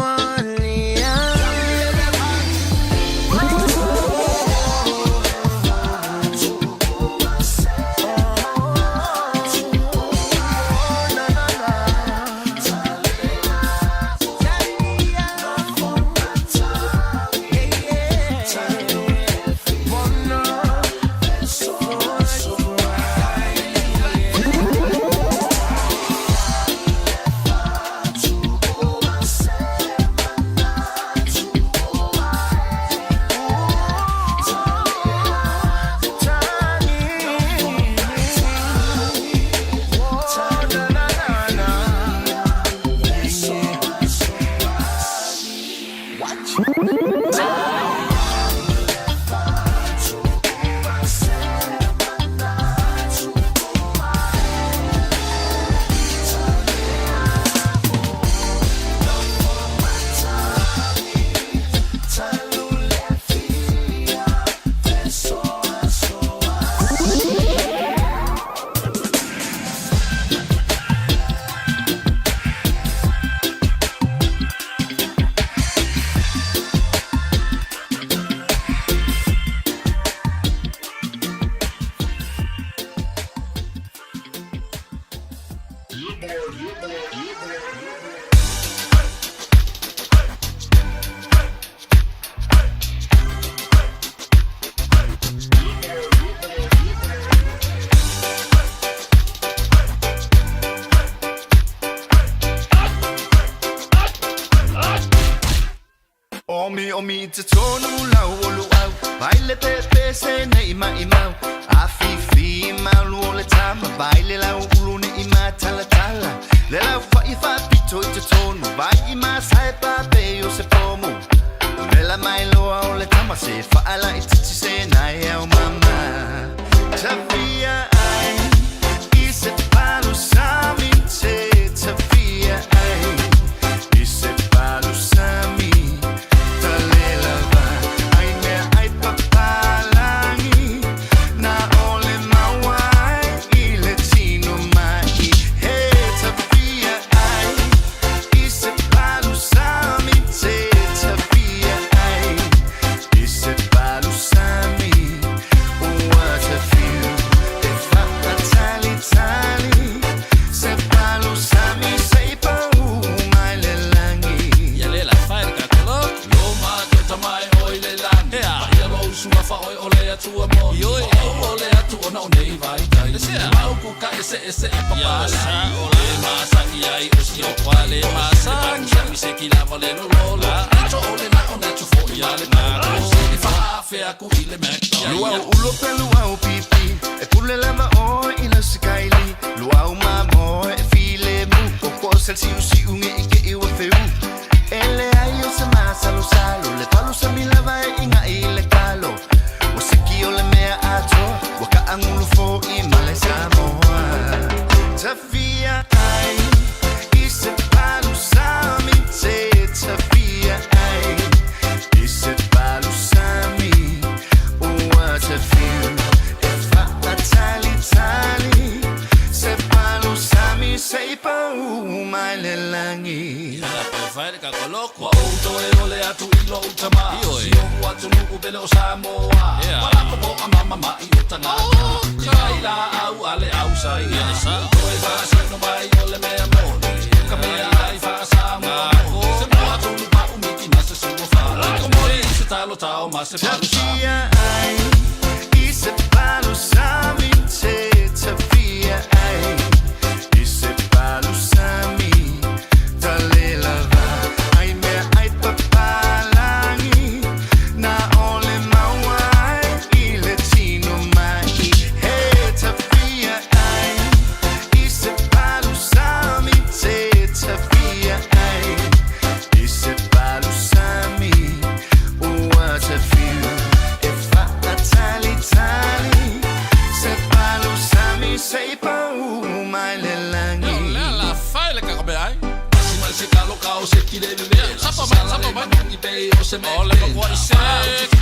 Omi te tonu lau olu au Baile pepe se ne ima imau Afifi malu ole tama Baile lau ulu ne ima tala tala Le lau fai pito i te tonu Vai ima sai pape o se pomu Le la mai loa ole tama Se faala i titi se nai au mama Tafia ai I se palu sami te Tafia ai I se palu sami Ese papala ole masa iai osi o kwale masa mi se kila vale no lola cho ole na ona cho fo ya le na e fa fe a ku ile me Luau ulo pe luau pipi E pule lava o ila sikaili Luau mamo e file mu Koko sel si usi unge ike iwa feu Ele ayo se masa lo salo Le palu sa mi lava e inga ile kalo O seki ole mea ato Waka angulu fo I male Samoa Tafia ai I se palu sami te Tafia ai I se palu sami What a feel If I tali Se palu sami Se pa mai le langi Fai ka koloko auto e ole atu ilo utama si o atu nuku bele o Samoa wala ko boka mama I utanga kai la au ale au sai sa ko e fa sa no mai ole me amo ka me ai fa Samoa se mo atu nu pa umiti na se so fa ko mo se talo tao ma se palu Tafia ai I se palu sami te Tafia ai I se palu sami Tale lava se ole ko voi se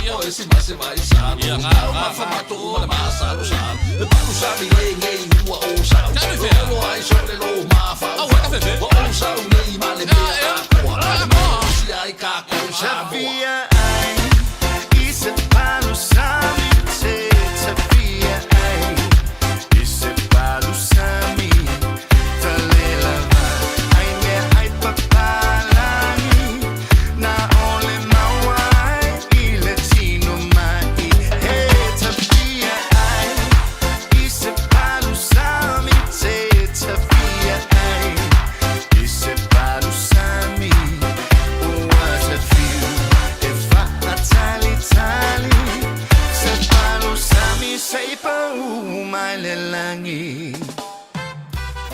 io e si ma se vai sa ya ma fa ma tu ma sa lo sa e pa tu sa mi ngai wa o sa lo ai so le lo ma fa o sa mi ma le ma si ai ka ko sa Tafia ai I se palu sami te Tafia ai I se palu sami Tale lava ai me ai papalangi Na ole mawai I le tino mai Hey Tafia ai I se palu sami te Tafia ai I se palu sami What a feel If I tali Se palu sami Se pa mai le langi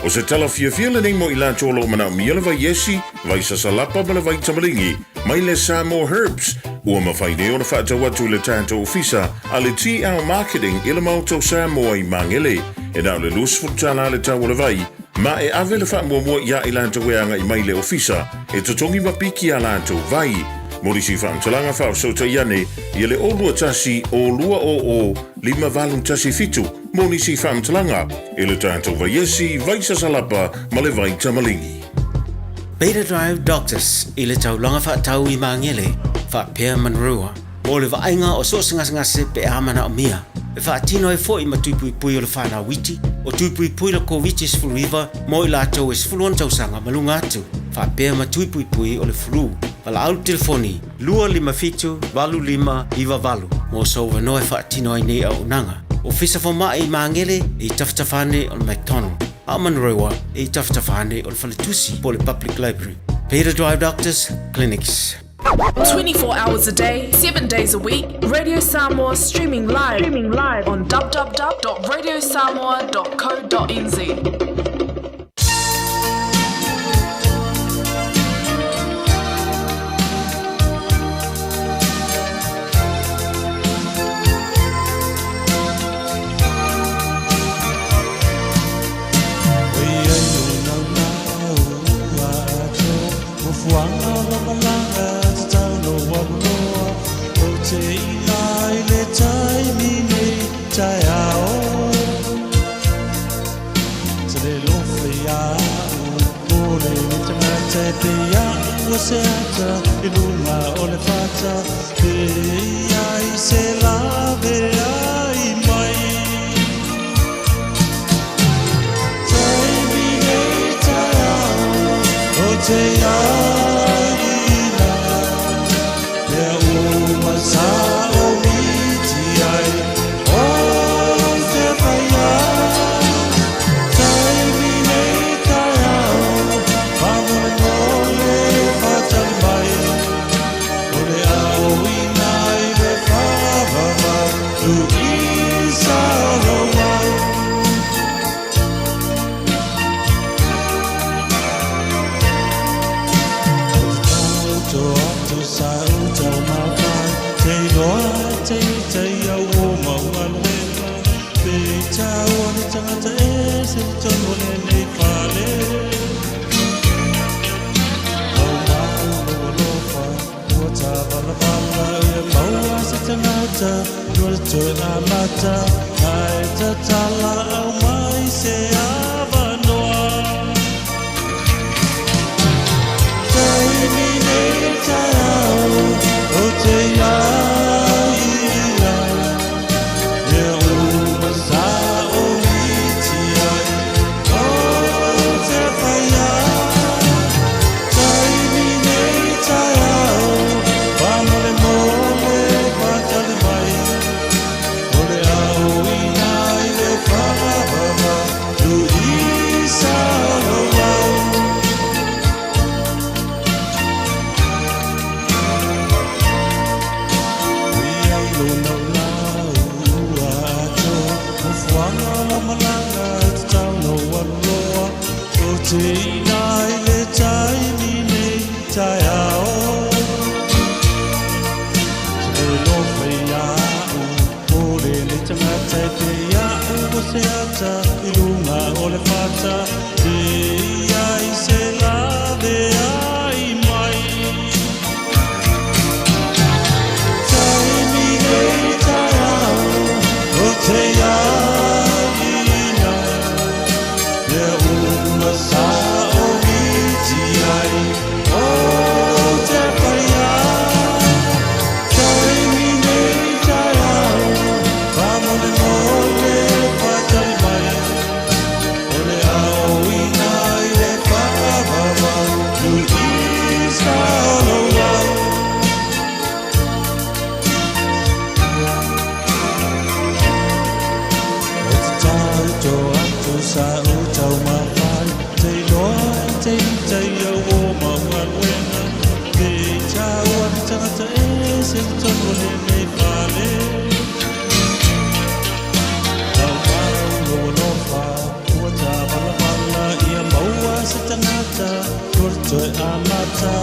O se tala fia nei mo I la tolo mana miele vai yesi, vai sa salapa ma le vai tamalingi, mai le Samoa Herbs, ua mawhai ne ona whaata watu le tātou ofisa, a le TR Marketing I le mautou Samoa I mangele, e nao le lusfu tala le tau le vai, ma e ave le wha mua ia I lanta weanga I mai le ofisa, e totongi mapiki a lantou vai, Morisi whaamtalanga whao sota iane, I le olua tasi o lua o lima valum tasi fitu, Morisi whaamtalanga, I le tātou vai yesi, vai sa salapa, ma le vai tamalingi. Beta Drive Doctors, I le taulanga whaatau I mangele, whaapea manrua, o le vainga o so ngase pe amana o mia, e whaatino e fo I matupui pui o le whana witi, o tupui pui la COVID River, mo I lātou e sfuluan tausanga malunga atu, whaapea matupui pui o le flu, Pala au telefoni, lua lima fitu, valu lima, iwa valu. Mo so wanoe whaatino ai nei au nanga. O fisa whama I mangele, I taftafane o McDonald. A manrewa, I taftafane o Falitusi po le Public Library. Beta Drive Doctors, Clinics. 24 hours a day, 7 days a week. Radio Samoa streaming live on www.radiosamoa.co.nz. Seata ilunga ole fata pe ai se lave ai mai tai mi nei tai o te ai na le uma sa o mi ti ai o te pai tai mi nei tai vamo no Mata ai ta tala au mai se avanoa tai mi nei tai o te aira e uma sa o miti ai o te whaia tai mi nei tai whamore mole patale mai Seata ilunga ole fata e ai se lave ai mai tai mi nei tai o te aina e uma sa o miti ai o te paia tai mi nei tai vamo de mole Amata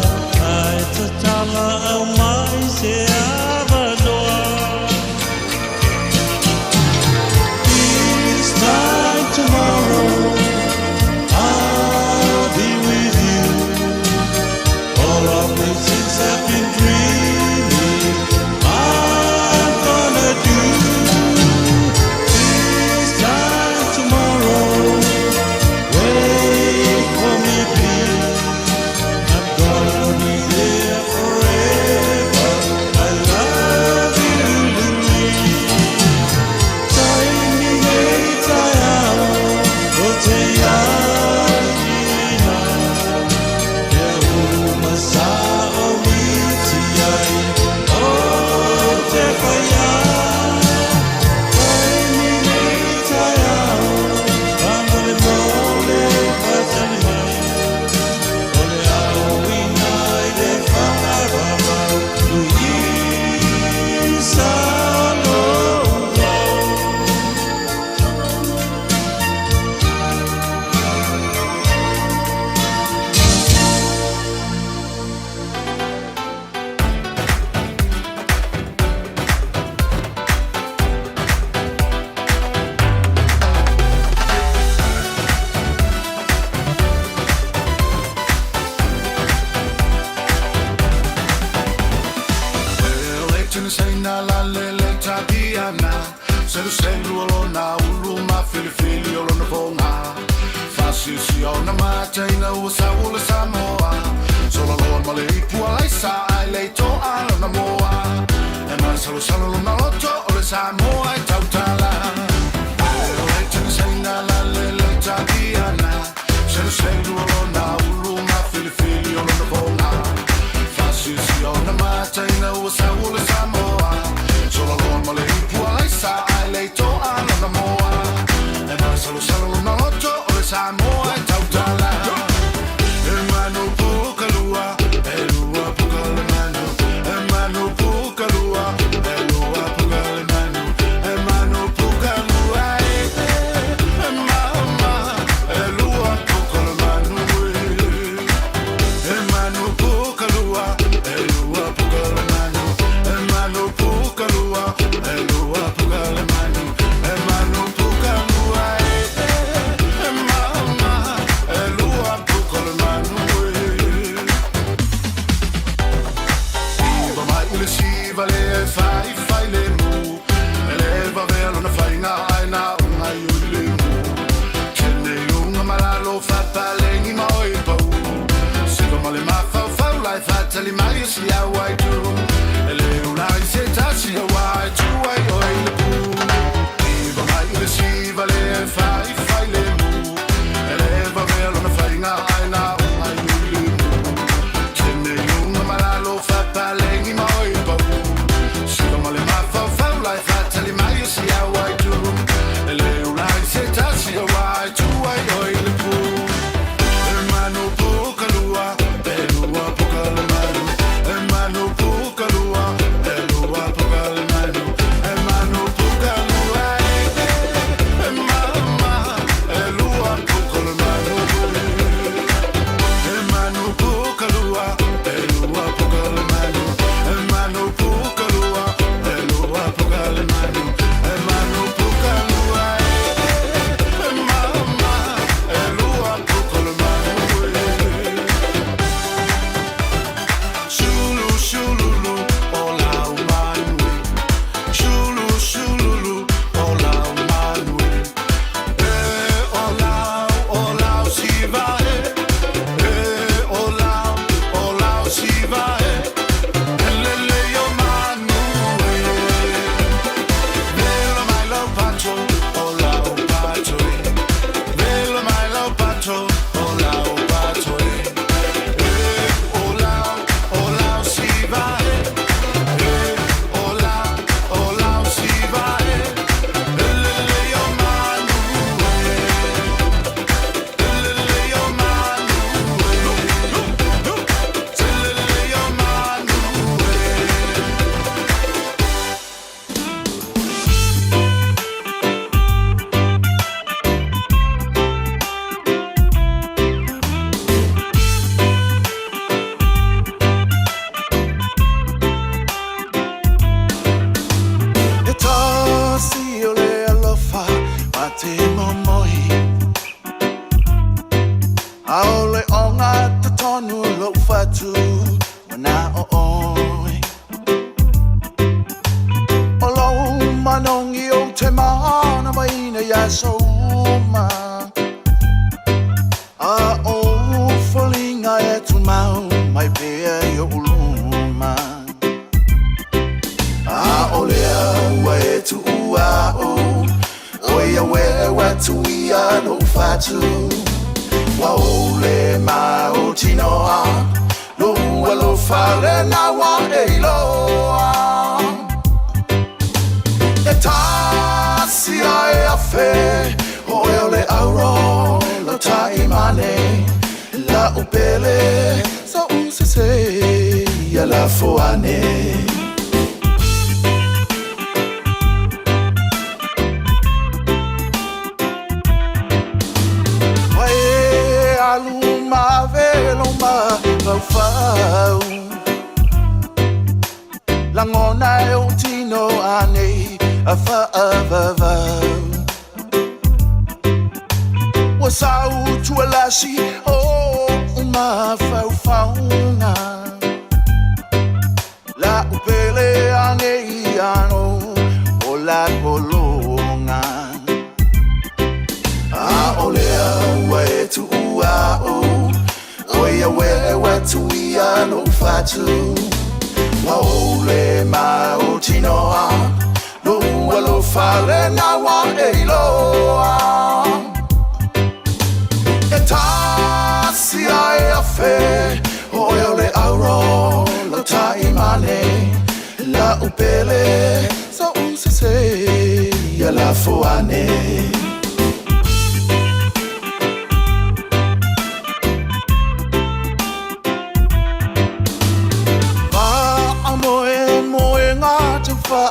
ai te tala au mai se avanoa This time tomorrow I'll be with you All of the things I've been dreaming I'm gonna do This time tomorrow Wait for me please I'm gonna be there forever. I love mata ina ua Saoa Samoa Sola loa ma le ipua lai sa ai le to ala na moa E mai salo luna loto o le Samoa e tautala E o le tanga saina la le takiana Selu lona ulu ma fili o lona kona Fasisi o na mata ina ua Saoa Samoa Sola loa ma le ipua lai sa ai le to ala na moa E mai salo luna loto o le Samoa e tautala E manu puka lua E lua puka le manu E manu puka lua E lua puka le manu E manu puka lua E mama E lua puka le manu E manu puka lua E lua puka le manu E manu puka lua E lua puka le manu E manu puka lua E mama E lua puka le manu Iva mai ule siva le fai le mu E le va velo na fai na ai na unga iule mu Kene unga malalo fata lengi ma oi pau Siva male ma fau lai fata li mai si a wai tu E le una i se tasi a wai tu ai oi le pu Iva mai ule siva le fai le mu E le va velo na fai na ai na unga iule mu Kene unga malalo fata lengi ma oi pau Siva male ma fau lai fata li mai si a wai tu E le una i se tasi a wai tu ai oi le pu E manu puka lua E lua puka le manu E manu puka lua E lua puka le manu E manu puka lua E mama E lua puka le manu E manu puka lua E lua puka le manu E manu puka lua E lua puka le manu E manu puka lua E mama E lua puka le manu Shulu shululu ola umanui Shulu shululu ola umanui ola siva ola siva Lele yo manui Velo mai lo pacho ola pacho Velo mai lo pacho ola pacho Ola siva ola siva Lele yo manui Lele yo manui Lele yo manui E tasi o le alofa ma te momoi A o le onga te tonu lo fatu Wana o oi O lo manongi o te mana maina ya soma A o folinga e tu mau mai pea yo uluma A o lea ua e tu ua o Oia wewa tu ia no fatu Wa o le ma o tinoa Lo ua lo fale na wa e loa E tasi ai a fe Oe o le auro Lo tai mane La upele Sa usese Ia la foane Wae aluma veloma fau Langona e o tino ane a whaavavau Wa sau tualasi o uma faufaunga La upele ane iano o la kolonga A olea ua e tu ua o ia lo fatu wa ole ma o tinoa lo lo fale na wa e loa e tasi ai a fe o le auro lo tai mane la upele so se ya la foane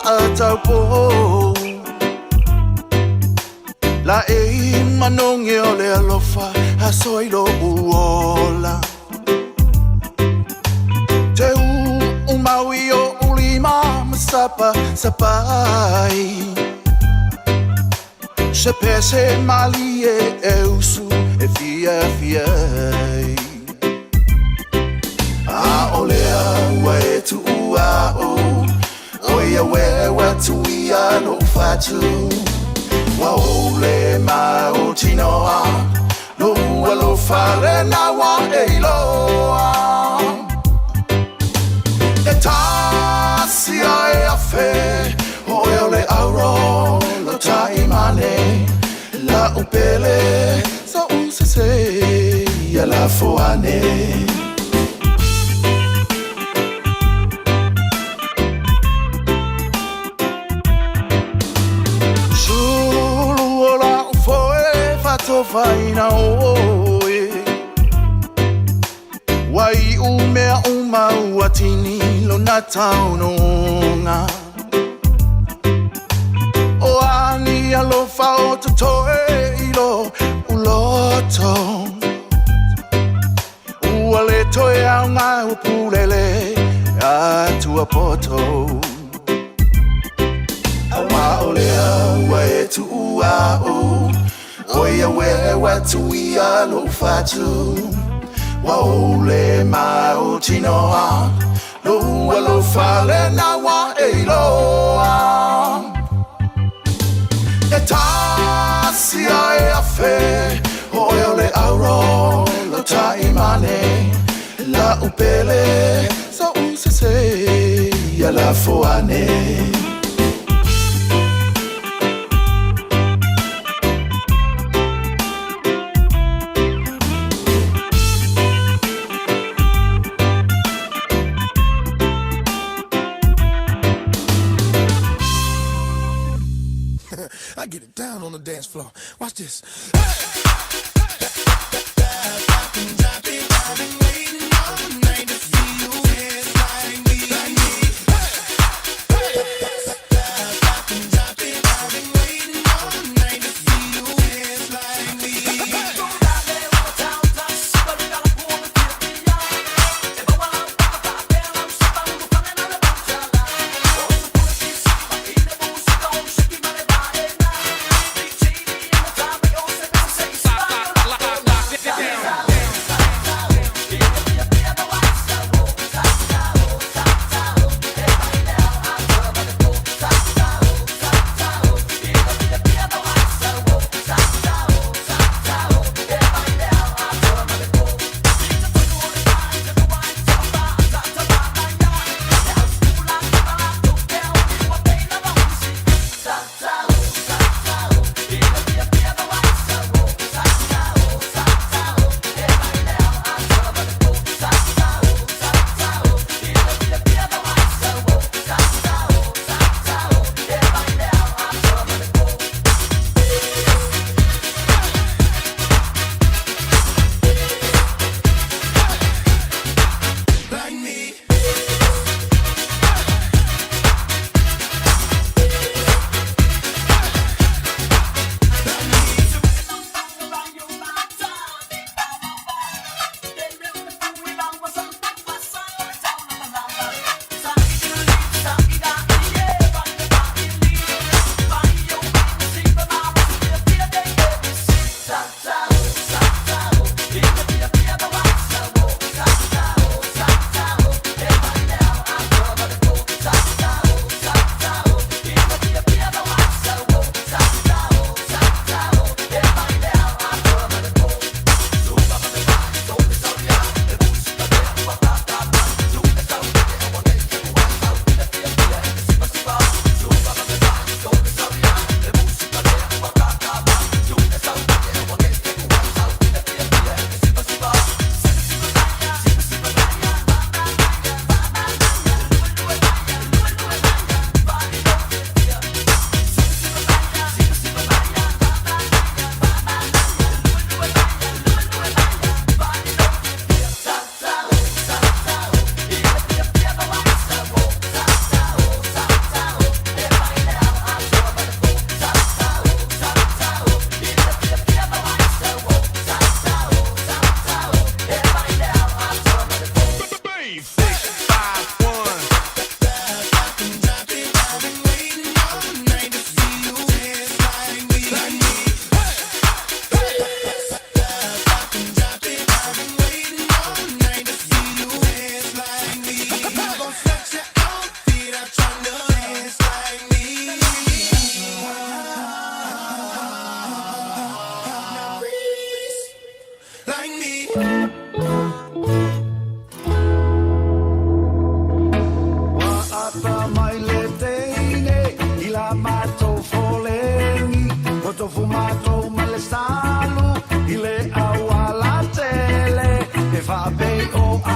Ataupo La e manonge o le alofa A soilo uola Te u maui o ulima Masapa sapai Se pese mali e usu E fia A olea ue tu ua o Oia wewa tuia no fatu Wa ole ma o tinoa No alo fale na wa e loa E tasi ai a fe Oia ole auro lo tai mane La upele so se ya la foane Faina oe Wai umea uma uatini lo na taunonga O ani alofa o totoe ilo uloto Uale toe au ngā upulele atua poto Awa olea wae tu ua o Oia wewa tuia lo fatu Wa ole ma o tinoa Lo alo fale na wa e loa E tasi ai a fe Oia ole auro lo tai mane La upele so se ya la foane I get it down on the dance floor. Watch this.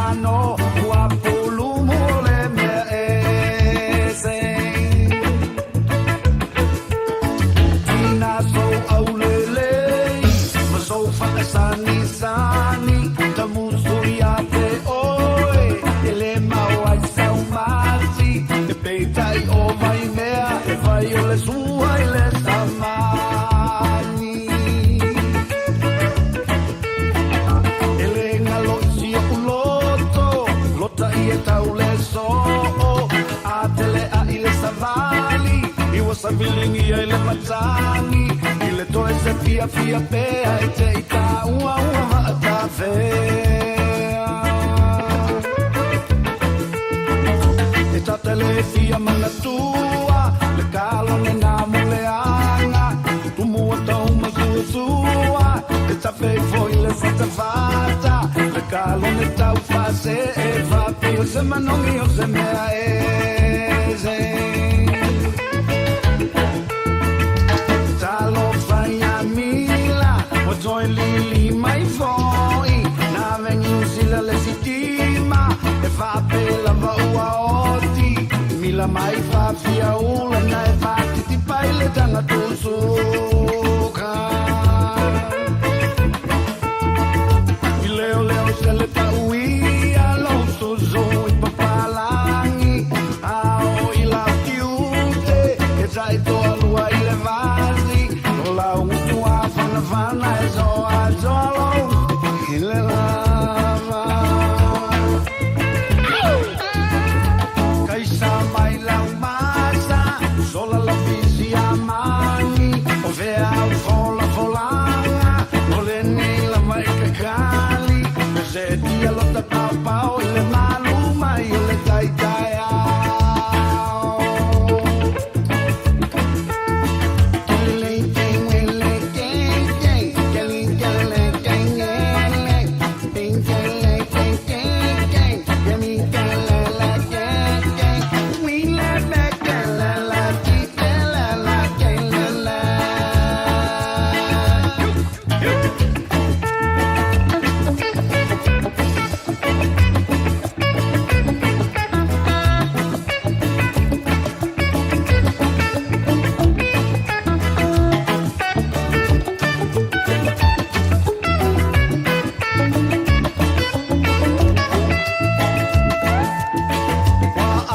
ano ua pulu mole mea e se tina so au lele ma so whakasani sani ta musui a te oe ele mau ai sau mati e peitai o mai mea e vai o le sua i le samani ele ngalo si o uloto lota i e tau le so a tele a i le savali i was a vilingi ai le matani i le toe se fia fia pea e te i ta ua ua a ta vea e ta tele fia mana tua le kalo ne na muleanga tu mua tau ma sua e ta fei foi le fata fata le kalo ne tau fase e fa pio se manongi o se mea e se talo fai a mila o toi lili mai foi na vengi usila le sitima e fa pela va ua oti mila mai fa fia ula na e fa ti pai le tanga tu suka i leo leo se le pa uia lo so zo i papalangi ao i la kiute e sai to alua i le vasi o la utu a fana fana e zo a zolo i le lava kaisa mai la masa sola la visi a mani o vea o fola folanga o le nei la mai kakali o se dia lo ta pau pau i le malu mai i le tai tai au le ting le ting ting kali kali ting le ting kali ting ting ting kali kali la ting ting we la la kala la ti la la kala la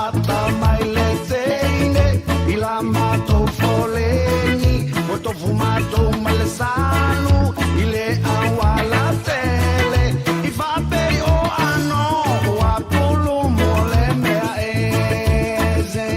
ata mai le teine i la mato foleni o to fumato malesano i le awa la tele i fa pe o ano o apolo mole mea eze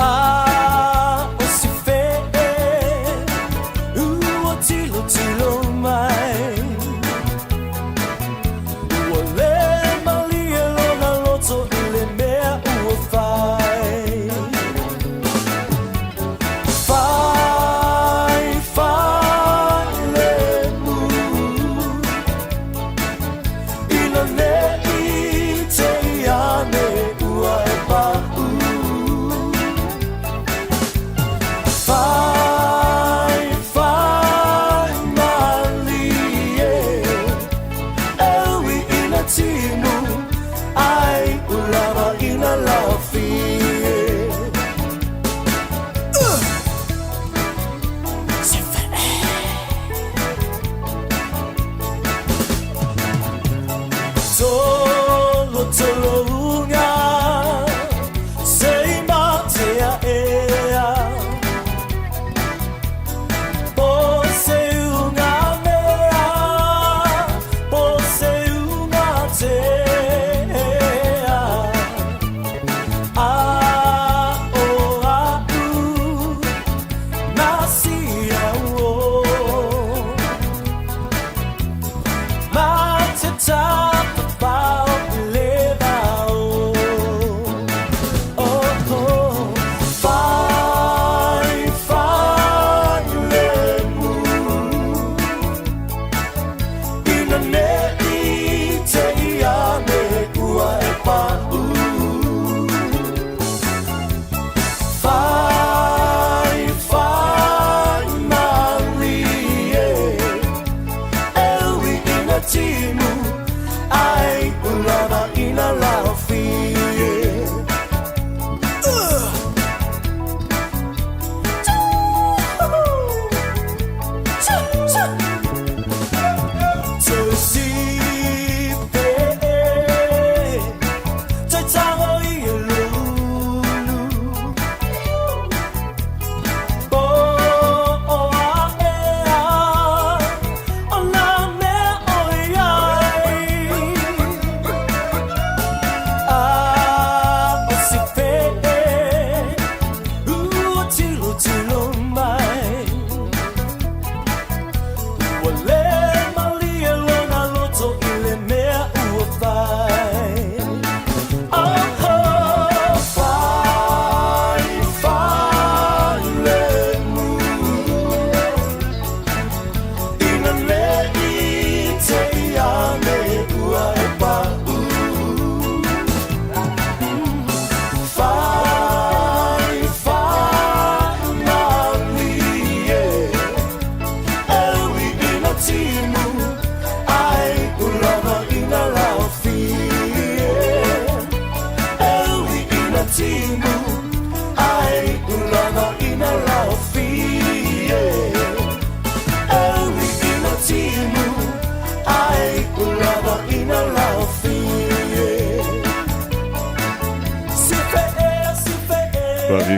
Ah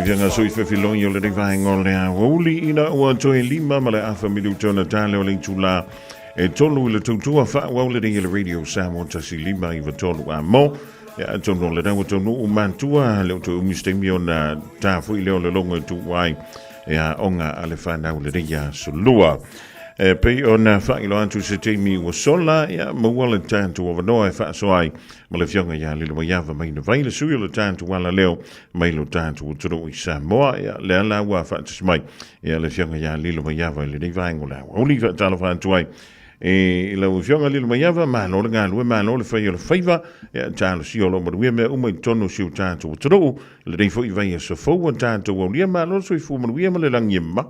fianga sui whewhilongi o le rewhainga o le Aoauli ina ua toe lima ma le awha milu tona tale o le tula e tolu i le tautua wha wau le ringi le radio Samoa tasi lima i wa tolu a mo ia tonu le rawa tonu u mantua leo to umistemi o na tafu i leo le longa tu wai ia onga ale whanau le ringa solua pei o na whailo antu se teimi ua sola ia maua le tantu o wanoa e whaasoai ma le fionga ia lilo mai awa mai na vai le sui o le tantu wala leo mai lo tantu o turu i Samoa ia le ala ua whaatis mai ia le fionga ia lilo mai awa le nei vaengo la Aouli whaatalo whantu ai e lau fionga lilo mai awa mano le ngalue mano le whai o le whaiva ia talo si o lo maruia mea umai tono si o tantu o turu le nei fo i vai e so fau o tantu o lia mano sui fu maruia ma le langi ma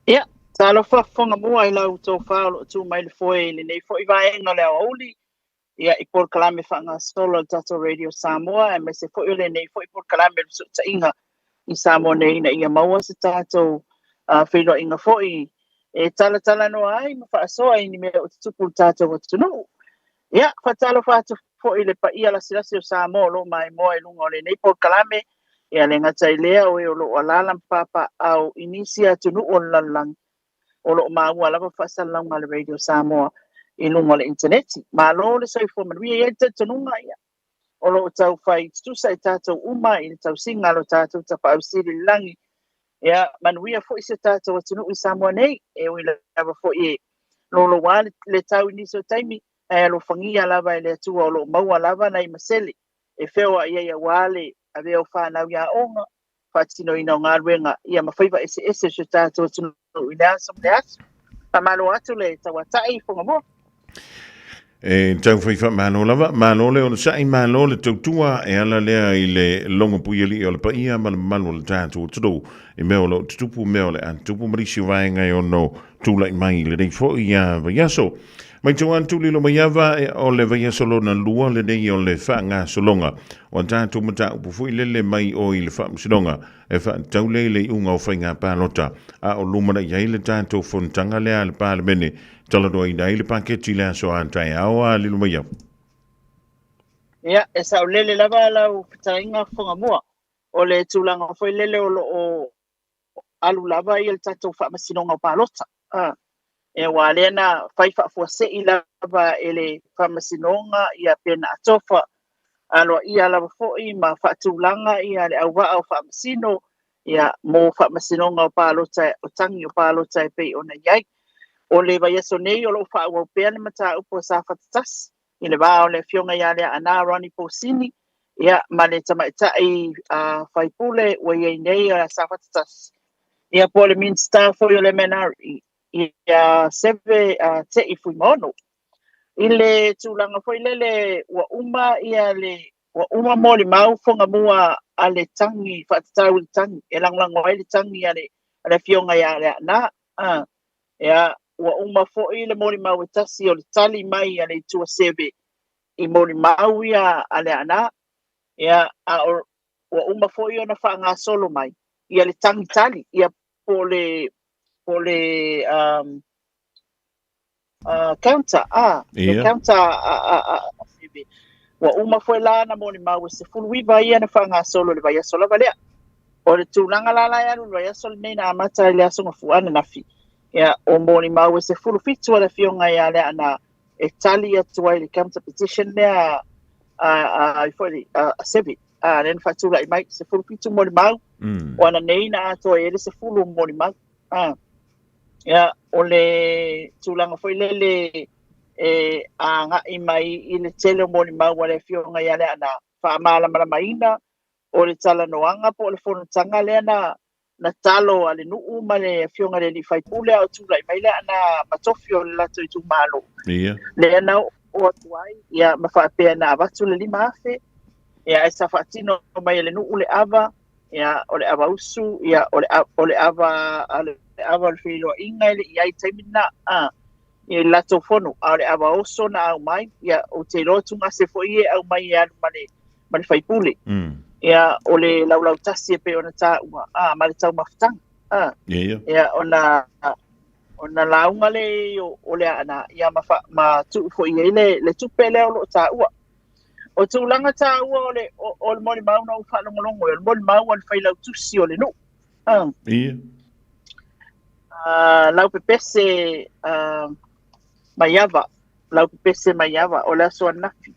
ia talo Fofogamua i lau tō whaolo tū mai le foe le nei fo i vaenga le Aouli ia i por kalame whanga solo tato radio Samoa e me se fo i le nei fo i por kalame le suta inga i Samoa nei na ia maua se tato whilo inga fo i e tala no ai ma whaasoa i ni mea o tupu tato o tunu ia whatalo whatu fo i le pa ia la silasi o Samoa lo mai moa i lunga o le nei por kalame ia le ngatai lea o e o lo alalam papa au inisia tunu o lalang o lo maua lava whaasalau le radio Samoa i lunga le interneti. Ma lo le sai fo manuia i te tanunga ia. O lo tau whai tusa i tātou uma i le tau singa lo tātou tapa au siri langi. Ia manuia fo i se tātou atunu i Samoa nei e ui lava fo i lo wale le tau iniso taimi e lo whangia lava i le atua o lo maua lava na i maseli. E whewa ia wale a veo whanau ia onga whatino ina o ngā ruenga ia mawhaiva ese se tātou atunu i le aso le aso. Pamalo atu le tawatai Fofogamua. E tau whaifa mano lava, mano le o le sai mano le tautua e ala lea i le longa puiali o le paia ma le manu le tātu o tudu i meo lo tutupu meo le tupu marisi vaenga i ono tūla i mai le rei fo i a vaiaso. Mai tau antu lilo mai ava o le vaiaso lo na lua le rei o le wha ngā solonga o tātu mata upu fui lele mai o i le wha msidonga e wha tau le unga o whainga pālota a o lumana i le tātu fontanga lea le pāle mene tala doa i nei le paketi le aso antai awa lilo mai ava. Ia, e sa o lele lava lau pitainga Fofogamua o le tūlanga foi lele o alu lava i le tātou wha masinonga o pālota. E wā lena whaifa fuase i lava e le whamasinonga i a pena atofa alo i a lava foi ma whaatūlanga i a le auwa au whamasino i a mō whamasinonga o pālota o tangi o pālota e pei o na iai. O le vaiaso nei o lo whaua pēr le mata upo sa whatatas i le wā o le fionga i a le ana Rani Posini ia ma le tamaitai whaipule o iei nei o sa whatatas. Ia po le minsta foi o le menari ia seve te i fui mono. I le tūlanga foi lele wa uma ia le wa uma mo le mau Fofogamua a le tangi whatatau le tangi e langlango ai le tangi a le fionga i a le ana. Ia wa uma foi le mori mau e tasi o le tali mai a le tua seve i mori mau ia a le ana. Ia wa uma foi o na whaanga solo mai ia le tangi tali ia po le counter le counter wa uma foi la na moni mau se fulu iba ia na whaanga solo le vai solo valea o le tūlanga la ia lu vai solo nei na mata le aso fuana na fi ia o moni mau se fulu fitu le fionga ia le ana Italia to le counter petition there for the sevi then fatula i mai se fulu fitu moni mau ona nei na to ele se fulu moni mau ia o le tūlanga foi lele a nga i mai i le tele moni mau le fionga ia le ana whaamala maramaina o le tala noanga po le whonutanga le ana na talo ale nuu ma le fionga le li whaipule au tūla i mai le ana matofi o le lato i tūmalo le ana o atuai ia mawhaapea na avatu le lima afe ia e sa whaatino mai le nuu le ava ia o le ava usu ia o le ava le whilo inga ile iai taimina i lato whonu a le ava oso na au mai ia o te rotunga se fo ie au mai ia ma le whaipule ia o le laulau tasi e pe ona tā ua ma le tau mawhitanga ia ona launga le o le ana ia ma tuu fo ie le tupe leo lo tā ua o tūlanga tā ua o le mori mau na ufa longolongo, o le mori mau al whailau tusi o le nu. Ia. Lau pepese lau pepese maiava, o le aso anafi,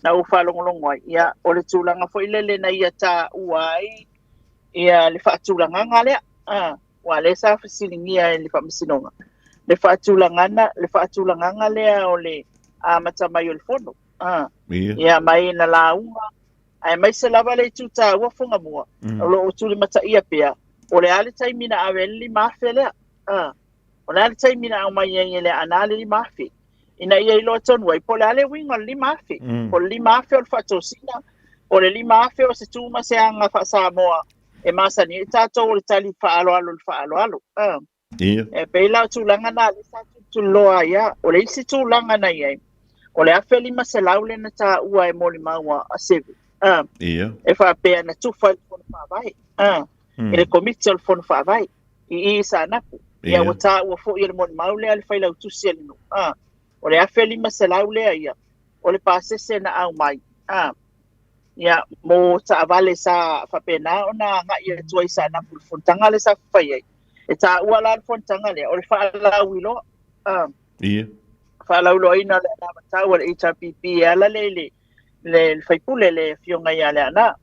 na ufa longolongo ai, ia o le tūlanga fo ilele na ia tā ua ai, ia le wha tūlanga ngā lea, wa le sa fasilingia le wha masinonga. Le wha tūlanga ngā lea o le mata mai o le fono. Ia mai na launga ai mai se lava le tuta ua Fofogamua o lo tuli mata ia pea o le ale taimina aweli mafe lea o le ale taimina au mai ele anale li mafe ina ia ilo tonu ai po le ale winga li mafe po li mafe o le fatosina o le li mafe o se tuma se anga fa Samoa e masani e tato o le tali faalo e peila tulanga na le sa tuloa ia o le isi tulanga na ia o le afe lima se laule na tā ua e moli maua a sevi. E wha pēa na tufa i fono whawai. E le komiti o le fono whawai. I sa napu. Ia o tā ua fo i le moli maule a le whailau tusi a linu. O le afe lima se laule a ia. O le pāsese na au mai. Ia mo tā avale sa whapena o na ngā ia tua i sa napu le fontanga le sa whai ai. E tā ua la le fontanga le. O le whaalau ilo. Ia. Whalaulo ina le ana matau le HRPP ala le whaipule le fionga ia le ana.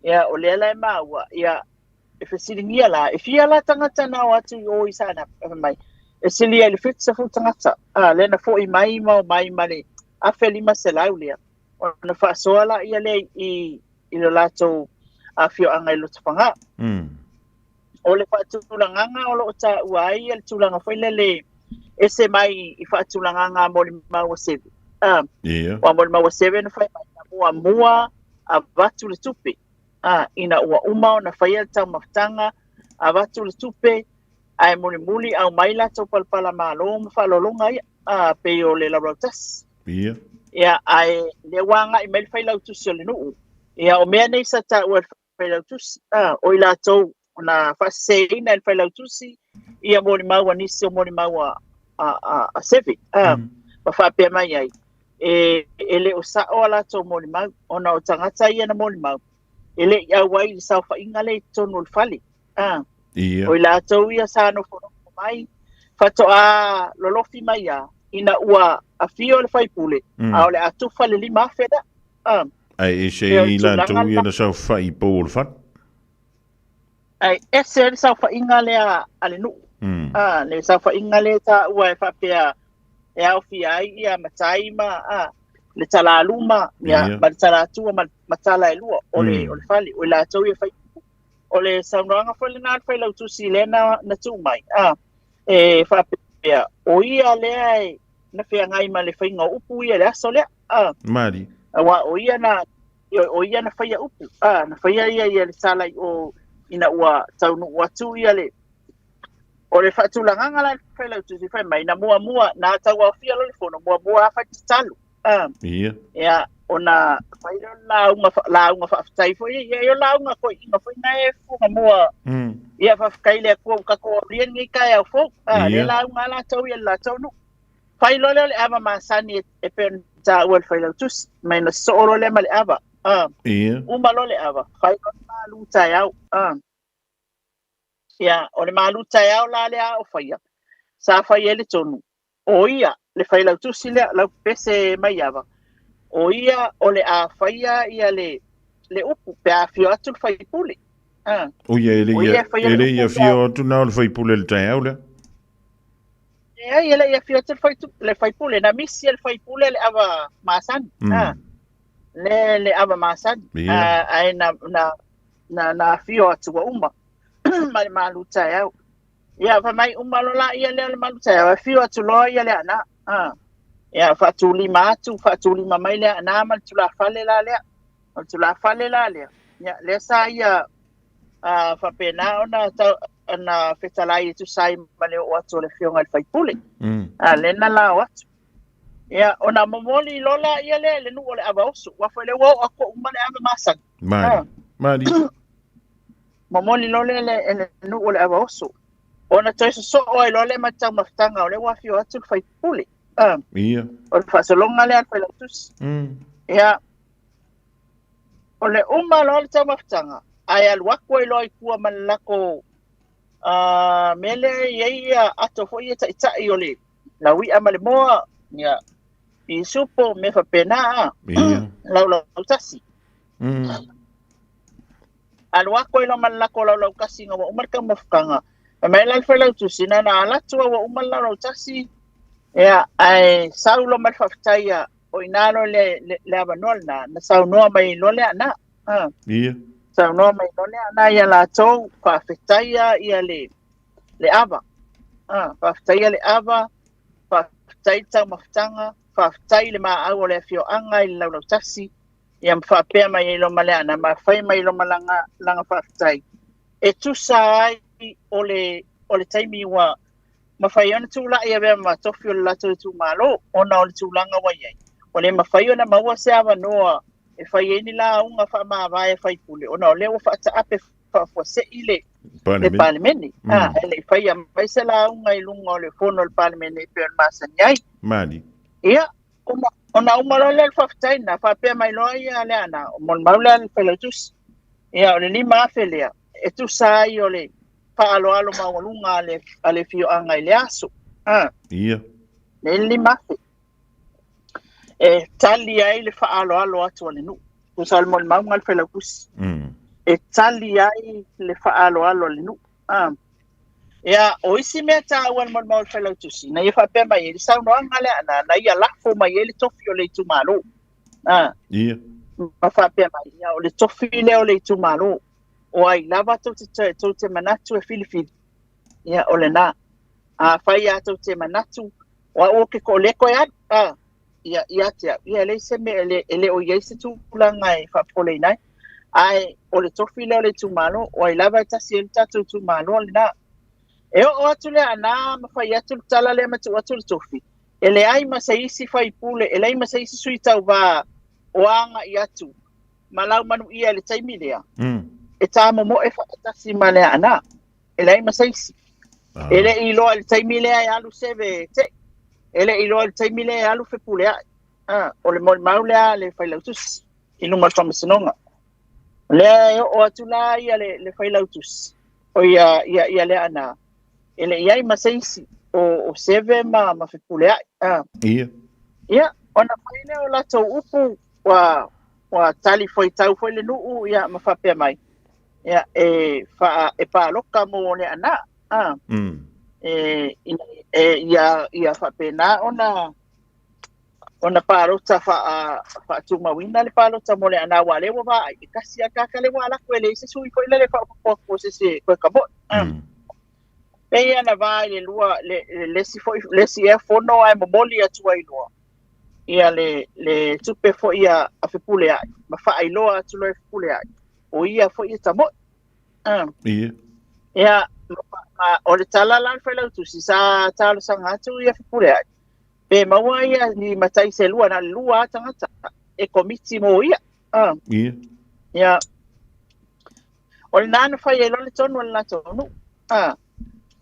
Ia o le ala e maua, ia e whasiringia la, e fia la tangata na o atu o i sana mai. E silia le whitsa fu tangata, le na fo i mai male, a whelima se lau lea. O na whaasoa la ia le i lo lato a fio anga i lo tupanga. O le whaatulanganga o lo ta uai, le tulanga whaile le ese mai i whaatulanga ngā mori maua sewe. Wa mori maua sewe na whai mai na mua a watu le tupe. Ina ua umao na whai tau mawhtanga a watu le tupe ai muli au maila tau palpala malo ma whalolonga ia pe o le larautas. Ia ai le wanga i mele whai lautusi o le nuu. Ia o mea nei sa ta ua whai lautusi. O ila tau na whaseina i whai lautusi ia mori maua nisi o mori maua a sevi. Ma whapea mai ai. Ele o sao ala tō mori mau. Ona o tangata ia na mori mau. Ele i au wai li sau whainga le tonu le whali. O i la tau ia sa no whanoko mai. Whato a lolofi mai a. Ina ua a fio le whaipule. A ole a tufa le lima awheda. Ai e se i la tau ia na sau whaipo le what? Ai ese le sau whainga le a le nuu. Le sau whainga le ta ua e whapea e au fi ai ia matai ma le tala aluma ia ma le tala atua ma tala e lua o le whali o la tau ia whai o le saunoanga whale nā whai lau tusi le na tū mai e whapea o ia lea e na whea ngai ma le whainga upu ia le aso lea Mari wa o ia na whaia upu na whaia ia le tala o ina ua taunu ua tū ia le o le whaatulanganga la whai lau tusi whai mai na mua nā tau au fia lo le whono mua a whai talu ia ona whai launga whaafitai fo ia yo launga ko inga fo ina e Fofogamua ia whafikaile a kua kako rian ngai kai au fo le launga la tau ia la tau nu whai lole le ava maasani e pen ta ua le whai lau tusi mai na sooro le ma le ava uma lo le ava whai malu tai au ia o le malu tai au la le au whaia sa whai ele tonu o ia le whai lau tusi le lau pese mai ava o ia o le a whaia ia le upu pe a fio atu le whaipule o ia ele ia fio atu nao le whaipule le tai au le ia ia fio atu le whaipule na misi le whaipule le ava maasani le ava maasani ai na fio atu wa uma ma le malu tai au ia fa mai uma lo la ia le malu tai au fio atu lo ia le ana ia fatulima mai le ana ma tula fale la le ia le sa ia fa pena ona fetalai tu sai ma le o atu le fionga le faipule le na la watu ia ona momoli lola ia le nu ole avaosu wa fa le wo ako uma le ava masan mari momoli lola le nu ole avaosu ona toiso so o lole ma tau maftanga ole wa fio atu le faipule ia o le whaasolonga le alwhai lautusi ia Ole lo le tamafutanga. Ai aluako loi kua malako mele ia ato fo ia tai ole. La wi amale moa ya I supo me fa pena lau tasi. Aluako lo malako lau kasi nga wa umarka mafukanga. Mai la fa lau tusina na ala tua wa umal lau tasi. Ya ai saulo malfaftaya o inalo le abanol na saunoa mai lole ana. Ia. Saunoa mai lole ana ia la tau fa fetaya ia le ava. Fa fetaya le ava, fa fetaya tau maftanga, fa fetaya le maau le fio anga I lau tasi. Ia fa pea mai lo male ana ma fai mai lo langa fa fetaya. E tu sai ole taimi wa mafaiona tula ia be ma tofio la tu malo ona o tulanga wa ye ole mafaiona maua se ava noa e fai ni la unga fa ma vai fai pule ona le o fa ta ape fa fo se ile le parlementi ele fai mai se la unga I lunga le fono le parlementi per masanyai mani ia ona umalo le fa taina fa pe mai lo ia le ana mon maula le pelotus ia ole ni ma felia e tu sai ole alo mawalunga ale fio anga ile aso. Ia. Le lima. E tali ai le alo atu ale nu. Kusal mon maungal fela kus. E tali ai le alo ale nu. Ya oisi meta wan mon maul fela tusi. Na ia pe mai le sauno anga le ana na ia lafo mai le tofio le tu malo. Ia. Ma fa pe mai ia le tofio le tu malo. O ai lava te manatu e filifili. Ia ole na. Fai ato te manatu. Wa o ke ko leko ya. Ia le se me ele o ia se tu langa e fa pole nai. Ai ole tofile ole tu malo. O ai lava ta sienta tu malo ole na. E o atu le ana ma fai atu tala le matu atu le tofi. Ele ai masaisi fai pule. Ele ai masaisi sui tau va. O anga i atu. Malau manu ia le taimilea. E tamo mo e fatasi male ana ele masaisi ele ilo al taimile alu seve te ele ilo al taimile alu fe pule ole mo maula le failautus inu mal famasonga le o atula ia le failautus o ia le ana ele ia masaisi o seve ma fe pule ia ona faile o la to upu wa tali foi tau foi le nu ia mafape mai ia e paloka mo le ana ia fa pena ona palota fa tuma winda le palota mo le ana wale wa va kasi aka le wala ko le se sui ko le fa ko se ko ka bo pe ana va le lua le si foi le si e fono ai mo moli atu ai lua ia le tupe fo ia a fe pule ai ma fa ai loa tu le pule ai o ia fo ia tamo ia o le tala lan fe la tu si sa tala sanga tu ia fe pule ai pe ma wa ia ni matai se lua na lua tanga e komiti mo ia ia o le nana fa ia lo le tonu la tonu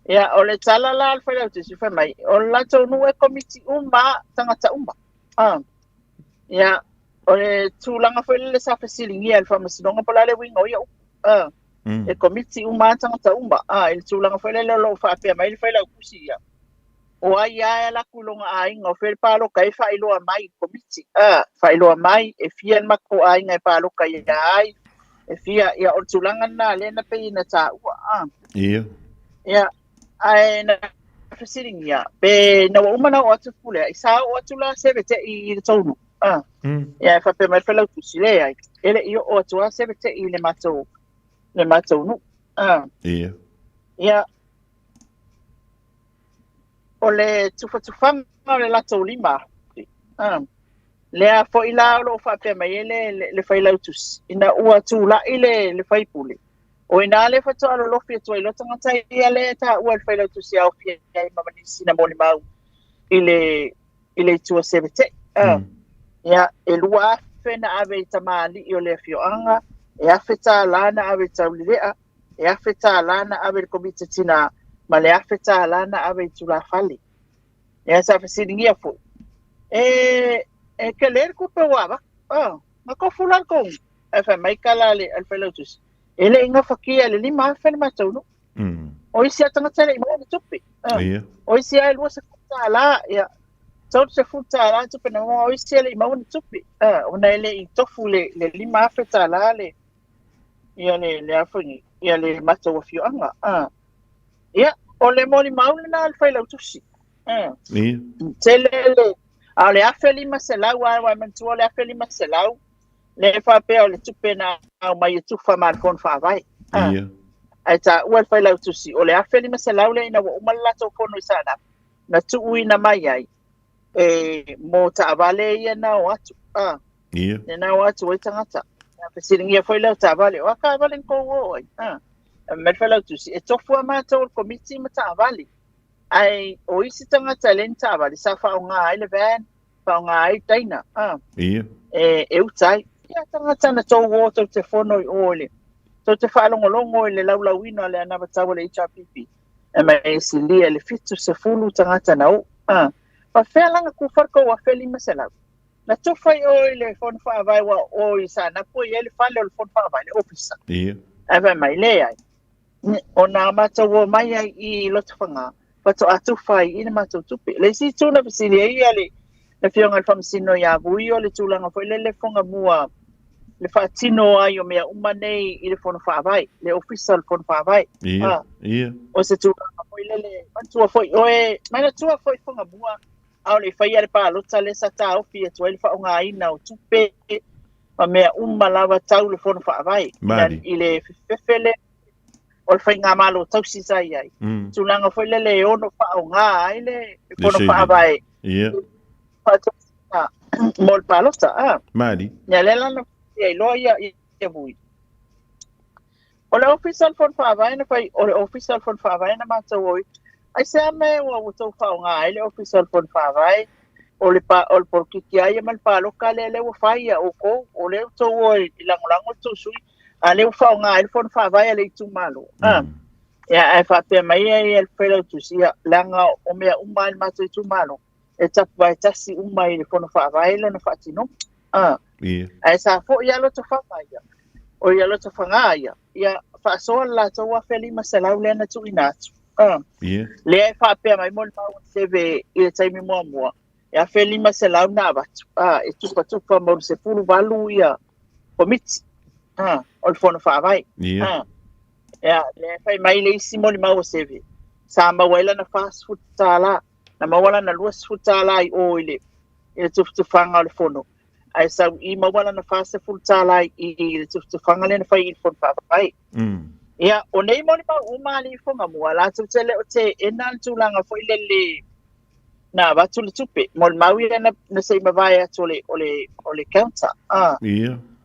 ia o le tala lan fe la tu si fa mai o la tonu e komiti umba tanga umba ia ole tulanga foi le sa fasilingi al famasinonga pola le wingo ia e komiti umata ta umba il tulanga foi le lo fa pe mai foi la kusia o ai ai la kulonga ai ngo fel palo kai fa ilo mai komiti fa ilo mai e fian mako ai ngai palo kai ai e fia ia o tulanga na le na pe na ta ia ai na fasilingi ia pe na umana o atu pule isa o tula sebete I tonu ia fa pe mai fela kusile ai ele io o tua sebete I le mato nu ia ole tufanga le lato lima le a fo ila lo fa pe mai le faila utus ina ua tula ile le faipule o ina le fa to lo fi to ilo tanga tai ile ta ua faila utus ia o fi ai mamani sina moli mau ile tua sebete ia elua fena ave tamali I le fioanga e afeta lana ave taulilea e afeta lana ave komite tina ma le afeta lana ave tula fali ia sa fasiringia fo e keler ko pe waba ma ko fulan ko fa mai kala le al fela tus ele inga fakia le lima fa ma tau o isi atanga tele mo le tupi o isi ai lo se la ya so se futa la tupi na o isi le mo le tupi ona ele I tofu le lima fa tala le ia le afangi ia le mata o fio anga ia o le moli maule na al fela tus tele le ale afeli maselau wa mentua le afeli maselau le fa pe o le tupe na mai tu fa mal fon fa vai aita o fa la tu si o le afeli maselau le ina o mala to fono sana na tu uina mai ai mo ta vale ia na o atu na o atu o tangata na pesiringia foi la ta vale o ka vale ko o me fa la tu si e to fu ma to komiti ma ta vale ai o isi tangata le ta vale sa fa o nga ile van fa nga ai taina e utai ia tangata na tau water te whono I ole. So te whalongolongo le laulawina le anava tawa le HRPP. E mai si lia le fitu se fulu tangata na o. Pa whelanga ku wharka wa wheli maselau. Na tufai oi le whono whaavai wa oi sa na pui ele whale o le whono whaavai le ofisa. Ewa mai le ai. O nā matawa mai ai I loto whanga. Pato atufai ina matau tupi. Le si tūna pisili ai ale le fionga le whamsino ia vui o le tūlanga foi le Fofogamua le whaatino ai o mea umanei I le whono whaavai, le official whono whaavai. O se tūlanga foi le mantua foi oe, mana tua foi Fofogamua au le whaia le pālota le sa tā ofi e tua le whaonga aina o tupe ma mea umalawa tau le whono whaavai. I le fefele o le whainga malo tau sisai ai. Tūlanga foi le ono whaonga ai le whono whaavai. Mol palota Mari ya lela no ia loia ia vui o le official fon fa vai na fai o le official fon fa vai na mata oi ai se me o to fa nga le official fon fa vai o le pa o porque que ai mal palo kale le o fai o ko o le to oi langolango to sui ale o fa nga le fon fa vai le tu malo ya ai fa pe mai el pelo tu sia langa o me un mal mata tu malo e tapu tasi umai le fono whaavai le na whaatino. Ai sa fo ia loto whakaia. O ia loto whangaia. Ia whaasoa la taua wheli masalau le na tu inatu. Le ai whaapea mai moli mau seve I le taimi mua mua. Ia wheli masalau na watu. E tupa mauru se pulu walu ia komiti. O le fono whaavai. Ia le whai mai le isi moli mau seve. Sa mawaila na fast food tala. Na mawala na luas futala I oile I tufanga le fono ai sa I mawala na fase futala I tufanga le na fai I fon fa fai ia o nei mo pa umali Fofogamua la tele o te enal tulanga foi le na batu le tupe mo mawi na sei mavai atole ole counter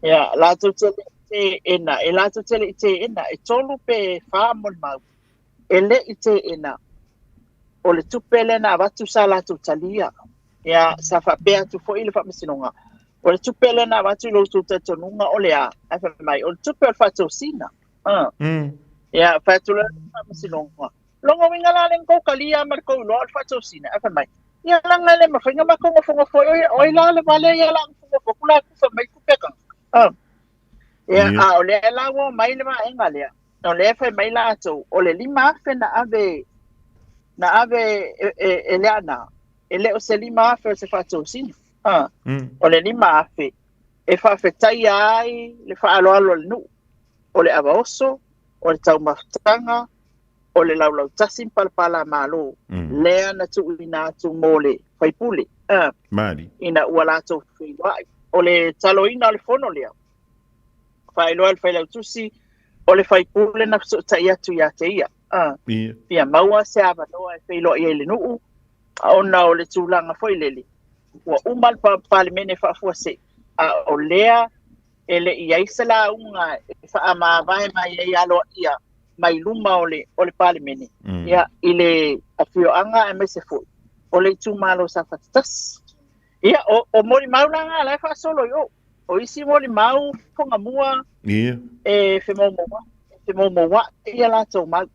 ia la tele te ena e la tele te ena e tolu pe fa mo mawi ele ite ena o le tupele na watu sala tu talia ya sa fa pe tu fo ile fa misinonga o le tupele na watu lo tu tatonunga o le a fa mai o le tupele fa tu sina ya fa tu le fa misinonga longo winga la len ko kalia mar ko lo fa tu sina fa mai ya la ngale ma finga ma ko fo o la le vale ya la fo kula ku fa mai ku pe kan ya o le la wo mai le ma engale o le fa mai la tu o le lima fe na ave Eliana ele o se lima fe se fa to sin o le lima fe e fa fe tai ai le fa alo nu o le avaoso o le tau maftanga o le laulau tasin palpala malo le na tu ina tu mole fai pule Mari ina wala to fi wai o le taloina le fono le fai lo al fai la tusi o le fai pule na so tai atu ya te ia Pia maua se ava noa e whilo I ele nuu. Ona o le tūlanga foi lele. Ua umal pa palimene whaafua se. O lea ele I aisa la unga e wha ma vai mai e alo ia mai luma o le palimene. Ia I le awhio anga e mese foi. O le tūmalo sa whatatas. Ia o mori mau langa lai wha solo yo. O isi mori mau Fofogamua e whemomoa ia la tau mau.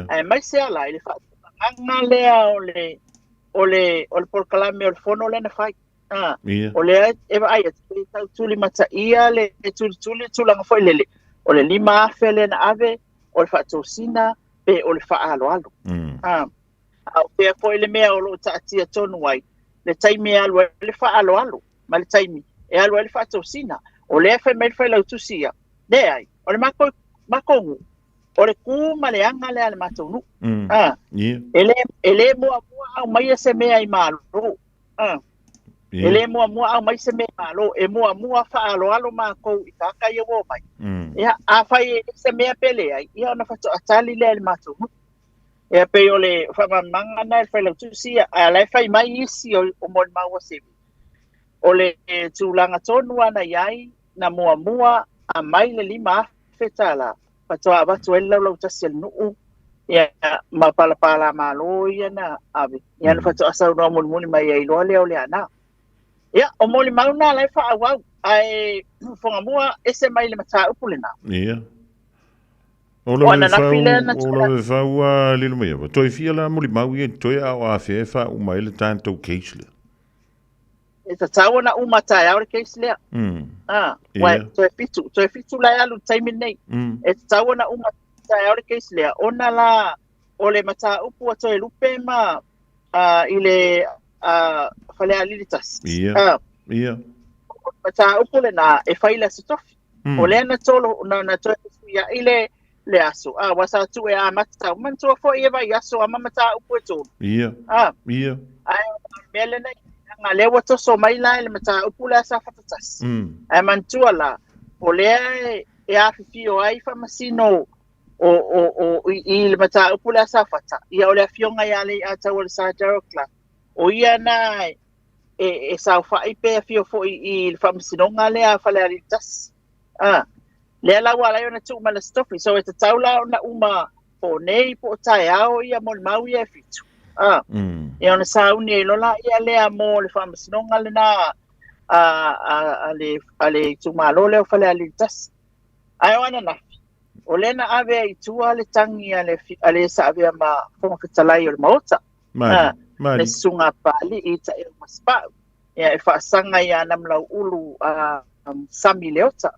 Ai mai se ala ile fa anga lea o le porkalame o le fono le na fai O le e vai e tau tuli mata ia le tuli tulanga foi lele. O le lima afe le na ave, o le whaatosina, pe o le whaaloalo. Au pea foi le mea o lo taatia tonu ai. Le taimi e alua le whaaloalo, ma le taimi e alua le whaatosina. O le efe me le lautusia. Le ai, o le makongu. O le kuma le anga le ale matonu. Ele mua au mai se mea i malo. Ele mua au mai se mea malo. E mua whaaloalo mākou i kaka i o mai. Ia a fai se mea pele ai. Ia ona fato atali le ale matonu. Ia pe o le whamamanga na le lautusia. A le fai mai isi o mon maua sevi. O le tūlanga tonu ana iai na mua a mai le lima fetala. Patoa watu e lau tasi al nuu. Ia mapalapala malo ia na ave. Ia na fatoa sau noa muni mai ai loa leo le ana. Ia o moli mauna lai wha awau. Ai Fofogamua ese mai le mata upule na. Ia. Ola me fau lilo mai ava. Toi fia la moli mau ia toi au a fea fa umai le tātou keisle. E ta taua na umatai aure keisi lea. Wai, toe fitu lai alu taimi nei. E ta taua na umatai aure keisi lea. Ona la, o le mata upu a toe lupe ma i le whalea lilitas. Ia. Mata upu le na e whaile se tofi. O lea na tolo, na toe fitu ia i le aso. Wasa tu e a mata. Mantua fo i eva i aso ama mata upu e tolo. Ia. Ai, mele nei. Nga lewa toso mai la le mata upula sa fatatas. Ai mantua la o le e afifio ai fa masino o i le mata upula sa fata. Ia o le afionga ia le ata o le sa jarokla. O ia na e sa fa i pe afio fo i le fa masino nga le a fa le alitas. Le la wala yo na tu mala stofi so e taula na uma o nei po tai ao ia mon mau ia fitu. Ia ona sauni e lola ia lea mo le whamasinonga le na a le tumalo leo whale a le tas. Ai wana nafi. O le na ave i tua le tangi a le sa ave ma whonga whitalai o le maota. Le sunga pali i ta e maspau. Ia e whaasanga ia namlau ulu sami leota.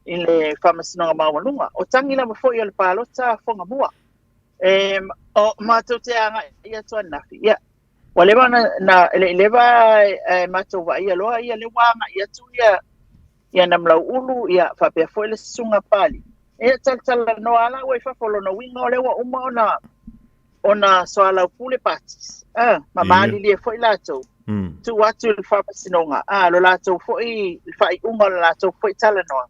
I le whamasinonga mawanunga. O tangi la mafo i o le palota Fofogamua. O mātou te anga ia tua nafi. Ia. Wa lewa na lewa mātou wa ia loa ia le wanga ia tu ia namlau ulu ia whapea fo ele sunga pali. Ia tala no ala wai whafolo na winga o lewa uma ona soala upule patis. Mamali lia fo i lātou. Tu watu le whapasinonga. Lo lātou fo i whai unga lo lātou fo i tala noa.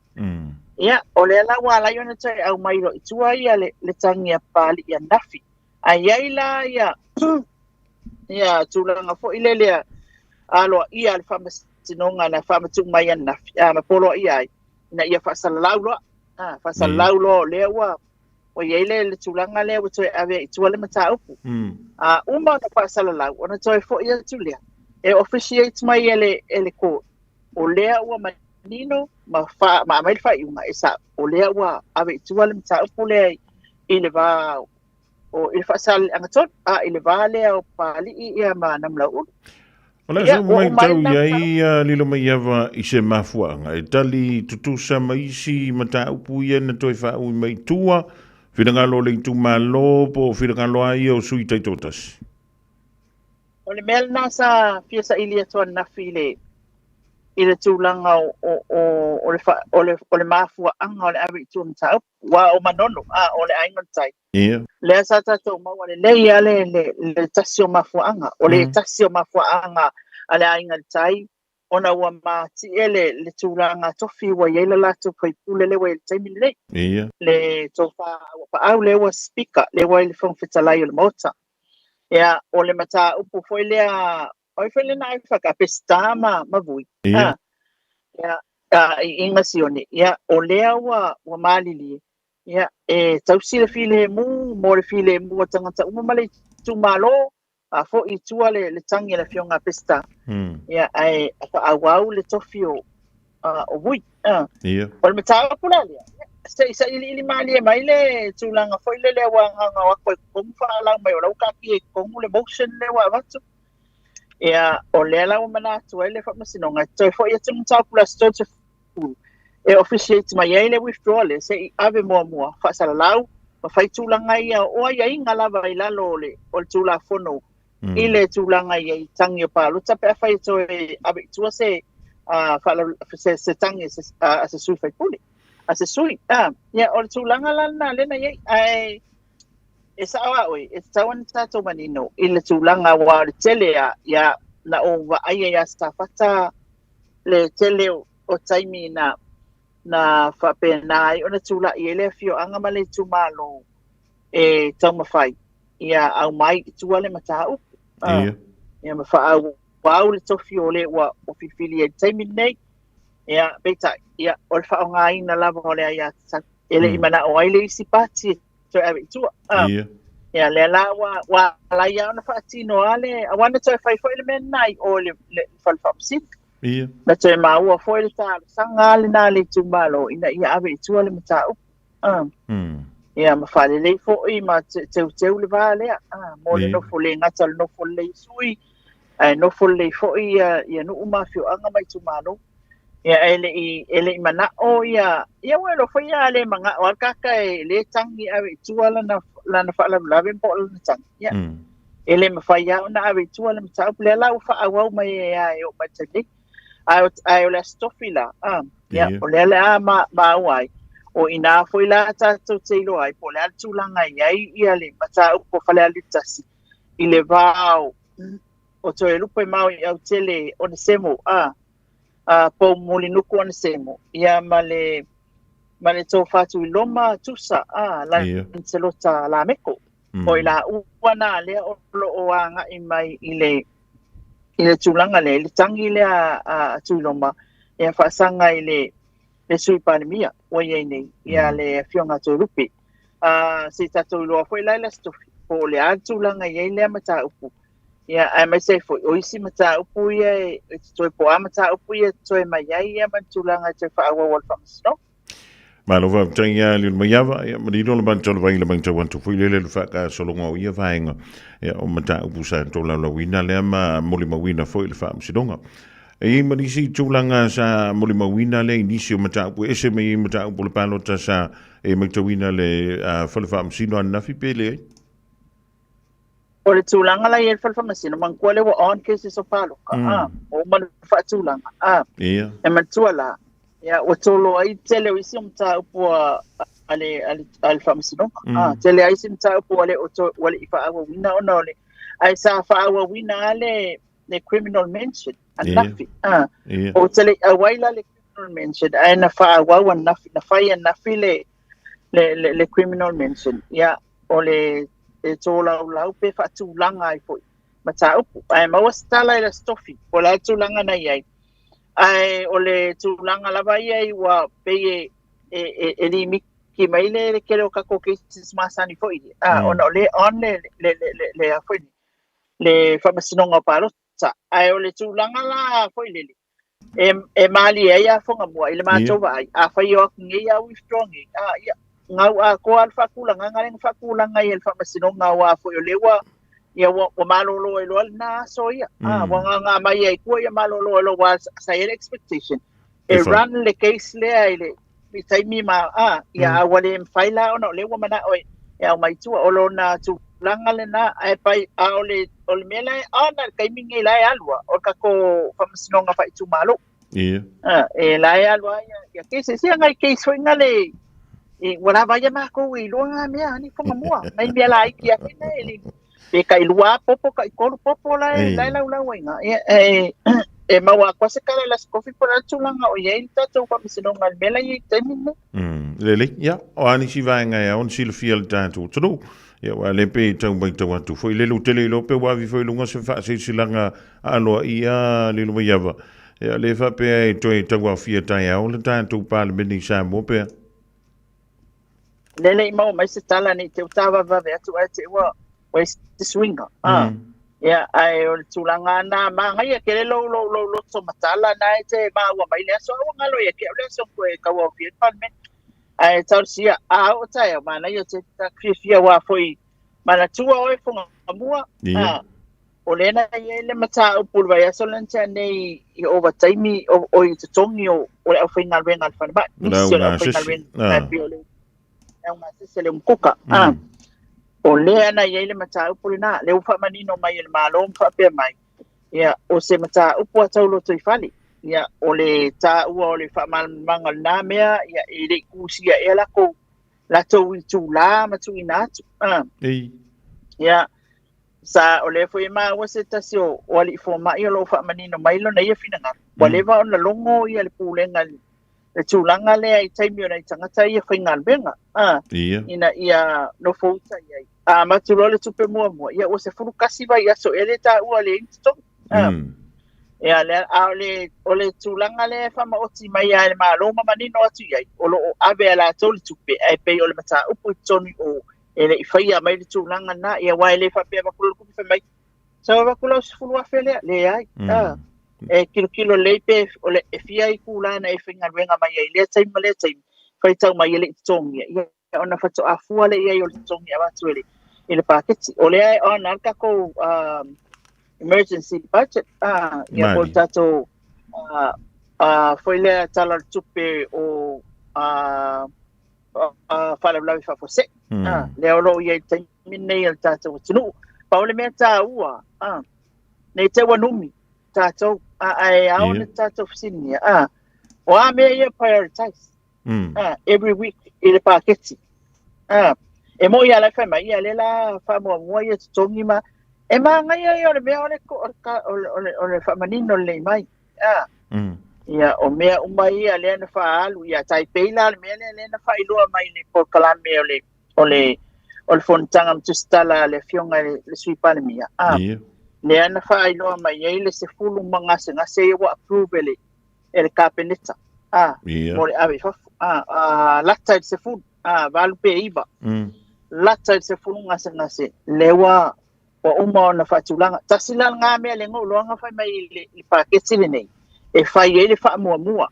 Ia, o le ala wala yona tai au mairo i tua ia le tangi a pali ia nafi. Ai la ia tūlanga fo i lelea aloa ia le whamasinonga na whamatunga ia nafi. Ma polo ia ai. Na ia whasalalau loa. Whasalalau loa lea ua. O ia le tūlanga lea wa toi ave i tua le mata upu. Uma na whasalalau. Ona toi fo ia tūlea. E officiate mai ele ko. O lea ua manino ma mai fai uma esa o lea ua ave tua le mata upu lea i le va o il fasal angatot i le va lea o pali ia ma namlau. Ola so mai tau iai lilo mai ava i se mafuanga e tali tutusa maisi mata upu ia na toi whau mai tua whirangalo le tu malo po whirangalo ai o sui taitotas. O le mel nasa fiesa ilia toa nafile i le tūlanga o le mafua anga o le awi tūna tau wa o manono o le aingan tai. Le asa tatou maua le leia le tasio mafua anga o le tasio mafua anga a le aingan tai ona ua mati le tūlanga tofi wa yeila latu koi pule le wa le taimi le le tofa pa au le wa speaker le wa le whangwhitalai o le mota. Ia o le mata upu foi lea oi foi le na ai whakapesta ma vui. Ia inga sione. Ia o lea wa malili. Ia tausi le file mu mo le file mu tangata uma male tu malo fo i tua le tangi le fionga pesta. Ia ai awau le tofio o vui. O le mata upu la lea. Sa ili mali mai le tūlanga foi le wanga wa ko kumfa la mai o ka ki ko le motion le wa watu ia o le la mana tu ele fa masino nga toi fo ia tung tau plus to e officiate mai ele withdrawal se ave mo fa sala lau ma fai tulanga ia o ia inga lava i lalo le o tula fono ile tulanga ia i tangi pa luta pe fai to ave tua se fa se tangi se sui fai puli se sui ia o tulanga lana le na ia ai e sawa oi e tawan tato manino ile tulanga wa tele ya na o wa ai ya stafata le tele o taimi na fa penai ona tula ile fio anga male tumalo e tama fai ia au mai tuale mata u ia ma fa au le tofio le wa o fili e taimi nei ia beta ia o fa ngai na lava ole ia ele imana o ile sipati so ave tu ia le la wa la ia ona fa tino ale awana to fai foi le men nai o le fa sit na te mau fo le ta sanga le na le tumalo ina ia ave tu ale mata ia ma fa le fo i ma te le vale mo le no fo le ngata no fo le sui no fo le fo ia no uma fio anga mai tumalo ia ele mana o ia welo fo ia le manga o kaka le tangi ave tu ala na fa la ben po le tangi ia ele ma fa ia na ave tu ala mata le la fa au mai ia o mateli ai o la stofila ia o le ma wai o ina foi la ta to telo ai po le tu langa ia le mata o po fale ali tasi ile vao o to elu pe mau au tele o semo po molinuku ona semo ia male to fatu loma tusa la selota la meko o ila uana le o anga i mai ile tulanga le tangi le tu loma ia fa sanga ile le sui pandemia o ye nei ia le fionga to rupi se tatu lo foi la stofi o le tulanga ye le mata upu ia ai mai se foi o isi mata upu ia toi po amata upu ia toi mai ia mantulanga te fa awa wal fams no Malova tanga le mayava ia marino le banto vai le banto wanto foi le fa ka solongo ia vaenga ia o mata upu sa to la wina le ma moli mawina foi le fams donga e marisi tulanga sa moli mawina le inisio mata upu ese me mata upu le palota sa e mata wina le fa le fams no na fi pele o le tulanga la ia fa masino man ko le on cases o palo o man fa tulanga ia e man tuala ia o tolo ai tele o sim ta po ale fa masino tele ai sim ta po ale o to wale fa awa wina ona ole ai sa fa awa wina le criminal mention anafi o tele awaila le criminal mention ai na fa awa wan nafi na fa ia nafi le criminal mention ia ole e tola lau pe fa tulanga ai foi mata upu ai ma wastala ila stofi o la tulanga na ai ai o le tulanga la vai ai wa pe e ni miki mai le kero ka ko ke masani foi ona le on le foi le fa masinonga palo sa ai o le tulanga la foi le e mali ai a fonga mo ile ma tova ai a fa yo ngi ya we strong ia ngau ko alfa kulanga ngaleng fa kulanga i alfa masino ngawa fo yo lewa ia wa malolo elo na so ia wa nga mai ai ko ia malolo elo was say expectation e run le case le ai le mi tai mi ma ia wale mfaila ona lewa mana oi ia mai tu olo na tu langa le na ai pai ole mela ona kai mi ngai lai alwa o ka ko fa masino nga fa tu malo ia e lai alwa ia case sia ngai case foi ngale e wala vaya ma ko i longa me ani Fofogamua mai me la iki ati na ele e kai lua popo kai ko popo la la wenga e ma wa ko se kala las coffee por atulanga o ye ta to pa misino ngal mela i temine lele ya o ani si va nga ya on si le fiel tanto tro ya wa le pe tau bai tau atu foi le lu tele lo pe wa vi foi lunga se fa se silanga alo ia le lu yava ya le fa pe to tau wa fia ta ya o le tanto pa le beni sa mo pe lele mau mai se tala ni te utava va ve atu te wa se swinga ya ai o tulanga na ma ngai ke lo so matala na te ma wa mai le so wa ngalo ye ke le so ko ka wa fi palmen ai tar sia o ta ya ma na yo te ta krifia wa foi mana tua o Fofogamua o le na ia le mata o pulva ya solanta nei I overtime o I tongi o le au final venga al fan ba ni Rau si o le ngā au final sesi. venga pe o le au ngā sese le mkuka o le ana ia le mata o pulina le ufa manino mai le malo mfa pe mai ia o se mata o po taulo to ifali ia o le ta o le fa mal mangal na mea ia ile kusia e la ko la to I tu la ma tu ina ia sa o le foi ma o se tasio o ali fo ma ia lo fa manino mai lo na ia finanga o le va on la longo ia le pulenga le tulanga le ai taimi ona I tangata ia whaingal benga ina ia no fouta ia ma tu le tupe mua mua ia o se furu kasi vai aso ele ta ua le insto ia le o le tulanga le fa ma oti mai ia le ma lo ma manino atu ia o lo ave ala toli tupe ai pe o le mata upu toni o ele I whaia mai le tūlanga na ia wai le whapea wakula kupi whamai. Sa wakula o sifuru a whelea, le ai. E kilo leipe o le e fia I kūlana e whinga ruenga mai ai. Lea taima, whaitau mai ele I tongi. Ia ona whato a fua le ia I o le tongi a watu ele. I le paketi. O le ai o nalka ko emergency budget. Ia ko tato whailea tala tupe o fala blawi fa fose le olo ia taimine il tato tunu pa ole me ta ua nei te wanumi tato ai au ne tato fsinia o a me ia prioritize every week ile paketi e mo ia la fema ia le la famo mo ia tongi ma e ma ngai ia ole me ole fa manino le mai ia o mea umai ia le na fa alu ia tai peila le mea le na fa ilua mai le por kalame o le fontanga mtustala le fionga le suipale mia le na fa ilua mai ia le se fulu mangase ngase wa approve le kapeneta mo le ave fa lata se fulu valu pe iba lata se fulu ngase lewa wa uma na fa tulanga tasila nga mea le ngolo nga fa mai le paketi le nei e fai ele fa mua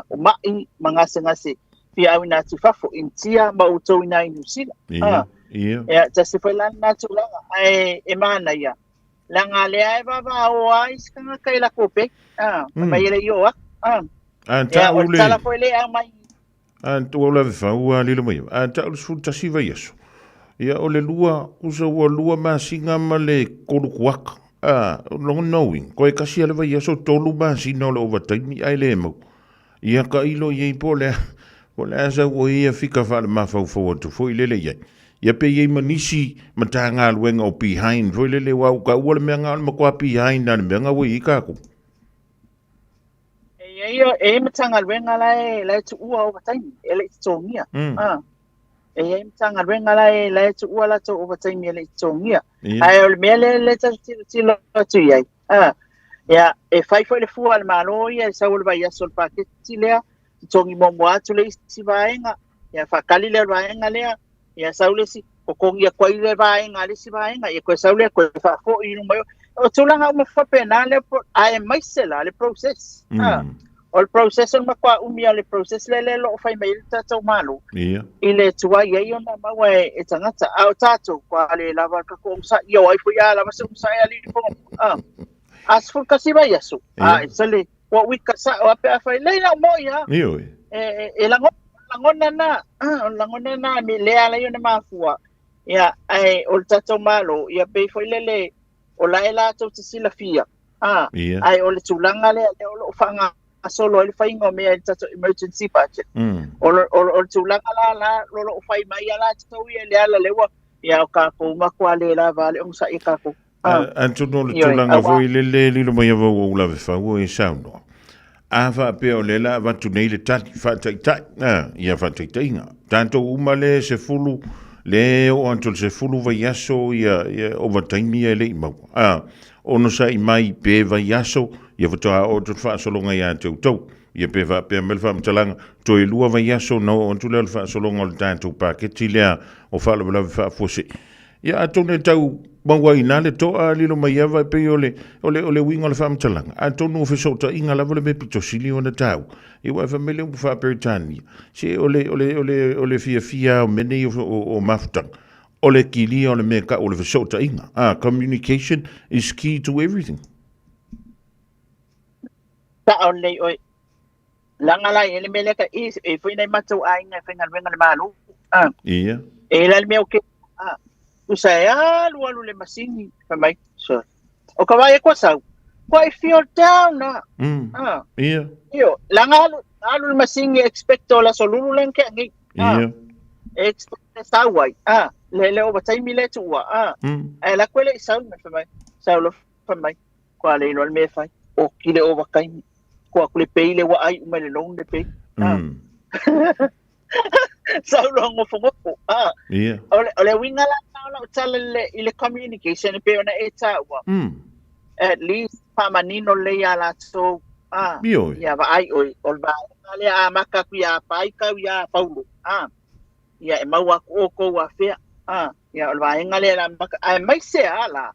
o mai mangase fi au na tu fafo intia ma uto ina inusila ya tasi fa lan na tu langa e mana ya langa le ai va o ai skanga kai la kope mai ele yo ta ule tala foi le mai tu ola fa ua lilo mai ta su tasi va yeso ya ole lua usa lua ma singa male kolukuaka long knowing ko e kasi ale vai so tolu ba si no le overtime ai le mo ia ka ilo ye pole sa o ia fika fa ma fa fo to fo ile le ia pe ye manisi matanga luenga o behind fo ile le wa ka o le menga ma ko behind na menga wi ka ko e matanga luenga la tu ua overtime ele tongia e mtanga renga la tu wala to overtime ele tongia ai o mele le tilo tu ia ya e fai foi le fu al malo ia sa ul vai sol paketi le tongi mo atu le si vaenga ya fa kali le vaenga le ya sa ul si o kongia kwai le vaenga le si vaenga e ko sa ul ko fa fo i no mai o tulanga mo fa penale ai mai sela le process o le process ma kwa umia le process le lo fai mai tato malo ile tua ye ona ma e tangata au tato kwa le lava ka ko sa yo ai fu ya lava sa ali po as fu kasi ba yaso sale what we ka sa o pe fai le na mo ya e langona na mi le ala yo na mafua ya ai o tato malo ya pe foi le o la ela to sila fia ai o le tulanga le o fanga solo ele fai ngo me tato emergency budget o tulanga la lo fai mai ala to ele ala lewa ya ka ko ma kwa le la vale on sa e ka ko anto no le tulanga foi le lo mai vo o la fa o e sauno ava pe o le la va tu nei le tati fa tai ia fa tai inga tanto uma le se fulu le o anto se fulu va yaso ia overtime ia le mau ono sa i mai pe va yaso ia votoa o tu fa solonga ia tau ia pe va pe mel fa mtalanga to i lua va yaso no on tu le fa solonga o tanto paketi le o fa le fa fosi ia atone tau bangwa ina le to a lilo mai va pe ole winga le fa mtalanga atonu fe so ta inga la vole me pito sili ona tau i wa family u fa per tani se ole fia o mene o mafta O le kili o le mea ka o le fesota inga. Communication is key to everything. Ta o le oi. Langa la ele mele ka e foi nei matou ai nga fenga venga le malu. Ia. E la me o ke. Usa alu le masingi fa mai. So. O ka vai ko sa. Ko feel down na. Ia. Io, langa alu le masingi expecto la solulu len ke ngi. Ia. Expect sa wai. Le o batai mi le tua. E la kwele sa me fa mai. Sa lo fa mai. Kwa le no me fa. O kile o bakai. Ko akule pei le wa ai uma le long le pei. Sa lo ngo fongo. Ia. Ole winga la tala le communication pe ona eta wa. At least pa manino le ala so ya va ai oi ol ba le a maka ku ya pai ka ya paulo ya e maua ko wa fe ya ol ba ngale la maka ai mai se ala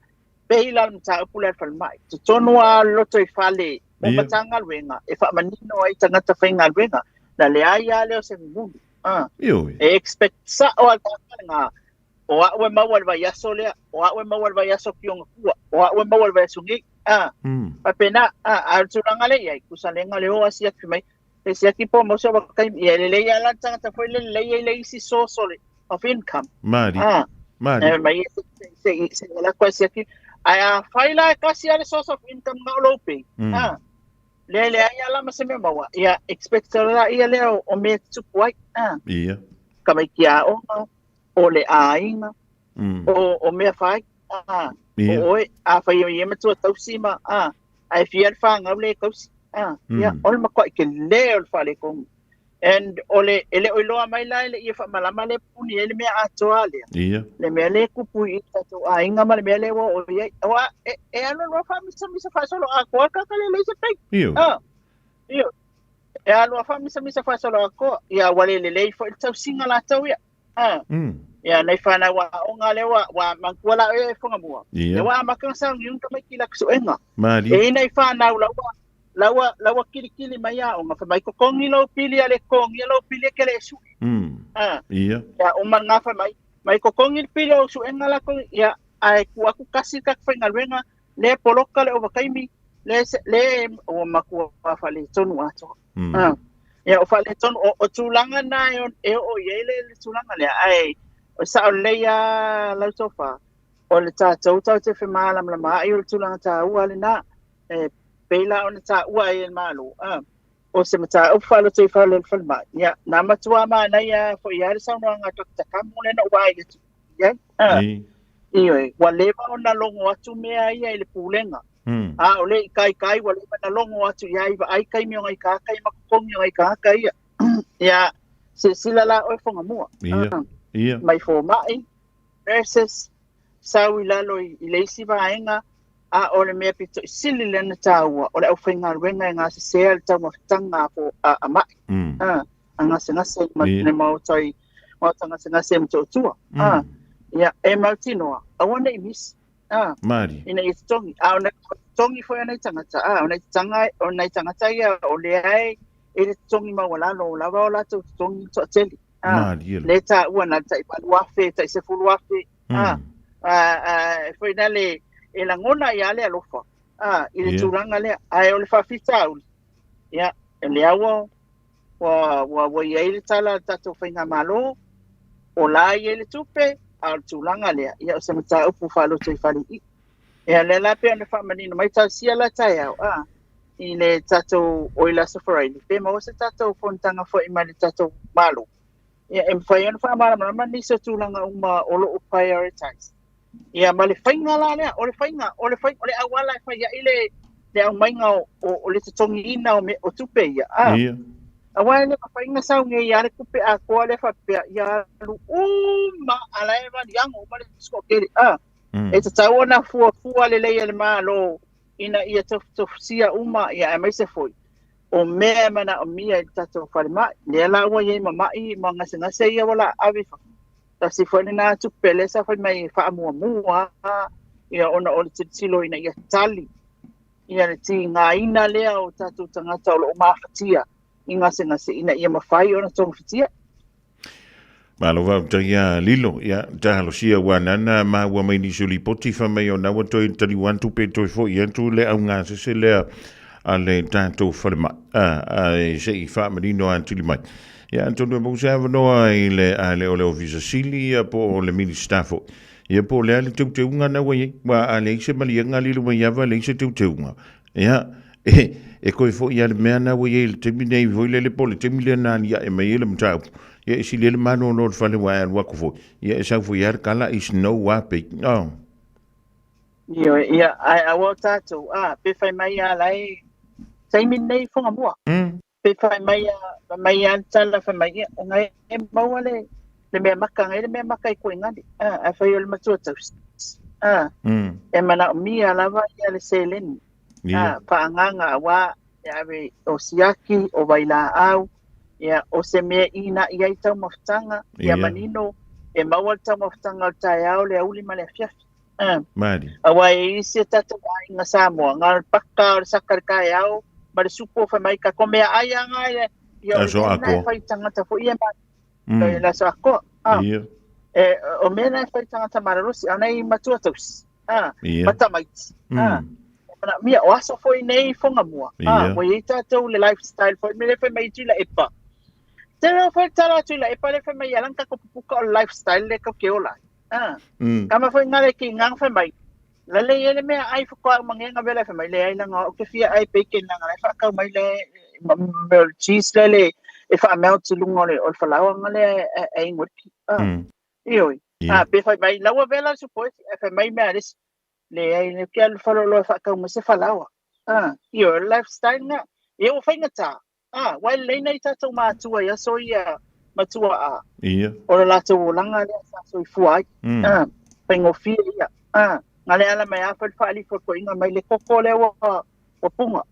pe la mta pula fal mai to tonwa loto i fale o batanga wenga e fa manino ai tanga ta fenga wenga la le ai ale o se mundu e expect sa o nga o awe mawal ba yaso le o awe mawal ba yaso kyong o awe mawal ba sungi papena arturanga le ai kusalenga le o asia kimai e sia ki po mo so ba kai le le ya la tanga ta foi le si so le of income mari mai se la kwa sia ki ai faila kasi ale source of income na lo pe le ya la maseme mawa ya expect la ia le o me tukwai ia kamai kia o le ainga o mea fai o a fai o yema tua tausima ai fiar fanga le kausi ya ol ma kwa ke le ol fale kong and ole ele oiloa mai lai le ia fa malama le puni ele mea atoale le mea le kupu i tatu ainga ma le mea le o ia wa e ano no fa misa fa solo a kwa ka le se pe io e ano fa misa fa solo a ko ya wale le fo tausinga la tau ya ya nei fana wa onga le wa mankuala e Fofogamua e wa makasa yung kamay kila kusuenga e nei fana lawa kili maya onga fa mai ko kongi lo pili ale kongi lo pili kele su iya ya umanga fa mai ko kongi pili o suenga la ko ya ai ku aku kasi ka fa ngalwenga le poloka le o kaimi le o maku fa le tonu ato ya o fa le tonu o tulanga na e o yele le tulanga le ai o sa o leia la sofa o le tātou te whi mālam la maa i o le tulanga tā ua le nā peila o le tā ua i el mālo o se mata o whalo te whalo le whalma ia nā matua maa nei a fo i are saunua ngā takta kamu le na ua i le tu ioi wa lewa o na longo atu mea ia i le pūlenga o le kai wa lewa na longo atu ia i wa ai kai mio ngai kākai makukongi o ngai kākai ia se sila la o Fofogamua mai fo mai versus sau lalo i leisi vaenga a ole me pito sili le na taua ole au whainga wenga ngā se sea le tau mawhitanga po a mai anga se ngase ne mautai mautanga se ngase mto tua ia e mautinoa a wana i mis mari ina i tongi a ona tongi fo ana tangata ona tangata ia ole ai e tongi mawalalo lava o lato tongi to teli le ta ua na ta ipa luafe ta se fulu afe foi dale e la ngona ia le alofa i le turanga le ai o le fafita ya le awa wa ia le tala tato whainga malo o la ia le tupe al turanga le ia o se mata upu falo te fali ia le la pe ane whamanino mai ta sia la tai au i le tato o ila safarai pe ma o se tato fontanga fo i ma le tato malo ia e fai ona fa mala mana ni se tulanga uma o lo prioritize ia male fainga la le o le fainga o le awala fa ia ile le au mainga o le tongi ina o tupe ia awala le fainga sa nge ia le kupe a ko le fa pe ia lu uma ala eva yang o male sko kele e te taona fu le le malo ina ia tofsia uma ia mai se foi o mea mana o mia i tato whalema, lea la ua iei mamai ma ngase ia wala awifa. Ta si whane nā tupele sa whai mai whaamua ia ona o le tilo ina ia tali. Ia le ti ngā ina lea o tato tangata o lo mawhatia i ngase ina ia mawhai ona tonga whatia. Malo va taia lilo ya tahalo sia wanana ma wa mai ni suli poti fa mai ona wa toi tali wan tu pe toi fo ya tu le au nga se le ale tanto falma se I fa mai no antuli mai ya Antonio mo sa no ile ale ole ofisa sili po le ministafo ya po le ale tu unga na wa ale se mali nga lilo mai ya va le se tu unga ya e ko fo ya le mena wa ye te mine vo le pole te mile na ya e mai le mtau ya si le mano no fale wa wa ko fo ya sa fo ya kala is no wa pe no ia ai awa tātou pe whai mai a lai taimin nei whangamua pe whai mai a tala whai mai ia o ngai e maua le mea maka ngai le mea maka I koe ngani a whai o le matua tau e mana o mia lava ia le seleni paanganga awa ia o siaki o waila au ia o se mea ina ia I tau mawhtanga ia manino e maua tau mawhtanga o tai au le auli ma le afiafi Mari. Awa e isi tatu ai nga Samoa, nga paka o sakar kai au, ma le supo fa mai ka komea ai anga ia o mena fai tangata fo ia ma la so ako. O mena fai tangata mararusi, ana I matua taus. Mata maiti. Mia o aso foi nei Fofogamua. Wa I tatu le lifestyle foi me le fai mai tila epa. Tera fai tala tila epa le fai mai alanka ko puka o lifestyle le ka keola. Kama foi ngale ki ngang fa mai la le ele me ai fa kwa mangenga vela fa mai le ai langa o ke fia ai pe ke nanga le fa ka mai le mel cheese le e fa mel tu lungo le o fa lawa ngale ai ngoti ioi pe fa mai lawa vela support e fa mai me aris le ai le ke al fa lo fa ka mo se fa lawa io lifestyle na e o fa ngata wai le nei ta to ma tu ya so ya matua o la tu langa le sa so fuai pengo fia ngale ala mai afa fa ali fo inga mai le koko le wa punga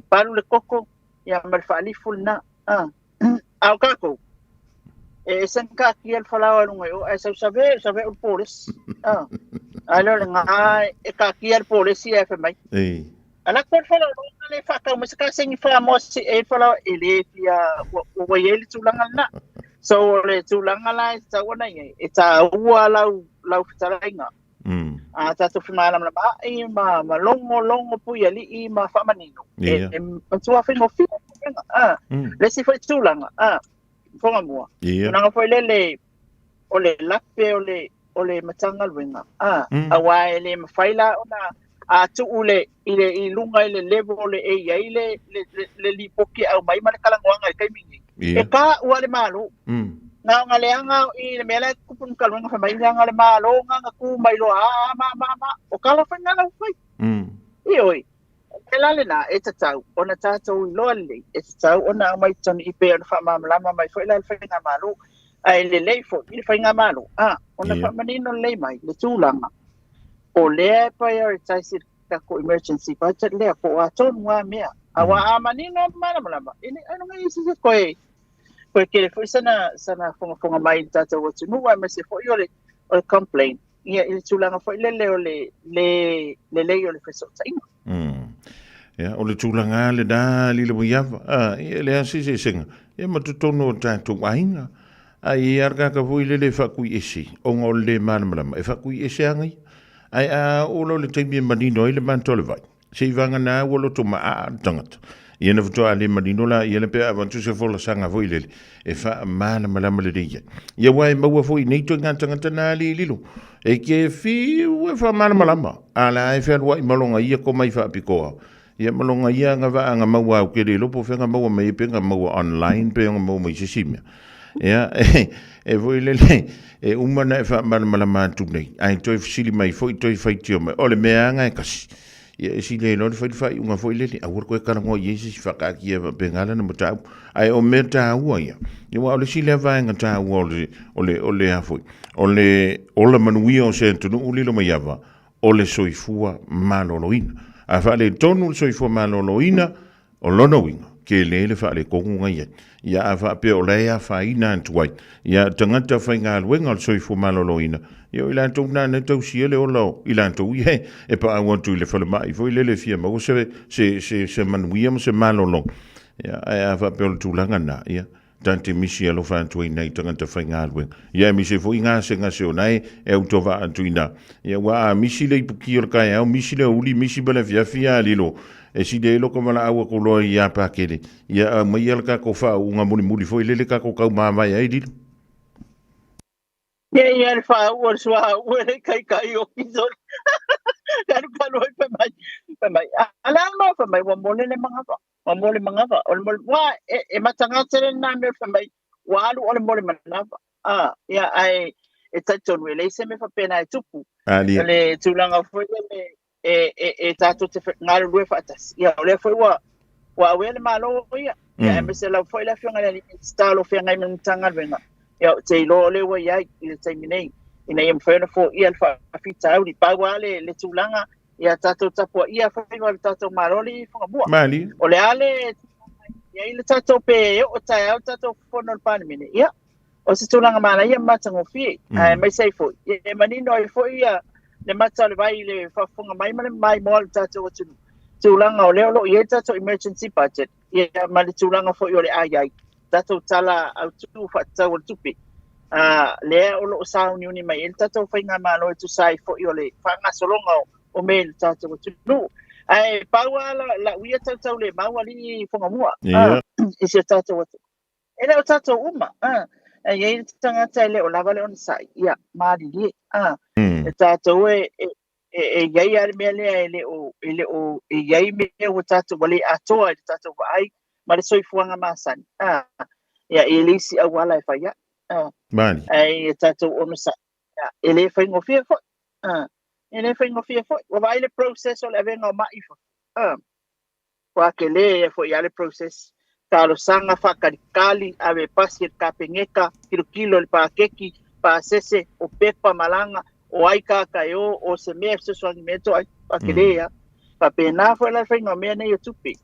paru le koko ya mai fa ali fulna au kako e senka ki el fala wa ngo e sa sabe o polis alo nga e ka ki el polis e fa mai ala ko fala le fa ka mo ska sing fa mo si e fala ele fia o ele tulanga na so le tulanga la sa wona e ta ua lau fitarenga ta to fima la ma longo pu ya li ma fa manino e tua fino fia le si foi tulanga Fofogamua na foi le o le lape o le matanga luenga awa ele mafaila ona a tu ule ile I lunga ile level le e ia le lipoki au mai ma le kalangoanga kai mingi e ka ua le malu na ngale anga I le mele kupun kalunga fa mai ngale malo nga ku mai lo ma o kala fa ngala fai ioi ela le na e tatau ona tatou lo le e tatau ona mai toni I pe fa lama mai foi la fa nga malu ai le fo I fa nga malu ona fa manino le mai le tulanga o le prioritize ka ko emergency budget le ko aton wa mea awa amanino malama ini ano ngai isi ko ke foi sana fonga mai tata wo tu wa me se foi o complain ia I tulanga foi le o le o le feso tainga ya o le tulanga le da li le boiava le asi se singa e matutono tanto ainga ai arga ka foi le fa ku isi o ngol le malama e fa ku isi angai ai o lo le taimi manino I le mantole vai se vanga na o lo toma tangat ia na foto ale manino la ia le pe avantu se fola sanga foi le e fa mana malama le dia ia wai maua foi nei to ngata na lilo e ke fi o fa mana malama ala e fa wai malonga ia ko mai fa pikoa ia malonga ia nga va nga maua o ke le lo po fa nga maua mai pe nga maua online pe nga maua mai sisimia ia e voi le e umana e fa malama tu nei ai toi sili mai foi toi fai tio mai ole mea nga e kasi ia si le no fai unga foi le a worko e kana ngo yesi fa ka ki e bengala na mata ai o meta ua ia ni wa ole si le va nga ta ole a foi ole manuia o se tu no ulilo mai ava ole soifua maloloina a fa le tonu soifua maloloina o lono winga ke le fa le konga ia a fa pe ole a fa ina tuai ia tangata fa nga luenga soifua maloloina yo ila to na ne to si ele olo ila to ye e pa I want to le fa mai foi le fia ma se manuia se malolo ya a fa pe tu langa na ya tante misi alo whantua i nei tangata whaingalwe. Ia misi fo i ngase o nei e utowa antuina. Ia wa misi le ipuki o kai au, misi le uli, misi bala fiafia lilo. E si de loko mala awa ko loa i a pakele. Ia mai alka ko wha unga muli fo i lele ka ko kau mamai ai lilo. Ia le wha ua sua ua le kai o kizol. Kanu oi pa mai. Ala ma pa mai wa mole le mangava. Wa mole mangava. O mole wa e matangata le na me pa mai. Wa alu o le mole mangava. Ia ai e taito no le se me fa pena e tupu. Le tulanga foi le e tato te ngalu lue fatas. Ia le foi wa we le malo ia. Ia me se la foi la fionga le stalo fionga i mtanga venga. Ia te lo le wa ia i te minei. Ina ia mwhena fo ia alfa afita au ni paua le tulanga ia tato tapua ia whaiwa le tato maroli Fofogamua. Mali. O le ale ia i le tato pe o tai au tato fono le panemene ia. O se tulanga mana ia matango fie. Mai sei fo. Ia manino i fo ia le mata le vai le whafunga mai moa le tato o tunu. Tulanga o leo lo ia tato emergency budget. Ia ma le tulanga fo i o le ai. Tato tala au tu whatau o tupi. Le o lo sa ni mai el tato fainga malo tu sai fo yo le fanga solonga o mel tato tu no ai paua la uia tato le mawali Fofogamua isi tato watu ele o tato uma ai ele tanga tele o lava le on sai ia mali li tato e yai ar mele ele o yai me o tato wale atoa tato ai mali soi fuanga masani ia elisi awala fa ia Mali. Ai tato ono sa. Ele foi ngofia fo. Ele foi ngofia fo. Wa vai le process o le venga mai fo. Wa kele fo ya le process. Talo sanga fa kali ave pasi ka pengeka kilo le pa keki pa sese o pepa malanga o ai ka kayo o se me so alimento ai pa kele ya. Pa pena fo la foi ngomia ne youtube.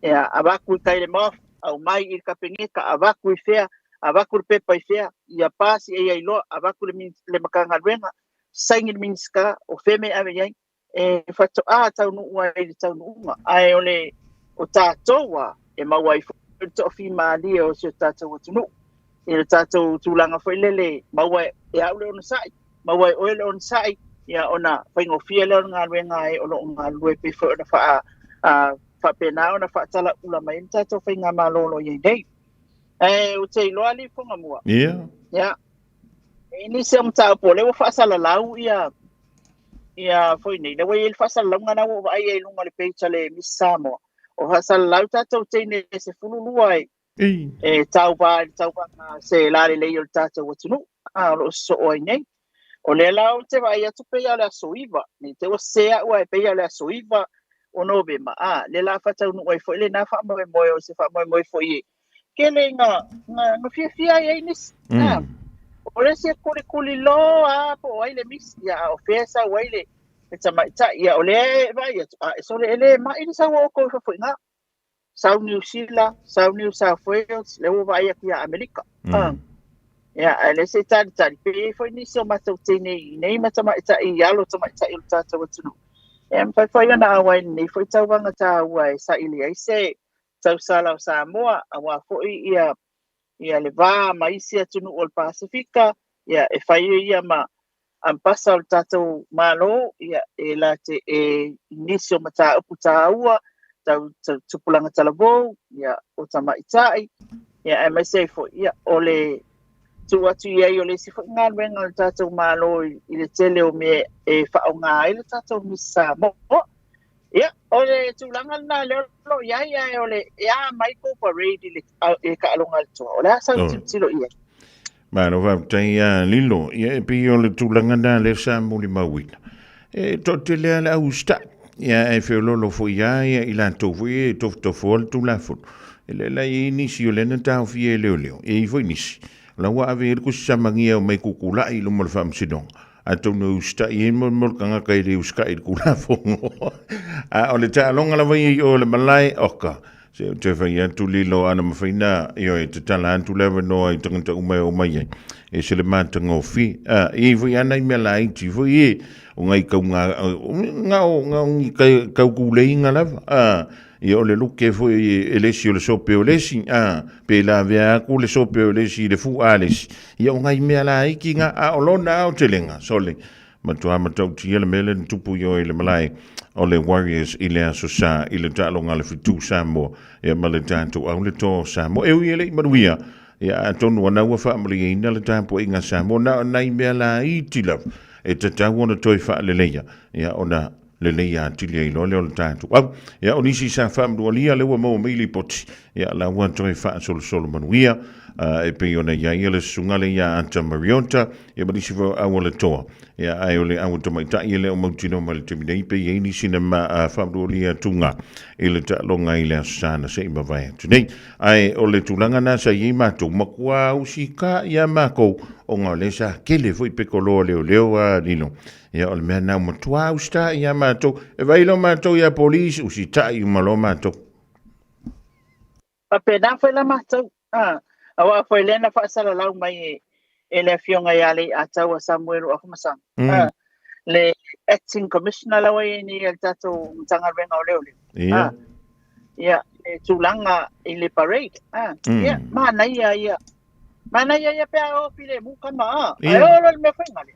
Ya abaku kai le mo au mai il ka pengeka abaku fea avakur pepa ifea ia pasi e ilo avakur le makanga renga saingin minska o feme ave yai e fato tau no wa i tau no ai ole o tatoa e mawai to fi mali o se tato tunu e tato tulanga foi lele mawai e aule on sai mawai oil on sai ia ona faingo fiele nga renga e ono nga lue pe fo na fa pena ona fa tala ula mai tato fainga malolo ye dei o te iloa ali Fofogamua. Ia. Ia. Ini se mta po le fa sala lau ia foi nei. Le wei fa sala lau ngana wo ai lunga le pecha le Samoa. O fa sala lau tato te ne se fululu ai. E tau ba se la le o tato wo tunu. Lo so oi nei. O le lau te vai atu pe ia le soiva. Ni te o sea o ai pe ia le soiva o November. Le la fa tau no ai foi le na fa mo o se fa mo foi kele nga fia ai nis o le se kuli lo po ai le mis ya ofesa o ai le tama ya o le vai so le ma ini sa wo ko fo nga South New Zealand South New South Wales le wo vai ya America ya ele se tari pe foi ni so mato tene nei matama ya lo tama il tata watu fa ya na wai ni foi tawanga ta wai sa ili ai se tau sala o Samoa awa foi ia le va maisi atunu o Pasifika ia e fai ia ma ampasa o tatou malo ia e la te inisio mata uputa ua tau tupulanga talavo ia o tamaitai ia e mai sei foi ia ole tu atu ia o le sifa ngalwenga o tatou malo i le tele o me e whaonga i le tatou misa mo ia ole tulanga na lo ia ole ia mai ko parade le e ka longa to ole sa tilo ia Mano va tai lilo ia pe ole tulanga na le sa muli mawina e to te le ala usta ia e fe lo fo ia ila to fu to fol tu la fo ele la ini si ole na ta fi le e fo inisi la wa ave ku samangia o mai kukula i lo mo fam sidong ato no sta i mo kanga kai le uska i kula fo o le ta longa la vai o le malai oka se te vai tu lilo ana mafina io e te tala tu le no i tanga o mai e se le mantango fi i voi ana i melai ti voi o ngai ka nga ku le inga la ia o le luke fo e lesi o le sope o lesi pe la vea ku le sope o lesi le fu ales ia o ngai mea la iki nga a olona au telenga sole matua matau tia le mele tupu yo i le malai o le Warriors i le aso sa i le talonga le fitu Samoa ia ma le tantu au le tō Samoa e ui ele i maruia ia tonu ana ua whaamari e ina le tampo inga Samoa na nai mea la i tilav e te tau ona toi wha le leia ia ona le leia tilia i lo le o le tantu au ia o nisi sa whaamrua lia le ua mo mili poti ia la ua toi wha solo manuia e pe ona ia ia le sungale ia anta Mariota ia manisi vo au le toa ia ai ole au tama ta ia le o mautino ma le temina i pe ia nisi na ma whaamrua lia tunga i le ta longa i le asana se ima vai tunei ai o le tulanga na sa i matu makua usika ia mako o ngā le sa kele fui pe kolo leo a lino ia o le mea nau matua usta ia mato e vailo mato ia polisi usita i malo mato Pena foi la matou. Awa foi lena fa sala lau mai e le fionga ia le atau a Samuel o Afumasang. Le acting commissioner la wai ni el tato mtanga venga o leo. Ia e tulanga i le parade. Ia mana ia. Mana ia pe o pile buka ma. Ai o me foi ngali.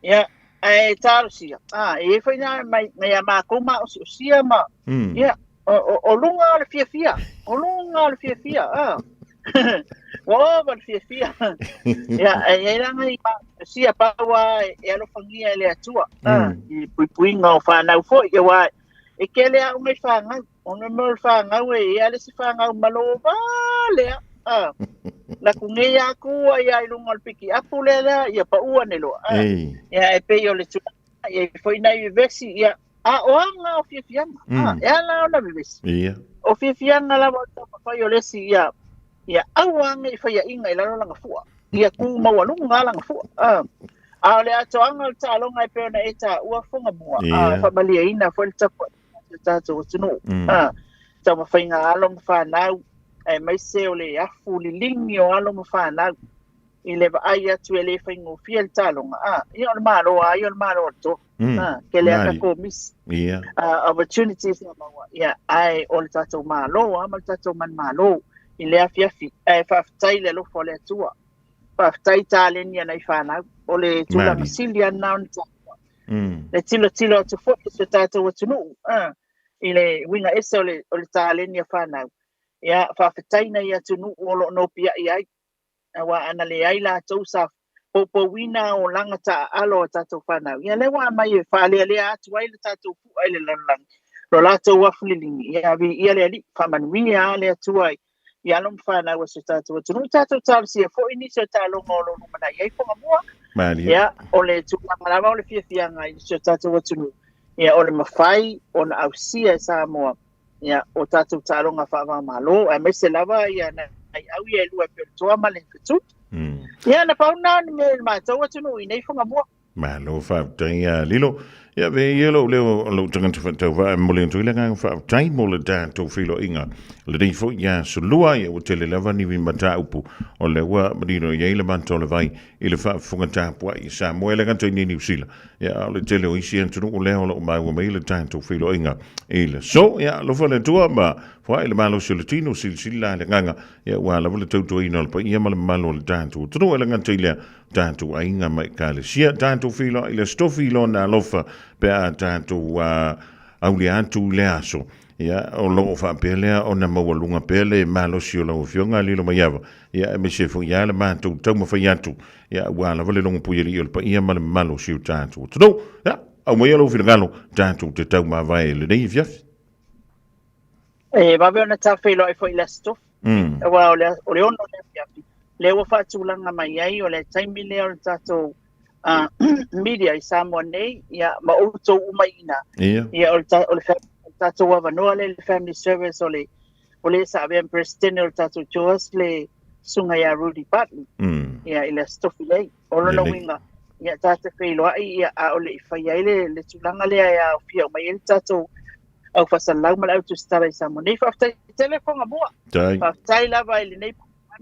Ia ai tarsia. E foi na mai ma ko ma o sia ma. Ia o lunga le fia. O lunga le fia. Wa le fia. Ya, e langa i sia pawa e alo fangia le atua. I puinga o whanau fo i wa e kele a ungai whanga. Ona mo whanga we e ale si whanga malo vale. La kungeia aku ia i lunga le piki apu le la ia pa ua ne lo. Ya e pe yo le tua. E foi na vesi ia o anga o fianga. E ala ona vesi. O fianga la volta pa yo le si ia awanga i whaia inga i lalo langa fua. Ia ku mawalunga langa fua. A le atoanga o talonga i peona e ta ua Fofogamua. Whamalia ina fwele tapu. Tato o tunu. Ta mawhainga along whanau. E maise o le afu li lingi o along whanau. I le ai atu e le whaingo fia le talonga. Ia o le maroa, ia o le maroa to. Kele aka ko miss. Opportunities na maua. Ia ai o le tato maroa, ma le tato man maroa. I le afiafi, e whaftai le lofo le atua. Whaftai tāleni ana i whanau. O le tula masili ana on tātua. Le tilo atu fwoi se tātou atunu. I le winga ese o le tāleni a whanau. Ia whaftai na i atunu o lo no pia i ai. Awa ana le ai la tau sa popo wina o langa ta alo tātou whanau. Ia le wa mai e whale le atu ai le tātou fu ai le lalang. Lo la tau wafulilingi. Ia le ali whamanuia le atu ai. Ia lom whanau a se tātou atunu. Tātou tālu sia fo ini se tālonga o lo numana i Fofogamua. Ia o le tūpamarawa o le fiafianga i se tātou atunu. Ia o le mawhai o na ausia e Samoa. Ia o tātou tālonga whawa malo. A mese lava ia na ai au ia lua pe toa male ketut. Ia na pauna ni me mātou atunu i nei Fofogamua. Malo whaftai lilo. Ia ve yelo leo lo tangata whatau wa mole ntu ilenga whaftai mole tātou whilo inga. Le rei fo ia sulua ia o tele lava ni mata upu o le ua marino ia ile manto le vai i le whafunga tāpua i Samoa le ganto i New Zealand. Ia o le tele o isi antunu o leo lo mai wa mai le tātou whilo inga i le. So ia lo whale tua ma wha i le malo silatino sila le nganga ia ua la wale tautua ina le pa ia ma le malo le tātou. Tunu ele ganto i lea tātou a inga mai ka le sia tātou whilo i le stofi lo na lofa pe a tātou auli atu le aso. Ia o lo fa pelea o na mawalunga pele malo si o lo fionga lilo maiava. Ia me se fu ia le mātou tau mawhaiatu. Ia wala vale longa puieri o le pa ia malo si o tātou. Tano, ia, au mai alo whirangalo tātou te tau mawai le nei fiafi. Wawe ona tawhelo e fo i lasto. Wa o le ono le fiafi. Le ua whaatulanga mai ai o le taimile o le tātou media i Samoa nei. Ia ma outou umaina. Ia o le tātou wanoa le family service o le sa avean president o le tātou Joas le sunga ia Rudy Bartley. Ia i le stofi lei. O lona winga. Ia tātou whailoai ia a o le whai ai le tulanga lea ia o fia o mai ele tātou au whasalau mala au tu stara i Samoa. Nei whaftai tele Fofogamua. Whaftai lava i le nei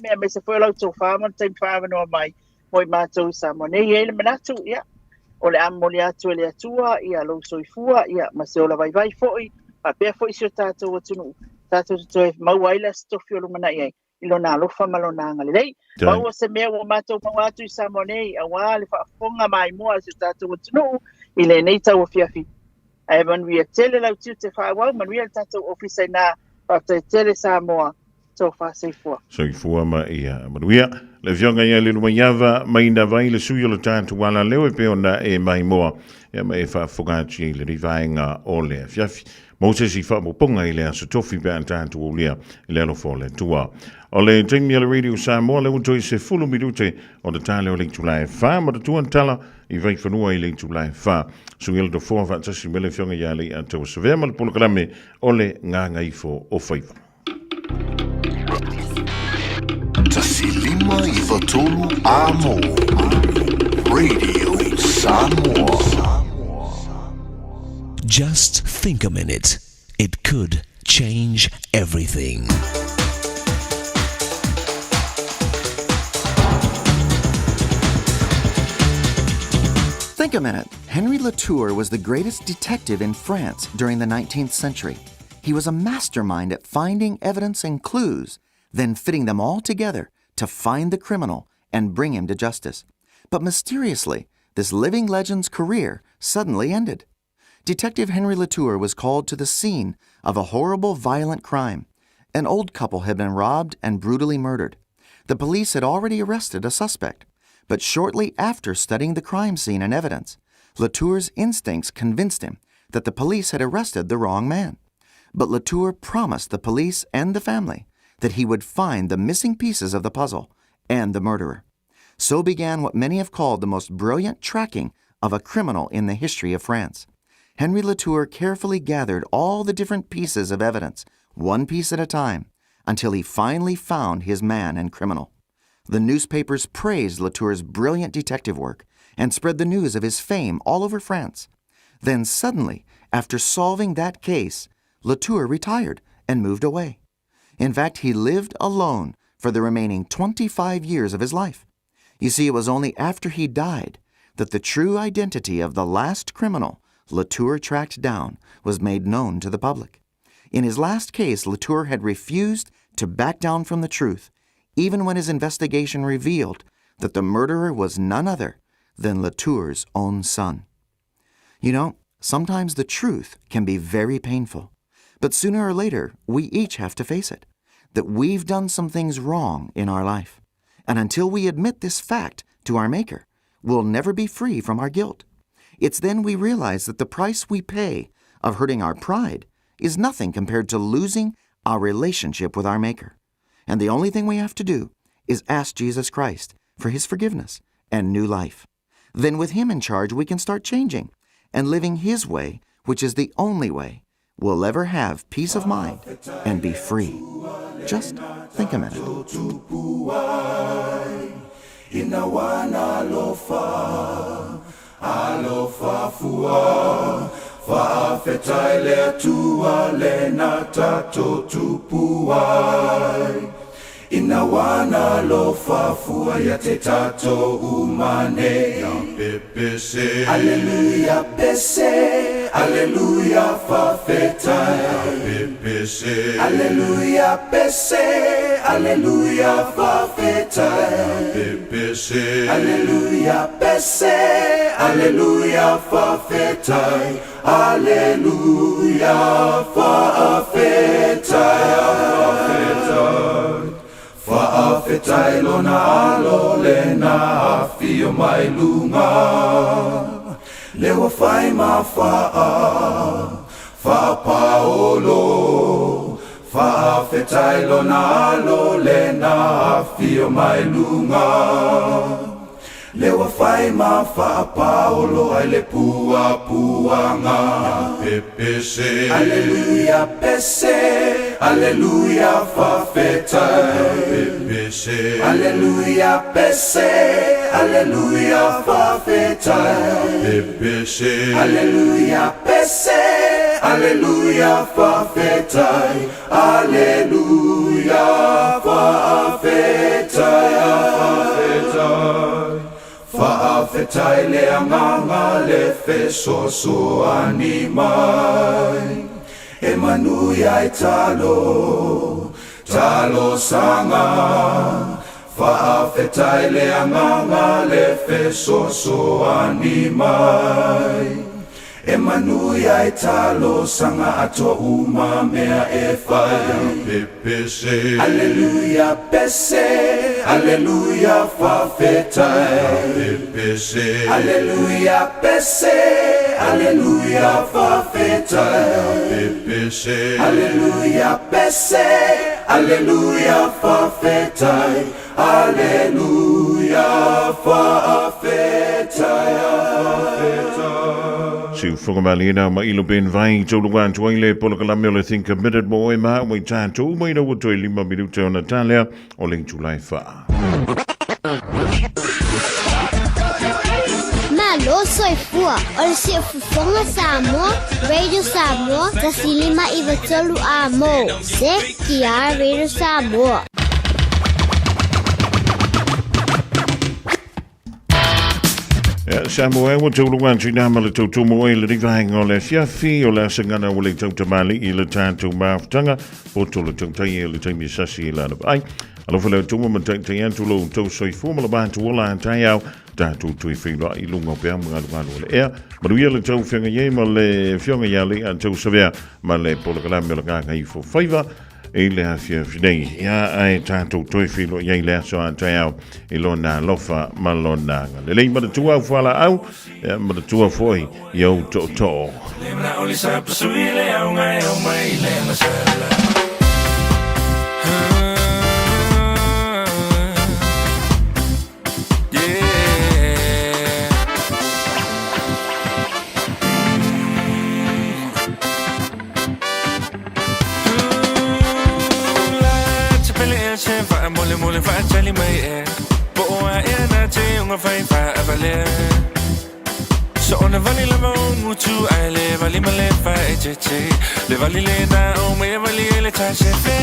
mea me se whaelau tau whaama taim whaamanoa mai moi mātou i Samoa. Nei ele manatu ia. O le amole atu e le atua ia lo soifua ia ma se ola vai vai foi Pea fo isio tātou atunu. Tātou toe mau ai la stofi o lumana iai. Ilo nā lofa malona ngale lei. Mau o se mea o mātou mau atu I Samoa nei. A wā le whaafonga mai mua isio tātou atunu. I le nei tau o fiafi. Ai manuia tele lau tiu te whaawau. Manuia le tātou ofisai nā whaatai tele Samoa. Tau whaaseifua. Soifua ma ia. Manuia, le fionga ia le lumaiava, maina vai le sui o le tātou wala leo e peo na e mai moa. Ia ma e whaafogati le rivaenga o le fiafi. Moses I whaamoponga I le aso tofi pe an tātou o lea I le alofo le tua. O le taimi ala Radio Samoa le utoi se fulu minute o le tale o le tulai wha ma le tuan tala I vai whanua I le tulai wha. Sungela do fua whaatasi mele fionga ia le a tau sa vea ma le polokalame o le nganga ifo o whaifa. Tasilima I Watolu Amo Radio Samoa. Just think a minute. It could change everything. Think a minute. Henry Latour was the greatest detective in France during the 19th century. He was a mastermind at finding evidence and clues, then fitting them all together to find the criminal and bring him to justice. But mysteriously, this living legend's career suddenly ended. Detective Henry Latour was called to the scene of a horrible, violent crime. An old couple had been robbed and brutally murdered. The police had already arrested a suspect, but shortly after studying the crime scene and evidence, Latour's instincts convinced him that the police had arrested the wrong man. But Latour promised the police and the family that he would find the missing pieces of the puzzle and the murderer. So began what many have called the most brilliant tracking of a criminal in the history of France. Henry Latour carefully gathered all the different pieces of evidence, one piece at a time, until he finally found his man and criminal. The newspapers praised Latour's brilliant detective work and spread the news of his fame all over France. Then suddenly, after solving that case, Latour retired and moved away. In fact, he lived alone for the remaining 25 years of his life. You see, it was only after he died that the true identity of the last criminal Latour tracked down was made known to the public. In his last case, Latour had refused to back down from the truth, even when his investigation revealed that the murderer was none other than Latour's own son. You know, sometimes the truth can be very painful, but sooner or later, we each have to face it, that we've done some things wrong in our life. And until we admit this fact to our Maker, we'll never be free from our guilt. It's then we realize that the price we pay of hurting our pride is nothing compared to losing our relationship with our Maker. And the only thing we have to do is ask Jesus Christ for His forgiveness and new life. Then with Him in charge, we can start changing and living His way, which is the only way we'll ever have peace of mind and be free. Just think a minute. Alofa fua, faafetai le atua le na tato tupuai. Inawana lofa fua ya te tato umane. Ya pepese, Alleluia pese, Alleluia faafetai. Ya pepese, Alleluia pese, Alleluia faafetai. Ya pepese, Alleluia pese. Alleluia faafetai, Alleluia faafetai, faafetai lona alo le na afio mai lunga, lewa fai ma faa paolo, faafetai lona alo le na afio mai lunga. Lewa fai ma fa paolo ai le pua puanga. Pepese, Alleluia pese, Alleluia fa feta. Pepese, Alleluia pese, Alleluia fa feta. Pepese, Alleluia pese, Alleluia fa feta. Alleluia fa feta. Faafetai le anganga le fesoso animai. e manuia e talo sanga whaafetai le anganga le fesoso animai e manuia e talo sanga ato uma mea e whai pepese Alleluia pese Alleluia whaafetai pepese Alleluia pese Alleluia whaafetai pepese Alleluia pese Alleluia whaafetai Alleluia whaafetai Si Fofogamua ma ilo ben vai tau luan tu aile pola kalame o le think committed mo e ma wai tātou mai na wato e 5 minute o Natalia o ling July wha. Malo soifua o le si Fofoga Samoa, Radio Samoa, tasilima I vatolu a mo. Se kia Radio Samoa. Samoa wa tau luan tu nama le tau tumo e le rivahenga o le fiafi o le asangana o le tau tamali I le tātou maafutanga po to le tau tai e le taimi sasi e lana ai. Alofa le tumo ma tai antu lo tau soifua ma le bantu o la tai au tātou tui whiloa I lunga o pēa mga lungano o le ea. Maruia le tau whianga ye ma le whianga ia le a tau savea ma le pola kalame o le kaka I fo whaiva e le hafia finei. Ia ai tātou tui whiloa ia I le aso a tai au I lona lofa ma lona nga. Le lei ma le tua au whala au ma le tua foi I au to to. Le mna oli sa pasui le au ngai au mai le masala Mole fa chali mai e po a e na te unga fai fa avale so ona vali la mo mutu ai le vali male fa e che le vali le na o me vali le ta se fe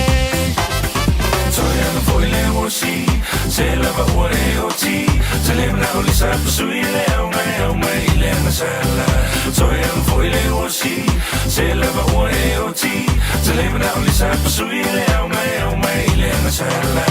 so ya no foi le wosi se la va o e o ti se le na o le sa sui le o mai le na sala so ya no foi le wosi se la va o e o ti se le na o le sa sui le o mai le na sala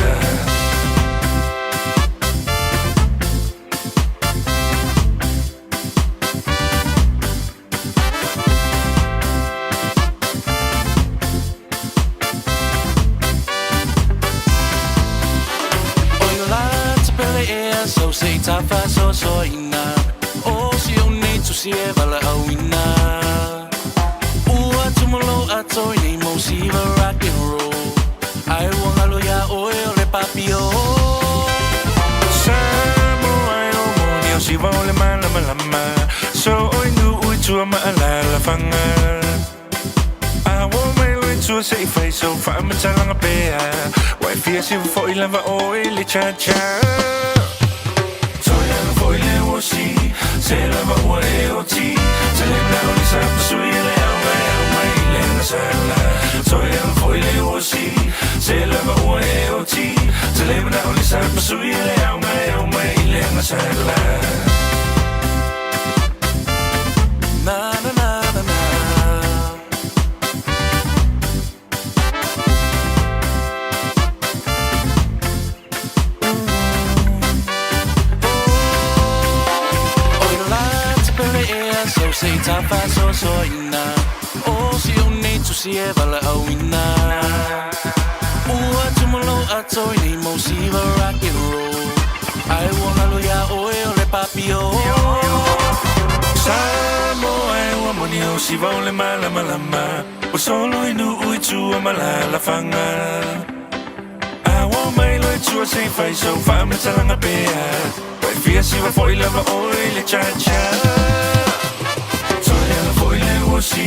So say tafa so ina o si o nei tu si e vala awina ua tumolo ato ni mo si va rock and roll ai wanga lo ya o le papio Samoa o mo ni si va le mala so o nu u tu ma la fanga I won't make to say face so far me talanga pe why fear si fo ila va o le cha Foi le wosi, se la va o e o ti, se le na o sa sui le au mai le na sala. Foi le wosi, se la va o e o ti, se le na o sa sui le au mai le na sala. Na na na na na. So say tafa so ina o si o nei tu si e vala awina ua tumolo ato ni mo si va rock and roll ai wona lo ya o le papio Samoa ua moni o si va le mala o solo inu ui tu mala fanga awa mai lo tu say fai so fa me talanga pe vai fia si va foi lava o le cha Foi le wosi,